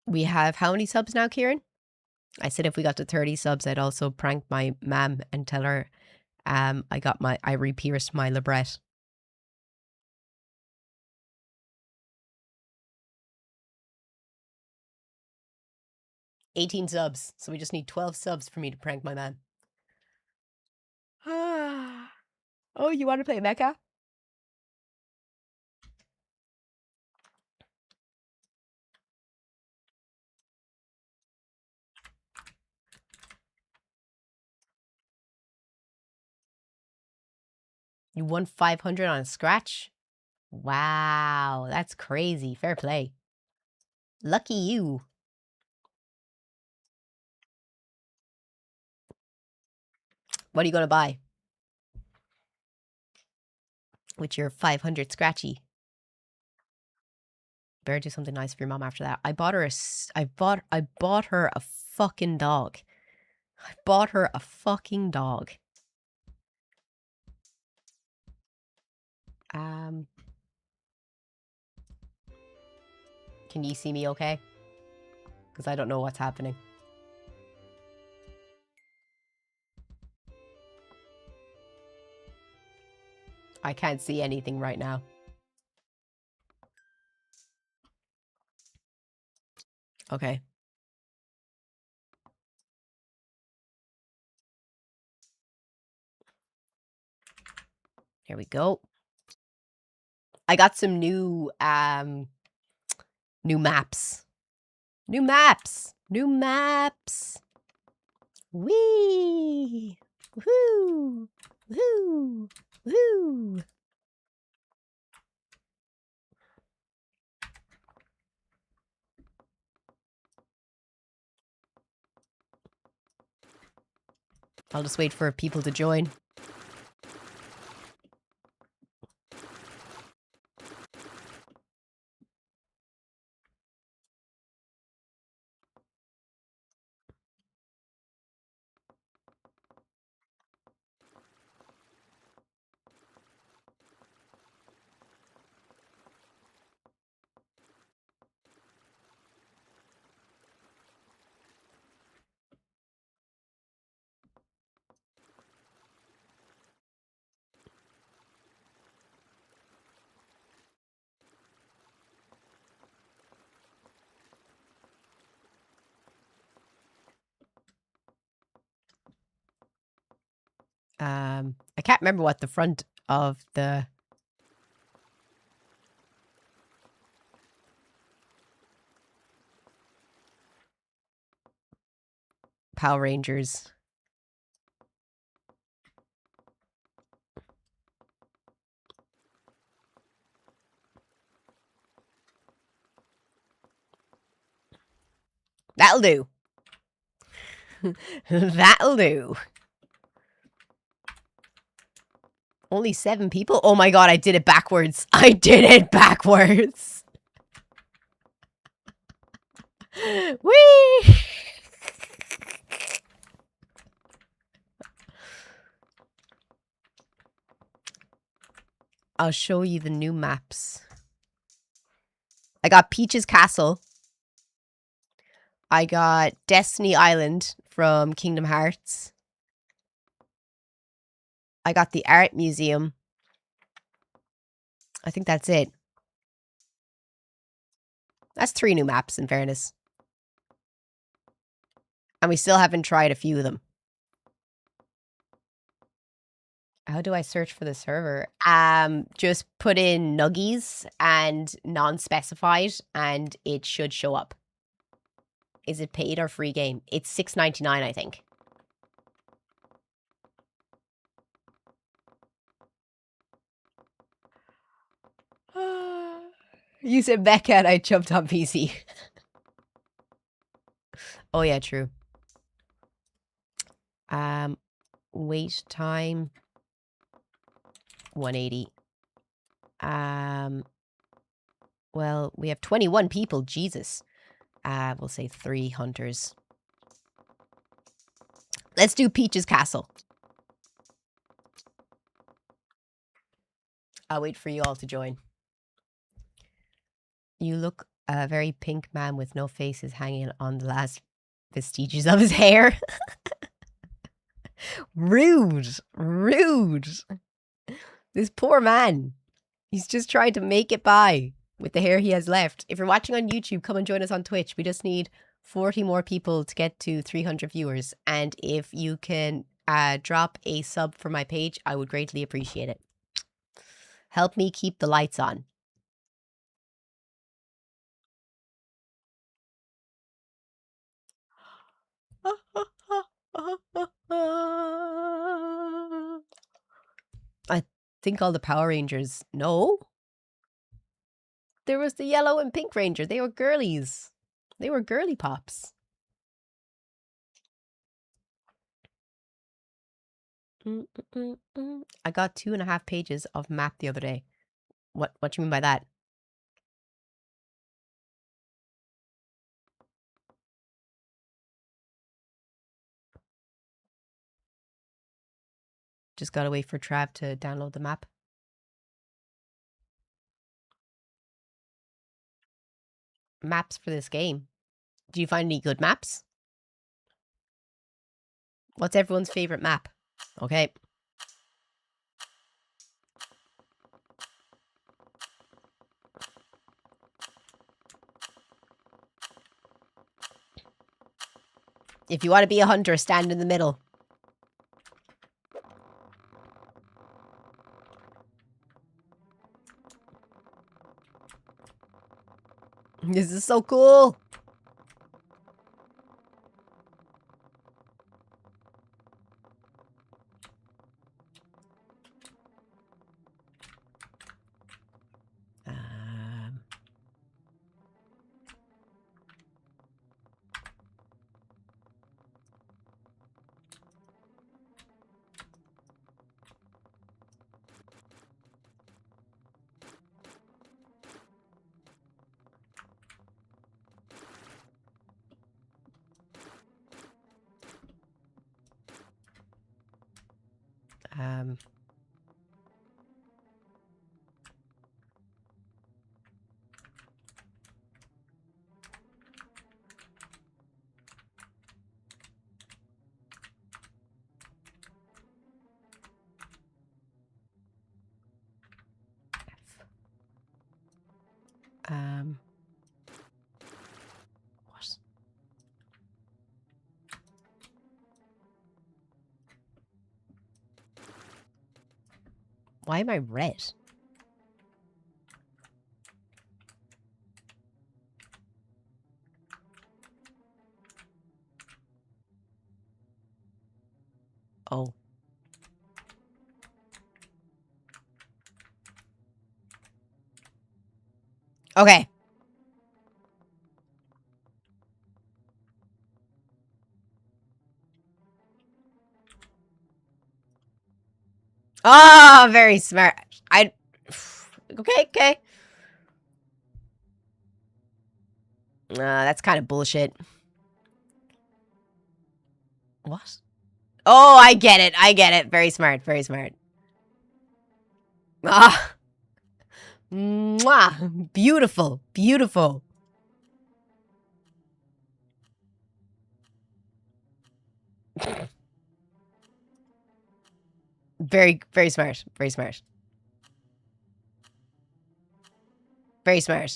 We have how many subs now, Kieran? I said if we got to 30 subs, I'd also prank my mom and tell her I re-pierced my labret. $18 subs. So we just need 12 subs for me to prank my man. Oh, you want to play Mecha? You won 500 on a scratch? Wow, that's crazy. Fair play. Lucky you. What are you going to buy? With your 500 scratchy. Better do something nice for your mom after that. I bought her I bought her a fucking dog. I bought her a fucking dog. Can you see me okay? Because I don't know what's happening. I can't see anything right now. Okay. Here we go. I got some new maps. New maps. New maps. Whee! Woohoo! Woohoo! Woohoo! I'll just wait for people to join. I can't remember what the front of the Power Rangers. That'll do. That'll do. Only 7 people? Oh my god, I did it backwards. I did it backwards. Whee! I'll show you the new maps. I got Peach's Castle. I got Destiny Island from Kingdom Hearts. I got the Art Museum. I think that's it. That's 3 new maps, in fairness. And we still haven't tried a few of them. How do I search for the server? Just put in Nuggies and non-specified, and it should show up. Is it paid or free game? It's $6.99, I think. You said Becca and I jumped on PC. Oh yeah, true. Wait time 180. Well, we have 21 people. Jesus. We'll say 3 hunters. Let's do Peach's Castle. I'll wait for you all to join. You look a very pink man with no faces hanging on the last vestiges of his hair. Rude. Rude. This poor man. He's just trying to make it by with the hair he has left. If you're watching on YouTube, come and join us on Twitch. We just need 40 more people to get to 300 viewers. And if you can drop a sub for my page, I would greatly appreciate it. Help me keep the lights on. I think all the Power Rangers. No. There was the yellow and pink ranger. They were girlies. They were girly pops. I got 2.5 pages of map the other day. What do you mean by that? Just gotta wait for Trav to download the map. Maps for this game. Do you find any good maps? What's everyone's favorite map? Okay. If you want to be a hunter, stand in the middle. This is so cool. What? Why am I red? Oh. Okay. Ah, oh, very smart. Okay. That's kind of bullshit. What? Oh, I get it. Very smart. Ah. Mwah. Beautiful. Very smart. Very smart. I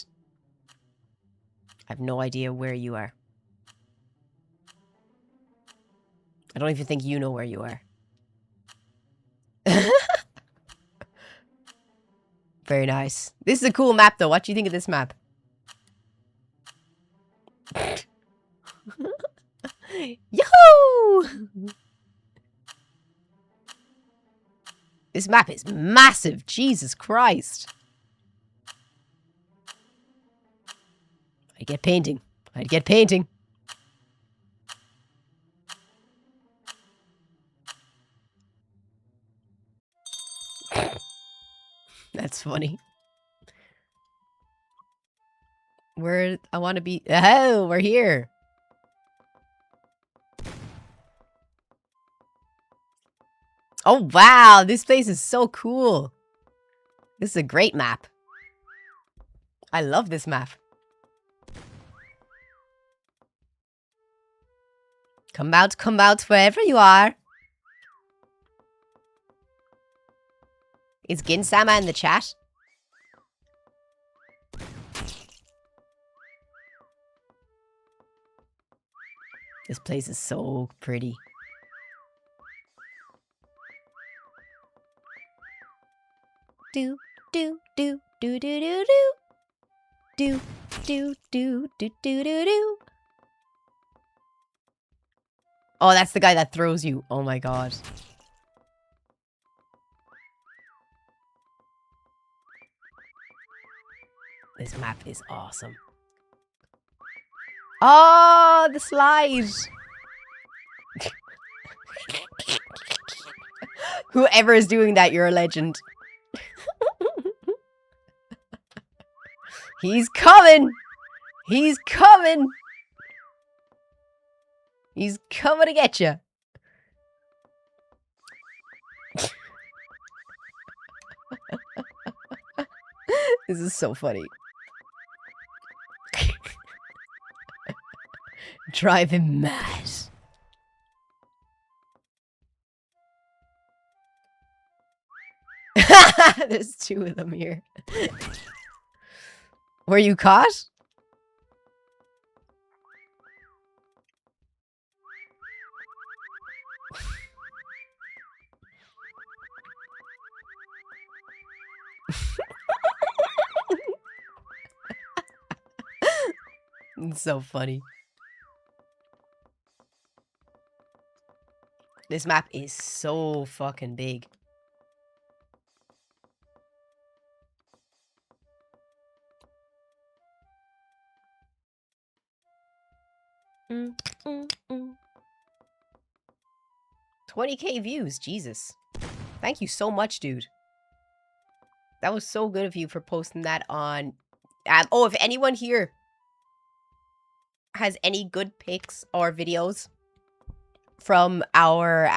have no idea where you are. I don't even think you know where you are. Very nice. This is a cool map, though. What do you think of this map? This map is massive. Jesus Christ. I'd get painting. I'd get painting. That's funny. I want to be. Oh, we're here. Oh, wow. This place is so cool. This is a great map. I love this map. Come out wherever you are. Is Ginsama in the chat? This place is so pretty. Do do do do do do do do do do do do do. Oh, that's the guy that throws you. Oh my god. This map is awesome. Oh, the slide. Whoever is doing that, you're a legend. He's coming. He's coming. He's coming to get you. This is so funny. Drive him mad. There's two of them here. Were you caught? It's so funny. This map is so fucking big. Mm, mm, mm. 20k views, Jesus. Thank you so much, dude. That was so good of you for posting that on... oh, if anyone here has any good pics or videos from our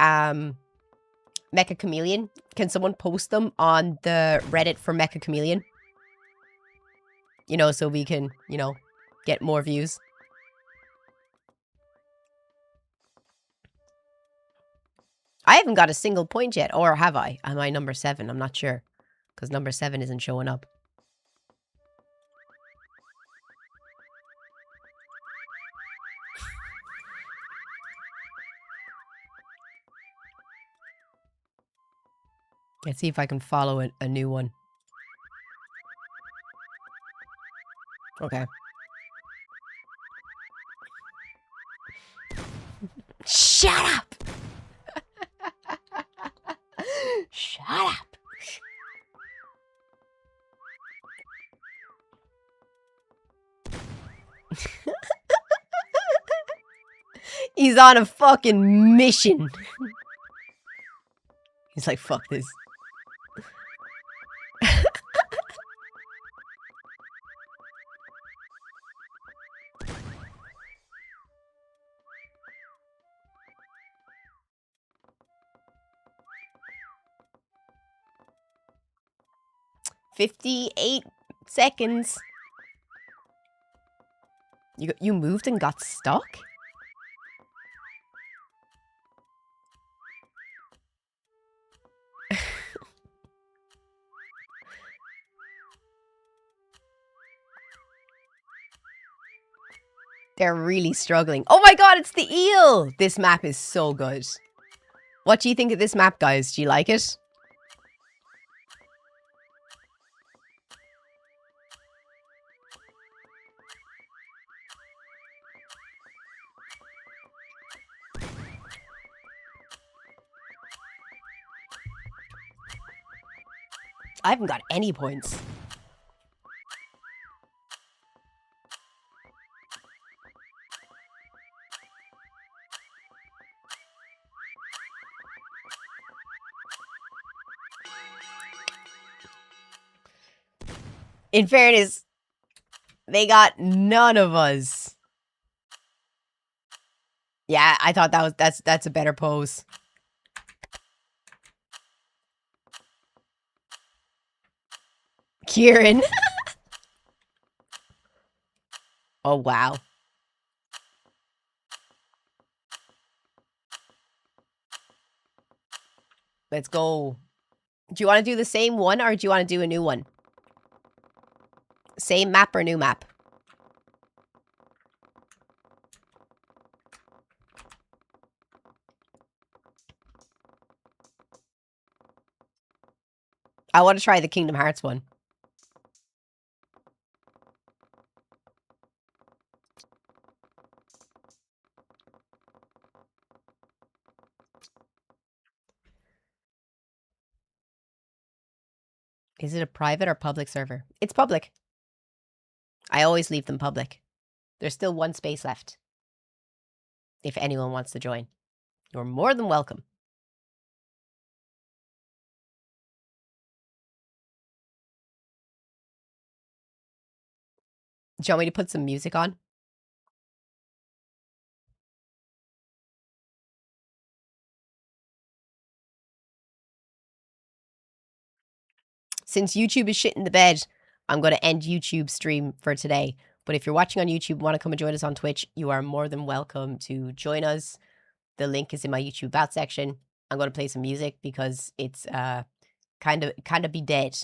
Mecha Chameleon, can someone post them on the Reddit for Mecha Chameleon? You know, so we can, you know, get more views. I haven't got a single point yet, or have I? Am I number 7? I'm not sure. Because number 7 isn't showing up. Let's see if I can follow a new one. Okay. Shut up! Shut up! He's on a fucking mission. He's like, fuck this. "58 seconds. You moved and got stuck? They're really struggling. Oh my god, it's the eel! This map is so good. What do you think of this map, guys? Do you like it? I haven't got any points. In fairness, they got none of us. Yeah, I thought that's a better pose. Kieran. Oh, wow. Let's go. Do you want to do the same one or do you want to do a new one? Same map or new map? I want to try the Kingdom Hearts one. Is it a private or public server? It's public. I always leave them public. There's still one space left. If anyone wants to join, you're more than welcome. Do you want me to put some music on? Since YouTube is shit in the bed, I'm going to end YouTube stream for today. But if you're watching on YouTube, want to come and join us on Twitch, you are more than welcome to join us. The link is in my YouTube About section. I'm going to play some music because it's kind of be dead.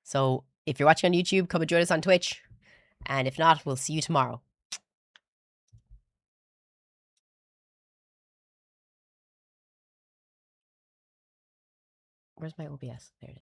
So if you're watching on YouTube, come and join us on Twitch. And if not, we'll see you tomorrow. Where's my OBS? There it is.